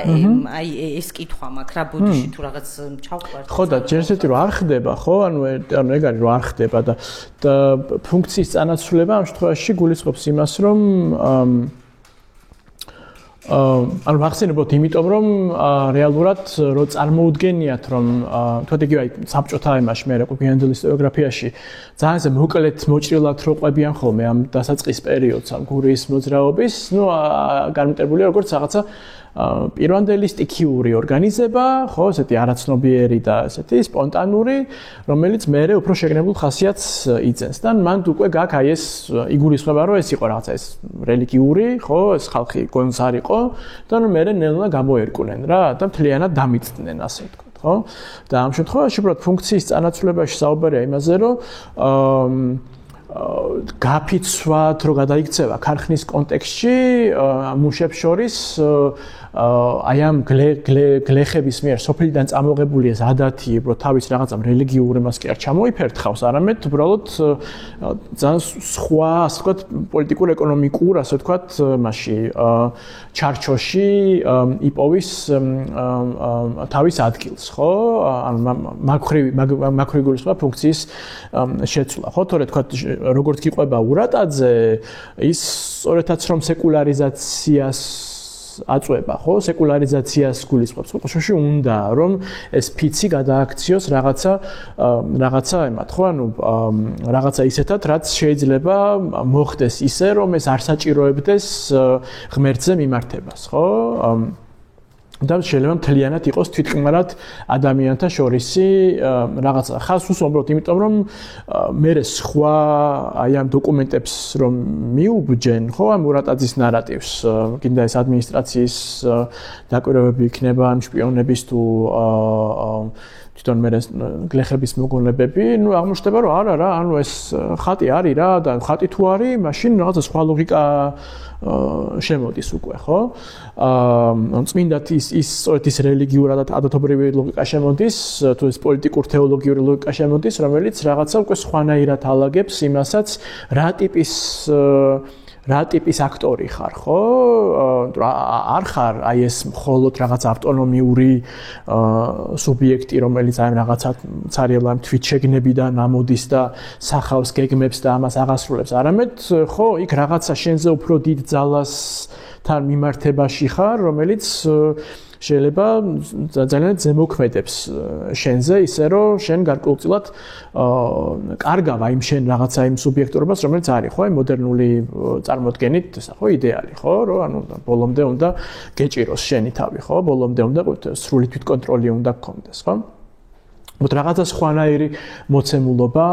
აი ეს კითხვა მაქვს რა ბოდიში თუ რაღაც ჩავყვართ. ხო და ჯერჯერობით რო არ ხდება, ხო? ანუ ეგ არის რო არ ხდება და ფუნქციის წანაცვლება ამ შემთხვევაში გულისხმობს იმას, რომ ანუ ვახსენებთ იმიტომ რომ რეალურად რო წარმოუდგენიათ რომ თქვათ იგივე საბჭოთა იმაში მე გვიანდელ ისტორიოგრაფიაში ძალიან მოკლედ მოჭრილად რო ყვებიან ხოლმე ამ დასაწყის პერიოდს ამ გურიის მოძრაობის ნუ განმტებულია როგორც რაღაცა პირვანდელი სტიქიური ორგანიზება, ხო, ესეთი არაცნობიერი და ესეთი სპონტანური, რომელიც მეરે უფრო შეგნებულ ხასიათს იძენს. და მან უკვე გაქვს აი ეს იგულისხმება, რომ ეს იყო რაღაცა ეს რელიგიური, ხო, ეს ხალხი გონს არ იყო და ნუ მეરે ნელა გამოერკუნენ რა და მთლიანად დამიწდნენ, ასე ვთქვათ, ხო? და ამ შემთხვევაში უბრალოდ ფუნქციის წანაცვლებაში საუბარია იმაზე, რომ გაფიცვათ, რომ გადაიქცევა ქარხნის კონტექსტში მუშებს შორის აი ამ გლეხების მიერ სოფლიდან წამოღებული ეს ადათი, რომ თავის რაღაცამ რელიგიურ იმას კი არ ჩამოიფერთხავს, არამედ უბრალოდ ძალიან სხვა, ასე ვთქვათ, პოლიტიკურ-ეკონომიკურ, ასე ვთქვათ, მასში ჩარჩოში იპოვის თავის ადგილს, ხო? ანუ მაქრო იგულისხმება ფუნქციის შეცვლა, ხო? თორე თქვათ როგორც გიყვება ურატაძე, ის სწორედაც რომ სეკულარიზაციას აწვება, ხო? სეკულარიზაციას გულისხმობს. ხოშოში უნდა რომ ეს ფიცი გადააქციოს რაღაცა ემათ, ხო? ანუ რაღაცა ისეთად, რაც შეიძლება მოხდეს ისე, რომ ეს არ საჭიროებდეს ღმერთზე მიმართებას, ხო? და შეიძლება მთლიანად იყოს თვითკმარად ადამიანთა შორისი რაღაცა. ხას უსვამროთ, იმიტომ რომ მე სხვა აი ამ დოკუმენტებს რომ მიუბჯენ, ხო, ამ ურატაძის ნარატივს, კიდე ეს ადმინისტრაციის დაკვირვებები იქნება, ან შპიონების თუ თვითონ მე გლეხების მოგონებები, ნუ აღმოჩნდება რომ არა რა, ანუ ეს ხატი არის რა და ხატი თუ არის, მაშინ რაღაცა სხვა ლოგიკა შემოდის უკვე, ხო? წმინდად ის სწორედ ის რელიგიურად ადათობრივი ლოგიკა შემოდის, თუ ეს პოლიტიკურ თეოლოგიური ლოგიკა შემოდის, რომელიც რაღაცა უკვე სხვანაირად ალაგებს იმასაც, რა ტიპის აქტორი ხარ, ხო? არ ხარ აი ეს მხოლოდ რაღაც ავტონომიური სუბიექტი, რომელიც აი რაღაცა ცარიელ თვითშეგნებიდან ამოდის და სახავს გეგმებს და ამას აღასრულებს, არამედ ხო, იქ რაღაცა შენზე უფრო დიდ ძალასთან მიმართებაში ხარ, რომელიც შეიძლება ძალიან ზემოქმედებს შენზე, ისე რომ შენ გარკვეულწილად კარგავ იმ შენ რაღაცა იმ სუბიექტურობას, რომელიც არის, ხო, მოდერნული წარმოდგენით, ხო, იდეალი, ხო, რომ ანუ ბოლომდე უნდა გეჭიროს შენი თავი, ხო, ბოლომდე უნდა სრული თვითკონტროლი უნდა გქონდეს, ხო? მოთ რაღაცა სხვანაირი მოცემულობა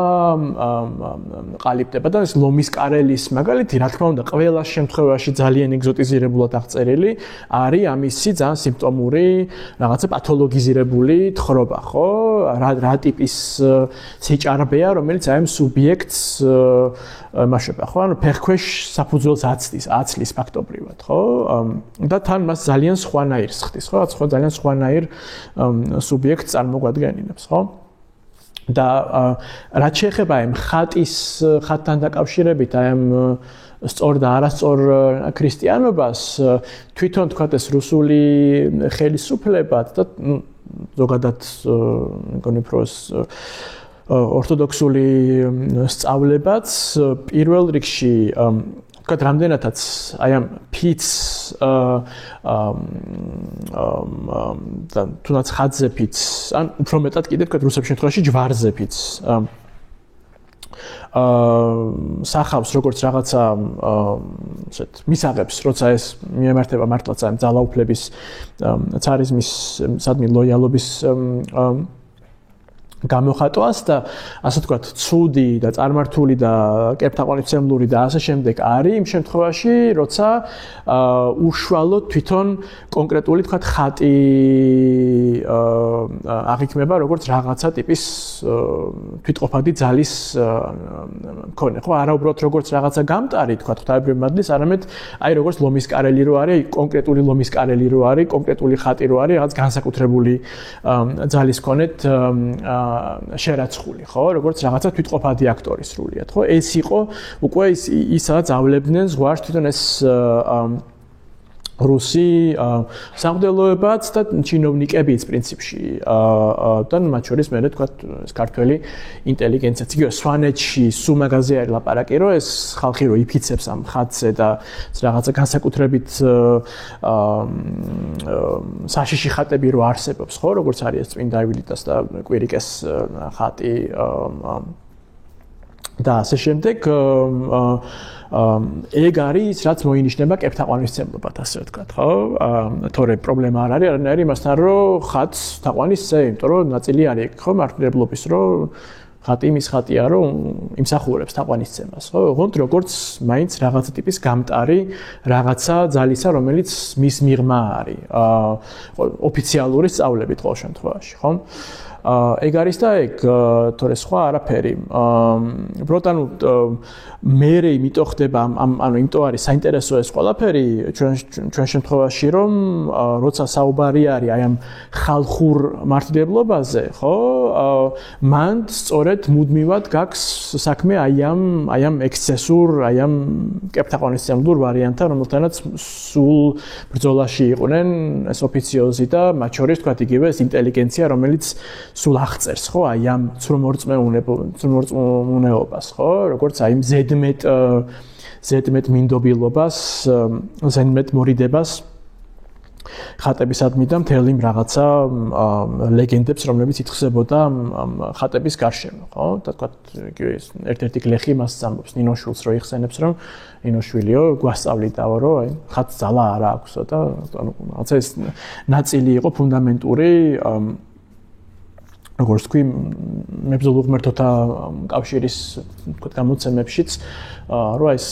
ყალიბდება და ეს ლომის კარელის მაგალითი, რა თქმა უნდა, ყველა შემთხვევაში ძალიან ეგზოტიზირებულად აღწერილი არის ამისი ძალიან სიმპტომური, რაღაცა პათოლოგიზირებული თხრობა, ხო? რა ტიპის სიჭარბეა, რომელიც აი ამ სუბიექტს მაშება, ხო? ანუ ფეხქვეშ საფუძველს აცლის ფაქტობრივად, ხო? და თან მას ძალიან სხვანაირს ხდის, ხო? ძალიან სხვანაირ სუბიექტს წარმოგვადგენინებს, ხო? და რაც შეეხება ამ ხატთან დაკავშირებით, აი ამ სწორ და არასწორ ქრისტიანობას, თვითონ თქვათ ეს რუსული ხელისუფლებად და ზოგადად მგონი პროს ორთოდოქსული სწავლებაც პირველ რიგში თქვათ რამდენადაც აი ამ ფიცს და თუნდაც ხატზე ფიცს, ან უფრო მეტად კიდე თქვათ რუსების შემთხვევაში ჯვარზე ფიცს სახავს როგორც რაღაცა ესეთ მისაღებს, როცა ეს მიემართება მართლაც ამ ძალაუფლების ცარიზმის სადმი ლოიალობის გამოხატვას და ასე ვთქვათ, ცუდი და წარმართული და კერპთაყვანისმცემლური და ასე შემდეგ არის იმ შემთხვევაში, როცა უშუალოდ თვითონ კონკრეტული თქვათ ხატი აღიქმება როგორც რაღაცა ტიპის თვითყოფადი ძალის მქონე, ხო, არა უბრალოდ როგორც რაღაცა გამტარი თქვათ ღვთაებრივი მადლის, არამედ აი როგორც ლომის კარელი რო არის, კონკრეტული ლომის კარელი რო არის, კონკრეტული ხატი რო არის, რაღაც განსაკუთრებული ძალის მქონეთ შერაცხული, ხო, როგორც რაღაცა თვითყოფადი აქტორი სრულიად, ხო? ეს იყო უკვე ის სადაც ავლებდნენ ზღვარს თვითონ ეს რუსი სამღვდელოებაც და ჩინოვნიკებიც პრინციპში და მათ შორის მე თქვა ეს ქართველი ინტელიგენციაც იგივე სვანეთში სულ მაგაზე არის ლაპარაკი რომ ეს ხალხი რო იფიცებს ამ ხატზე და რაღაცა განსაკუთრებით საშიში ხატები რო არსებობს ხო როგორც არის ეს წმინდა ივილიტას და კვირიკეს ხატი და ასე შემდეგ ეგ არის რაც მოინიშნება კეფთაყვანისმცემლობად ასე ვთქვათ ხო თორე პრობლემა არ არის არანაირი იმასთან რომ ხატს თაყვანისცე იმიტომ რომ ნაწილი არის ხო მართლმადიდებლობის რომ ხატი მის ხატია რომ იმსახურებს თაყვანისცემას ხო ოღონდ როგორც მაინც რაღაცა ტიპის გამტარი რაღაცა ძალისა რომელიც მის მიღმა არის ოფიციალური სწავლებით ყოველ შემთხვევაში ხო ეგ არის და ეგ თორე სხვა არაფერი უბრალოდ ანუ მერე იმიტომ ხდება ანუ იმიტომ არის საინტერესო ეს ყველაფერი ჩვენ შემთხვევაში რომ როცა საუბარი არის აი ამ ხალხურ მართლმადიდებლობაზე ხო მან სწორედ მუდმივად გაქვს საქმე აი ამ ექსცესურ აი ამ კეფთაყვანისმცემლურ ვარიანტთან რომელთანაც სულ ბრძოლაში იყვნენ ეს ოფიციოზი და მათ შორის თქვა იგივე ეს ინტელიგენცია რომელიც სულ აღწერს ხო აი ამ ცრომორწმუნეობას ხო როგორც აი ზედმეტ მინდობილობას ზედმეტ მორიდებას ხატებისადმი და მთელი რაღაცა ლეგენდებს რომლებიც ითვისებოდა ხატების გარშემო ხო და თქვა იგივე ერთ-ერთი გლეხი მას ამბობს ნინოშვილს რო იხსენებს რომ ნინოშვილიო გვასწავლიდაო რომ აი ხატს ძალა არა აქვსო და ანუ რაღაცა ეს ნაწილი იყო ფუნდამენტური როგორც თქვი მებრძოლ ღმერთთა კავშირის თქვა გამოცემებშიც რომ ეს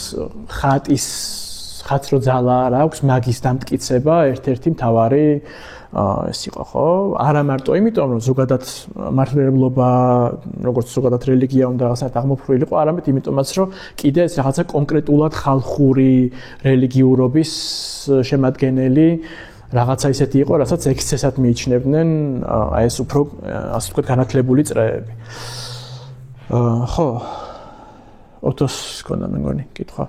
ხატს რო ძალა არ აქვს მაგის დამტკიცება ერთ-ერთი მთავარი ეს იყო ხო არა მარტო იმიტომ რომ ზოგადად მართლმადიდებლობა როგორც ზოგადად რელიგია უნდა რაღაცა აღმოფხვრილიყო არამედ იმიტომაც რომ კიდე ეს რაღაცა კონკრეტულად ხალხური რელიგიურობის შემადგენელი რაღაცა ისეთი იყო, რასაც ექსცესად მიიჩნევდნენ აი ეს უფრო ასე ვთქვათ განათლებული წრეები. ხო. ოთოს ქონდა მე მგონი, კითხვა.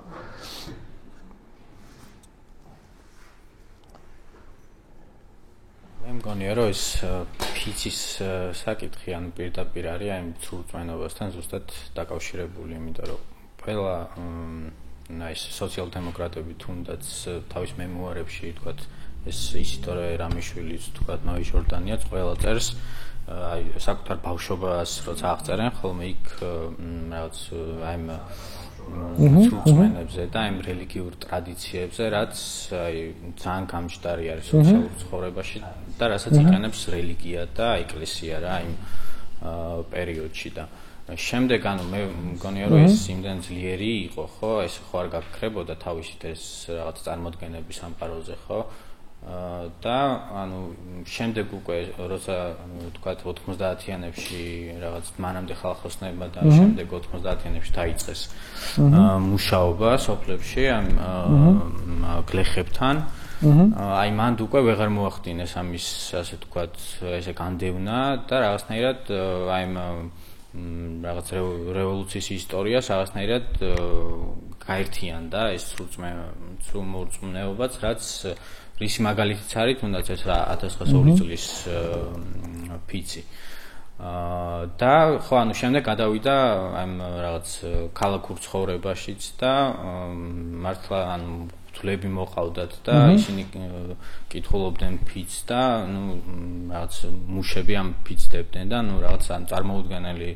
მე მგონია რომ ეს ფიცის საკითხი ან პირდაპირ არის აი ცრურწმენობასთან ზუსტად დაკავშირებული, იმიტომ რომ ყველა ეს სოციალ-დემოკრატები თუნდაც თავის მემუარებში ვთქვათ ეს ისტორია რამიშვილის თქვათ ნოე ჟორდანიაც ყველა წერს აი საკუთარ ბავშვობას როცა აღწერენ ხოლმე იქ რაღაც აი ცრურწმენებზე და აი რელიგიურ ტრადიციებზე რაც აი ძალიან გამჭდარი არის სოციალურ ცხოვრებაში და რასაც იყენებს რელიგია და ეკლესია რა იმ პერიოდში და შემდეგ ანუ მე მგონია რომ ეს იმდენ ძლიერი იყო ხო ეს ხო არ გაქრებოდა თავისით ეს რაღაც წარმოდგენების ამპაროზე ხო და ანუ შემდეგ უკვე როცა თქვათ 90-იანებში რაღაც მანამდე ხალხოსნებმა და შემდეგ 90-იანებში დაიწყეს მუშაობა სოფლებში ამ გლეხებთან აი მანდ უკვე ვეღარ მოახდინეს ამის ასე თქვათ ესე განდევნა და რაღაცნაირად აი რაღაც რევოლუციის ისტორიას რაღაცნაირად გაერთიანდა ეს ცრურწმუნეობაც რაც რისი მაგალითიც არის თუნდაც ეს 1902 წლის ფიცი და ხო ანუ შემდეგ გადავიდა ამ რაღაც ქალაქურ ცხოვრებაშიც და მართლა ანუ თვლები მოყავდათ და ისინი კითხულობდნენ ფიცს და ნუ რაღაც მუშები ამ ფიცს დებდნენ და ნუ რაღაც ან წარმოუდგენელი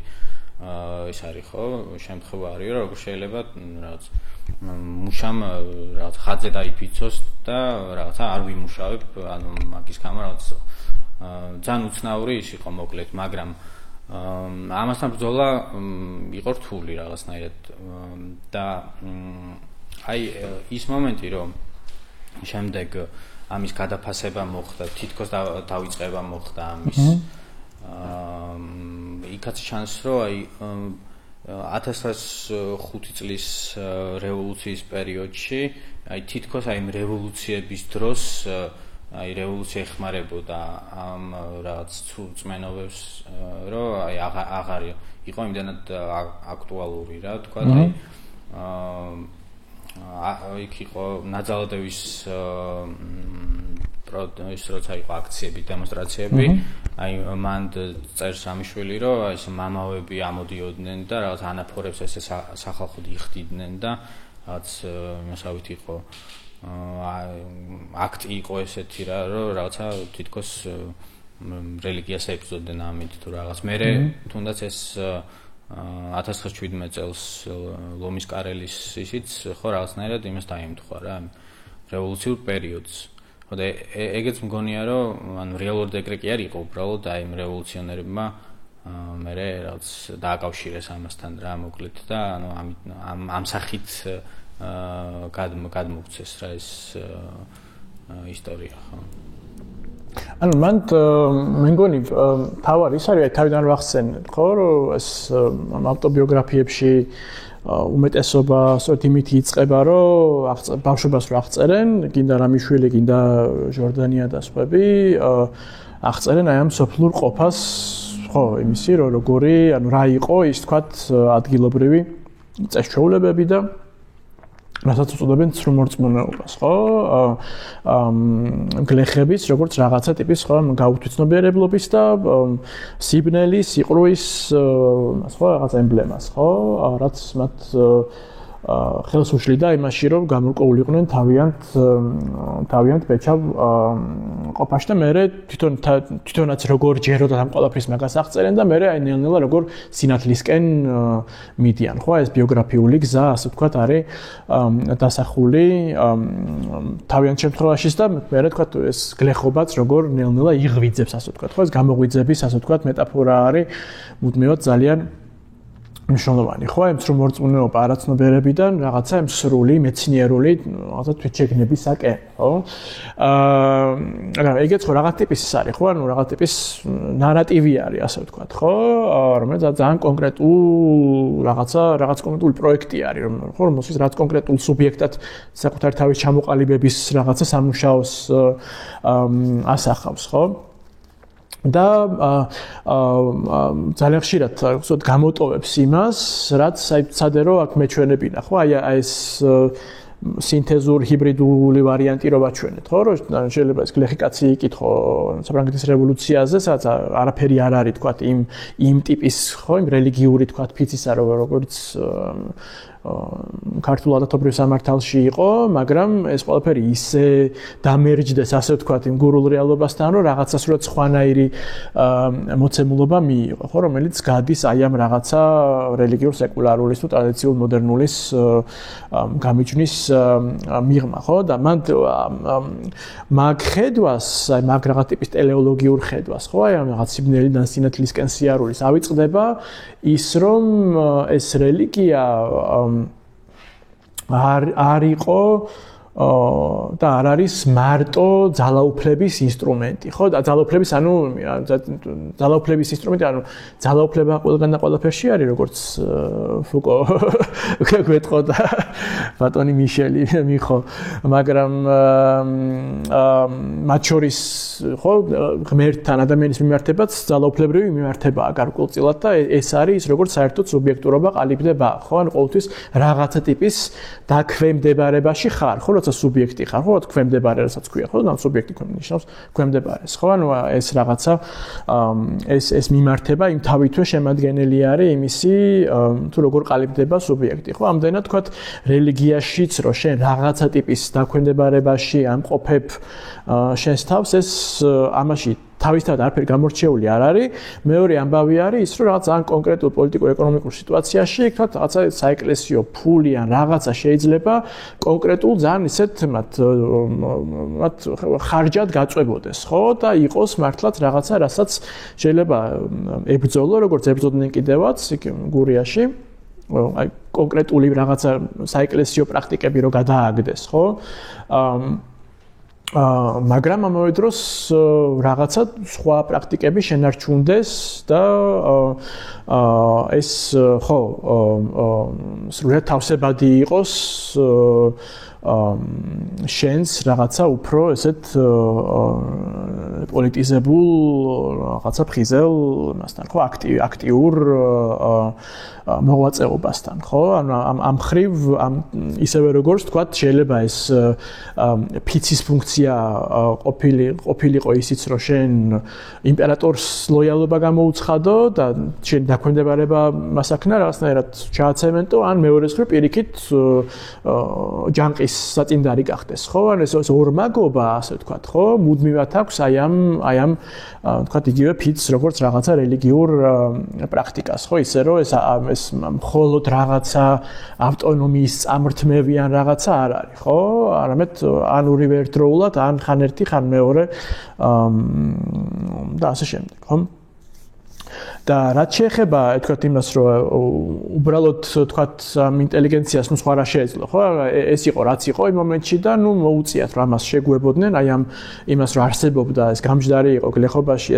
ეს არის ხო შემთხვევა არის რომ როგორ შეიძლება რაღაც მუშამ რაღაც ხატზე დაიფიცოს და რაღაცა არ ვიმუშავებ ანუ მაგის გამო რაღაც ძალიან უცნაური ის იყო მოკლედ მაგრამ ამასთან ბრძოლა იყო რთული რაღაცნაირად და აი ის მომენტი რომ შემდეგ ამის გადაფასება მოხდა თითქოს დავიწყება მოხდა ამის იქაც ჩანს რომ აი 1905 წლის რევოლუციის პერიოდში აი თითქოს აი რევოლუციების დროს აი რევოლუცია ეხმარებოდა ამ რაღაც ცრურწმენობებს რომ აი აღარ იყო იმდანად აქტუალური რა თქვა აი იქ იყო ნაძალადევის ის როცა იყო აქციები, დემონსტრაციები, აი მან წერს ამიშვილი, რომ ეს მამავები ამოდიოდნენ და რაღაც ანაფორებს ესე სახალხოდ იხდიდნენ და რაღაც იმასავით იყო აქტი იყო ესეთი რა, რომ რაღაცა თითქოს რელიგიას ებრძოდნენ ამით თუ რაღაც. მერე თუნდაც ეს 1917 წელს ლომის კარელის ისიც ხო რაღაცნაირად იმას დაემთხვა რა, რევოლუციურ პერიოდს. ხო და ეგეც მგონია რომ ანუ რეალურად ეგრე კი არ იყო უბრალოდ აი იმ რევოლუციონერებმა მერე რაღაც დააკავშირეს ამასთან რა მოკლედ და ანუ ამ სახით გადმოგვცეს რა ეს ისტორია ხო. ანუ მან მე მგონი თავარი ის არის თავიდან ვახსენეთ ხო რომ ეს ავტობიოგრაფიებში უმეტესობა სწორედ იმით იწყება რომ ბავშვობას რო აღწერენ, გინდა რამიშვილი, გინდა ჟორდანია და სხვები აღწერენ აი ამ სოფლურ ყოფას, ხო, იმისი რომ როგორი, ანუ რა იყო ის თქვათ ადგილობრივი წესჩვეულებები და რასაც უწოდებენ ცრუმორწმუნეობას, ხო? გლეხების, როგორც რაღაცა ტიპის ხო, გაუთვითნობიერებლობის და სიბნელის, სიყრუის, ხო, რაღაც ემბლემას, ხო? რაც მათ ხელს უშლიდა იმაში, რომ გამორკვეულიყვნენ თავიანთ ბეჭავ ყოფაში და მე თვითონაც როგორ ჯეროდა ამ ყველაფრის მაგას აღწერენ და მე აი ნელ-ნელა როგორ სინათლისკენ მიდიან, ხო? ეს ბიოგრაფიული გზა, ასე ვთქვათ, არის დასახული თავიანთ შემთხვევაშიც და მე თქვათ ეს გლეხობაც როგორ ნელ-ნელა იღვიძებს, ასე ვთქვათ, ხო? ეს გამოღვიძების, ასე ვთქვათ, მეტაფორა არის მუდმივად ძალიან მნიშვნელოვანი, ხო, იმ ცრუმორწმუნეობა არაცნობიერებიდან რაღაცა იმ სრული, მეცნიერული, რაღაცა თვითშეგნებისაკენ, ხო? მაგრამ ეგეც ხო რაღაც ტიპის ის არის, ხო? ანუ რაღაც ტიპის ნარატივი არის, ასე ვთქვათ, ხო? რომელიც ძალიან რაღაც კონკრეტული პროექტი არის, ხო, რომელსაც რაც კონკრეტულ სუბიექტად საკუთარი თავის ჩამოყალიბების რაღაცა სამუშაოს ასახავს, ხო? და ძალიან ხშირად ვთქვათ გამოტოვებს იმას, რაც აი ცადე რომ აქ მეჩვენებინა, ხო? აი ეს სინთეზურ ჰიბრიდული ვარიანტი რო ვაჩვენეთ, ხო? რომ შეიძლება ეს გლეხი კაცი იკითხო საფრანგეთის რევოლუციაზე, სადაც არაფერი არ არის, თქვათ, იმ ტიპის, ხო, იმ რელიგიური, თქვათ, ფიცისა, როგორც ქართულ ადათობრივ სამართალში იყო, მაგრამ ეს ყველაფერი ისე დამერჯდეს, ასე ვთქვათ, იმ გურულ რეალობასთან, რომ რაღაცა სრულად სხვანაირი მოცემულობა მიიღო, ხო, რომელიც გადის აი ამ რაღაცა რელიგიურ სეკულარულის თუ ტრადიციულ მოდერნულის გამიჯვნის მიღმა, ხო? და მან მაგ ხედვას, აი მაგ რაღაც ტიპის ტელეოლოგიურ ხედვას, ხო? აი ამ რაღაც სიბნელიდან სინათლისკენ სიარულის ავიწყდება ის, რომ ეს რელიგია არ იყო და არ არის მარტო ძალაუფლების ინსტრუმენტი, ხო? და ძალაუფლების, ანუ ძალაუფლების ინსტრუმენტი, ანუ ძალაუფლება ყველგან და ყველაფერში არის, როგორც ფუკო გვეტყო და ბატონი მიშელი მიხო, მაგრამ მათ შორის, ხო, ღმერთთან ადამიანის მიმართებაც ძალაუფლებრივი მიმართებაა გარკვეულწილად და ეს არის ის, როგორც საერთოდ სუბიექტურობა ყალიბდება, ხო? ანუ ყოველთვის რაღაცა ტიპის დაქვემდებარებაში ხარ, ხო? სუბიექტი ხარ, ხო, ქვემდებარე, რასაც ქვია, ხო, და სუბიექტი ნიშნავს ქვემდებარეს, ხო, ანუ ეს რაღაცა ეს მიმართება იმ თავითვე შემადგენელი არის იმისი, თუ როგორ ყალიბდება სუბიექტი, ხო, ამდენად თქვათ რელიგიაშიც, რომ შენ რაღაცა ტიპის დაქვემდებარებაში ამყოფებ შენს თავს, ეს ამაში თავისთავად არაფერი გამორჩეული არ არის. მეორე ამბავი არის ის, რომ რაღაც ძალიან კონკრეტულ პოლიტიკურ-ეკონომიკურ სიტუაციაში, თქვათ, რაღაცა საეკლესიო ფული ან რაღაცა შეიძლება კონკრეტულ ძალიან ისეთ მათ ხარჯად გაწვებოდეს, ხო? და იყოს მართლაც რაღაცა, რასაც შეიძლება ებრძოლო, როგორც ებრძოდნენ კიდევაც გურიაში. აი კონკრეტული რაღაცა საეკლესიო პრაქტიკები რო გადააგდეს, ხო? მაგრამ ამავე დროს რაღაცა სხვა პრაქტიკები შენარჩუნდეს და ეს ხო სრულად თავსებადი იყოს შენს რაღაცა უფრო ესეთ პოლიტიზებულ რაღაცა ფხიზელ მასთან ხო აქტიურ მოღვაწეობასთან ხო ამ ხრივ ისევე როგორც თქვა შეიძლება ეს ფიცის ფუნქცია ყოფილიყო ისიც რომ შენ იმპერატორს ლოიალობა გამოუცხადო და შენ დაქვემდებარება მასაქნა რაღაცნაირად ჩააცემენტო ან მეორე მხრივ პირიქით ჯანყის საწინდარი გახდეს ხო ან ეს ორმაგობა ასე ვთქვათ ხო მუდმივად აქვს აი ამ ვთქვათ იგივე ფიცს როგორც რაღაცა რელიგიურ პრაქტიკას ხო ისე რომ ეს მხოლოდ რაღაცა ავტონომიის წამრთმევი ან რაღაცა არ არის ხო არამედ ან ორივე ერთდროულად ან ხან ერთი ხან მეორე და ასე შემდეგ ხო და რაც შეეხება თქვათ იმას რომ უბრალოდ თქვათ ინტელიგენციას ნუ სხვა რა შეეძლო ხო ეს იყო რაც იყო იმ მომენტში და ნუ მოუწიათ რომ ამას შეგვებოდნენ აი ამ იმას რომ არსებობდა ეს გამჯდარი იყო გლეხობაში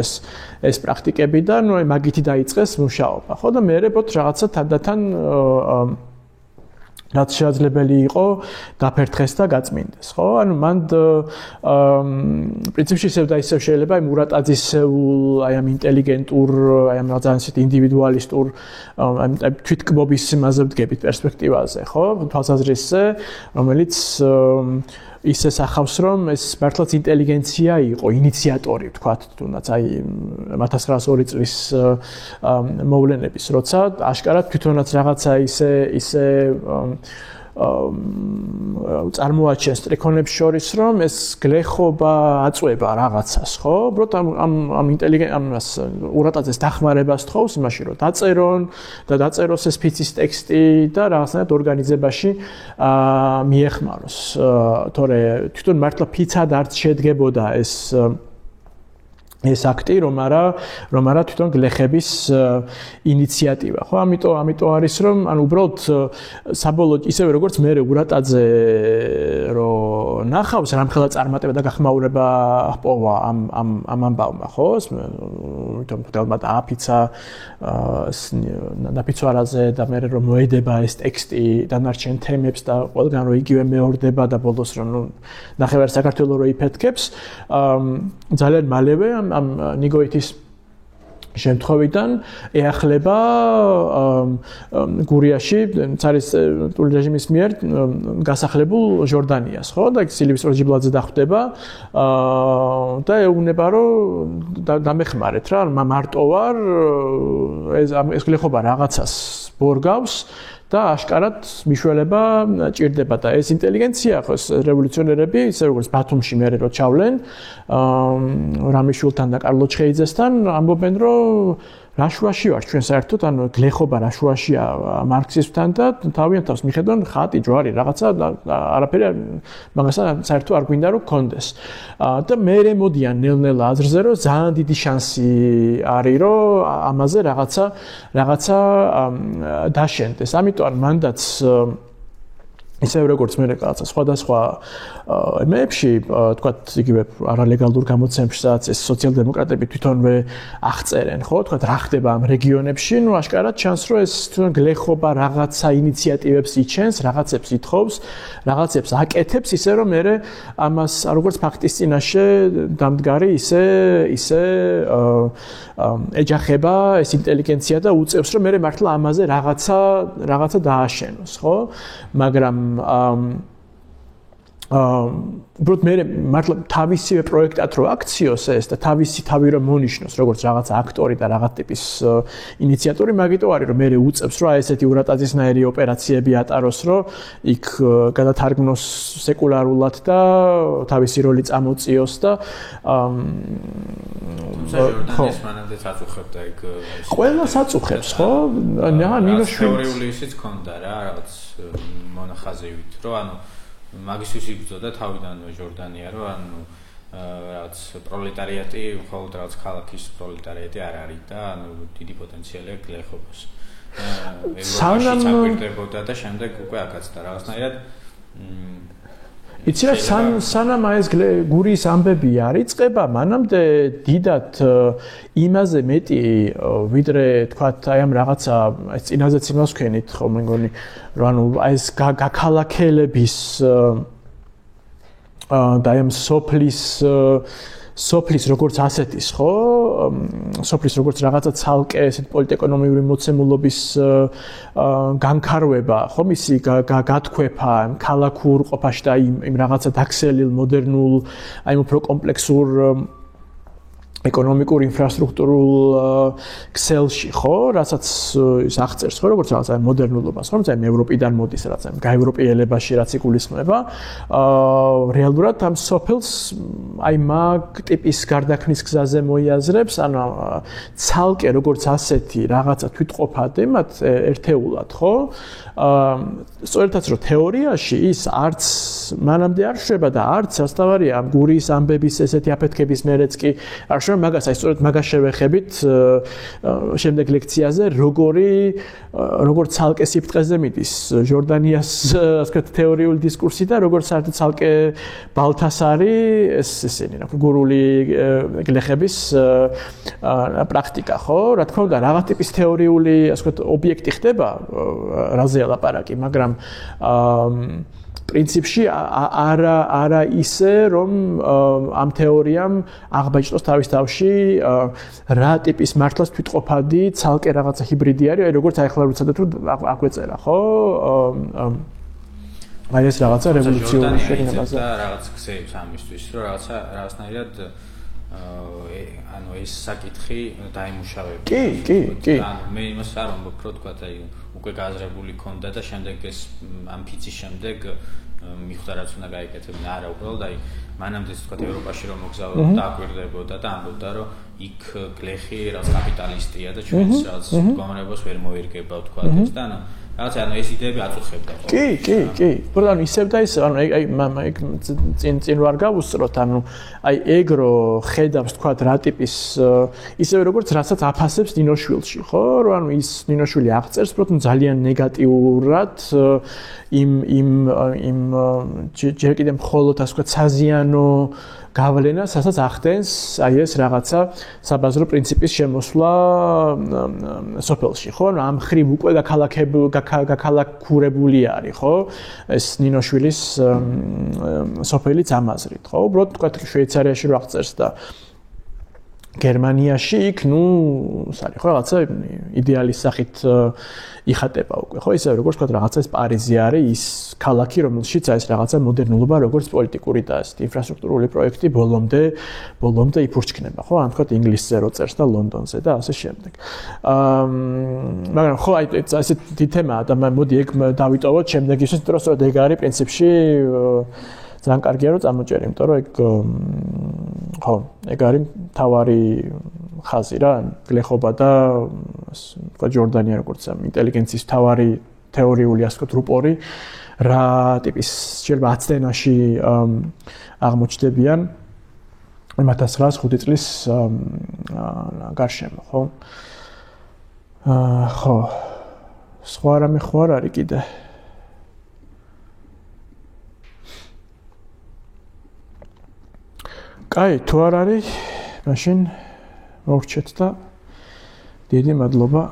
ეს პრაქტიკები და ნუ მაგითი დაიწყეს მუშაობა ხო და მე რებოთ რაღაცა თანდათან რაც შესაძლებელი იყო დაფერთხეს და გაწმინდეს ხო ანუ მან პრინციპში ისევ და ისევ შეიძლება აი მურატაძისეულ აი ამ ინტელიგენტურ აი ამ ძალიან ისეთ ინდივიდუალისტურ აი თვითკბობის იმაზე ვდგებით პერსპექტივაზე ხო თვალსაზრისზე რომელიც ისე სახავს რომ ეს მართლაც ინტელიგენცია იყო ინიციატორი ვთქვათ თუნდაც აი 1902 წლის მოვლენების როცა აშკარად თვითონაც რაღაცა ისე წარმოაჩენს ტრიქონებს შორის რომ ეს გლეხობა აწვება რაღაცას ხო უბრალოდ ამ ამას ურატაძეს დახმარებას თხოვს იმაში რომ დაწერონ და დაწეროს ეს ფიცის ტექსტი და რაღაცნაირად ორგანიზებაში მიეხმაროს თორე თვითონ მართლა ფიცად არც შედგებოდა ეს აქტი რომ არა თვითონ გლეხების ინიციატივა ხო ამიტომ არის რომ ანუ უბრალოდ საბოლოოდ ისევე როგორც მე ურატაძე რომ ნახავს რამხელა წარმატება და გახმაურება ჰპოვა ამ ამბავმა ხო თვითონ ხდელმა დააფიცა დაფიცვარაზე და მე რომ მოედება ეს ტექსტი დანარჩენ თემებს და ყველგან რომ იგივე მეორდება და ბოლოს რომ ნახევარ საქართველოს რო იფეთქებს ძალიან მალევე ამ ნიგოითის შემთხვევიდან ეახლება გურიაში цаრის რეჟიმის მიერ გასახლებულ ჟორდანიას ხო და სილვის როჯიბლაძე დახვდება და ეუბნება რომ დამეხმარეთ რა მარტო ვარ ეს გლეხობა რაღაცას ბორგავს და აშკარად მიშველება ჭირდება და ეს ინტელიგენცია ხო რევოლუციონერები ისე როგორც ბათუმში მერე რო ჩავლენ რამიშვილთან და კარლო ჩხეიძესთან ამბობენ რომ რაშუაში ვარ ჩვენ საერთოდ ანუ გლეხობა რაშუაშია მარქსისტთან და თავიანთ თავს მიხედონ ხატი ჯვარი რაღაცა არაფერი მაგასა საერთოდ არ გვინდა რომ გქონდეს და მე მოდიან ნელ-ნელა აზრზე რომ ძალიან დიდი შანსი არის რომ ამაზე რაღაცა დაშენდეს ამიტომ მანდაც ისევ როგორც მე რაღაცა სხვადასხვა ემებში თქვათ იგივე არალეგალურ გამოცემებში სადაც ეს სოციალ-დემოკრატები თვითონვე აღწერენ ხო თქვათ რა ხდება ამ რეგიონებში ნუ აშკარად ჩანს რომ ეს თვითონ გლეხობა რაღაცა ინიციატივებს იჩენს რაღაცებს ითხოვს რაღაცებს აკეთებს ისე რომ მე ამას როგორც ფაქტის წინაშე დამდგარი ისე ეჯახება ეს ინტელიგენცია და უწევს რომ მე მართლა ამაზე რაღაცა დააშენოს ხო მაგრამ უბრალოდ მე მართლა თავისივე პროექტად რო აქციოს ეს და თავი რომ მონიშნოს როგორც რაღაც აქტორი და რაღაც ტიპის ინიციატორი მაგიტო არის რომ მე უწევს რომ ესეთი ურატაძისნაირი ოპერაციები ატაროს რომ იქ გადათარგმნოს სეკულარულად და თავისი როლი წამოწიოს და ჟორდანიას მანამდე საწუხებდა იქ ყველა საწუხებს ხო ნინოშვილი თეორიული ისიც ქონდა რა რაღაც მონახაზივით რომ ანუ მაგისთვის იბრძოდა თავიდან ჟორდანია რომ ანუ რაღაც პროლეტარიატი მხოლოდ რაღაც ქალაქის პროლეტარიატი არ არის და ანუ დიდი პოტენციალია გლეხობას ევროპაში წაგვირდებოდა და შემდეგ უკვე აქაცდა რაღაცნაირად იცი რა სანამ ეს გურიის ამბები არ იწყება მანამდე დიდად იმაზე მეტი ვიდრე თქვათ აი ამ რაღაცა ეს წინაზეც იმას ვქენით ხო მე მგონი რომ ანუ ეს გაქალაქელების და ამ სოფლის როგორც ასეთის, ხო? სოფლის როგორც რაღაცა ცალკე ესეთ პოლიტეკონომიური მოცემულობის განქარვება, ხო, მისი გათქვეფა ქალაქურ ყოფაში და იმ რაღაცა დაქსელილ მოდერნულ, აი უფრო კომპლექსურ ეკონომიკურ ინფრასტრუქტურულ ქსელში, ხო, რასაც ის აღწერს, ხო, როგორც რაღაცა მოდერნულობას, ხო, მაგრამ ევროპიდან მოდის, რაც გაევროპიელებაში რაც იგულისხმება, რეალურად ამ სოფელს აი მაგ ტიპის გარდაქმნის გზაზე მოიაზრებს, ანუ ცალკე როგორც ასეთი რაღაცა თვითყოფადი მათ ერთეულად, ხო? სწორედაც რომ თეორიაში ის არც მანამდე არ შვება და არც ასთავარია ამ გურიის ამბების ესეთი აფეთქების მერეც კი არ შვება მაგას, აი სწორედ მაგას შევეხებით შემდეგ ლექციაზე, როგორ ცალკე სიფტყეზე მიდის ჟორდანიას ასე ვთქვათ თეორიული დისკურსი და როგორ საერთოდ ცალკე ბალთასარი ესენი გურული გლეხების პრაქტიკა, ხო? რა თქმა უნდა, რაღაც ტიპის თეორიული ასე ვთქვათ ობიექტი ხდება, რაზეა ლაპარაკი, მაგრამ პრინციპში არა ისე რომ ამ თეორიამ აღბეჭდოს თავის თავში რა ტიპის მართლაც თვითყოფადი ცალკე რაღაცა ჰიბრიდი არის, აი როგორც ახლა ვცადეთ რომ აგვეწერა, ხო? აი ეს რაღაცა რევოლუციური შექმნებაზე და რაღაც ქსებს ამისთვის, რომ რაღაცნაირად ანუ ეს საკითხი დაიმუშავება. კი. ანუ მე იმას არ ვამბობ, რომ თქვა აი უკვე გააზრებული ქონდა და შემდეგ ეს ამ ფიცის შემდეგ მიხვდა რაც უნდა გაიკეთებინა, არა უბრალოდ აი მანამდე თქვა ევროპაში რომ მოგზაურობდა და აკვირდებოდა და ამბობდა რომ იქ გლეხი რაც კაპიტალისტია და ჩვენს რაც მდგომარეობას ვერ მოერგება თქვა ეს და ანუ რაღაცა ანუ ეს იდეები აწუხებდა ხო? კი. პროტამ ისევ და ისევ ანუ აი წინ ვარ გავუსწროთ, ანუ აი ეგრო ხედავს თქვა რა ტიპის ისევ როგორც რასაც აფასებს ნინოშვილში, ხო? რომ ანუ ის ნინოშვილი აღწერს პროტამ ძალიან ნეგატიურად იმ ჯერ კიდევ მხოლოდ ასე ვთქვათ საზიანო გავლენას, რასაც ახდენს აი ეს რაღაცა საბაზრო პრინციპის შემოსვლა სოფელში, ხო? ანუ ამ ხრივ უკვე გაქალაქურებული არის, ხო? ეს ნინოშვილის სოფელიც ამაზრით, ხო? უბრალოდ თქვა შვეიცარიაში რო აღწერს და გერმანიაში იქ, არის ხო რაღაცა იდეალის სახით იხატება უკვე, ხო? ისე როგორც თქვა რაღაცა ეს პარიზი არის, ის ქალაქი, რომელშიც აი ეს რაღაცა მოდერნულობა, როგორც პოლიტიკური და ეს ინფრასტრუქტურული პროექტი ბოლომდე იფურჩქნება, ხო? ან თქვა ინგლისზე რო წერს და ლონდონზე და ასე შემდეგ. მაგრამ ხო, აი ესეთი თემაა და მოდი ეგ დავიტოვოთ შემდეგ ისე დროს, რომ ეგ არის პრინციპში ძალიან კარგია რომ წამოჭერი, იმიტომ რომ ეგ ხო, ეგ არის თავარი ხაზი რა, გლეხობა და თქვა ჯორდანია როგორც ინტელიგენციის თავარი თეორიული ასე ვთქვათ რუპორი რა ტიპის შეიძლება აცდენაში აღმოჩნდებიან 1905 წლის გარშემო, ხო? ხო. სხვა რამე ხო არ არის კიდე. კაი, თუ არ არის, მაშინ მოვრჩეთ და დიდი მადლობა.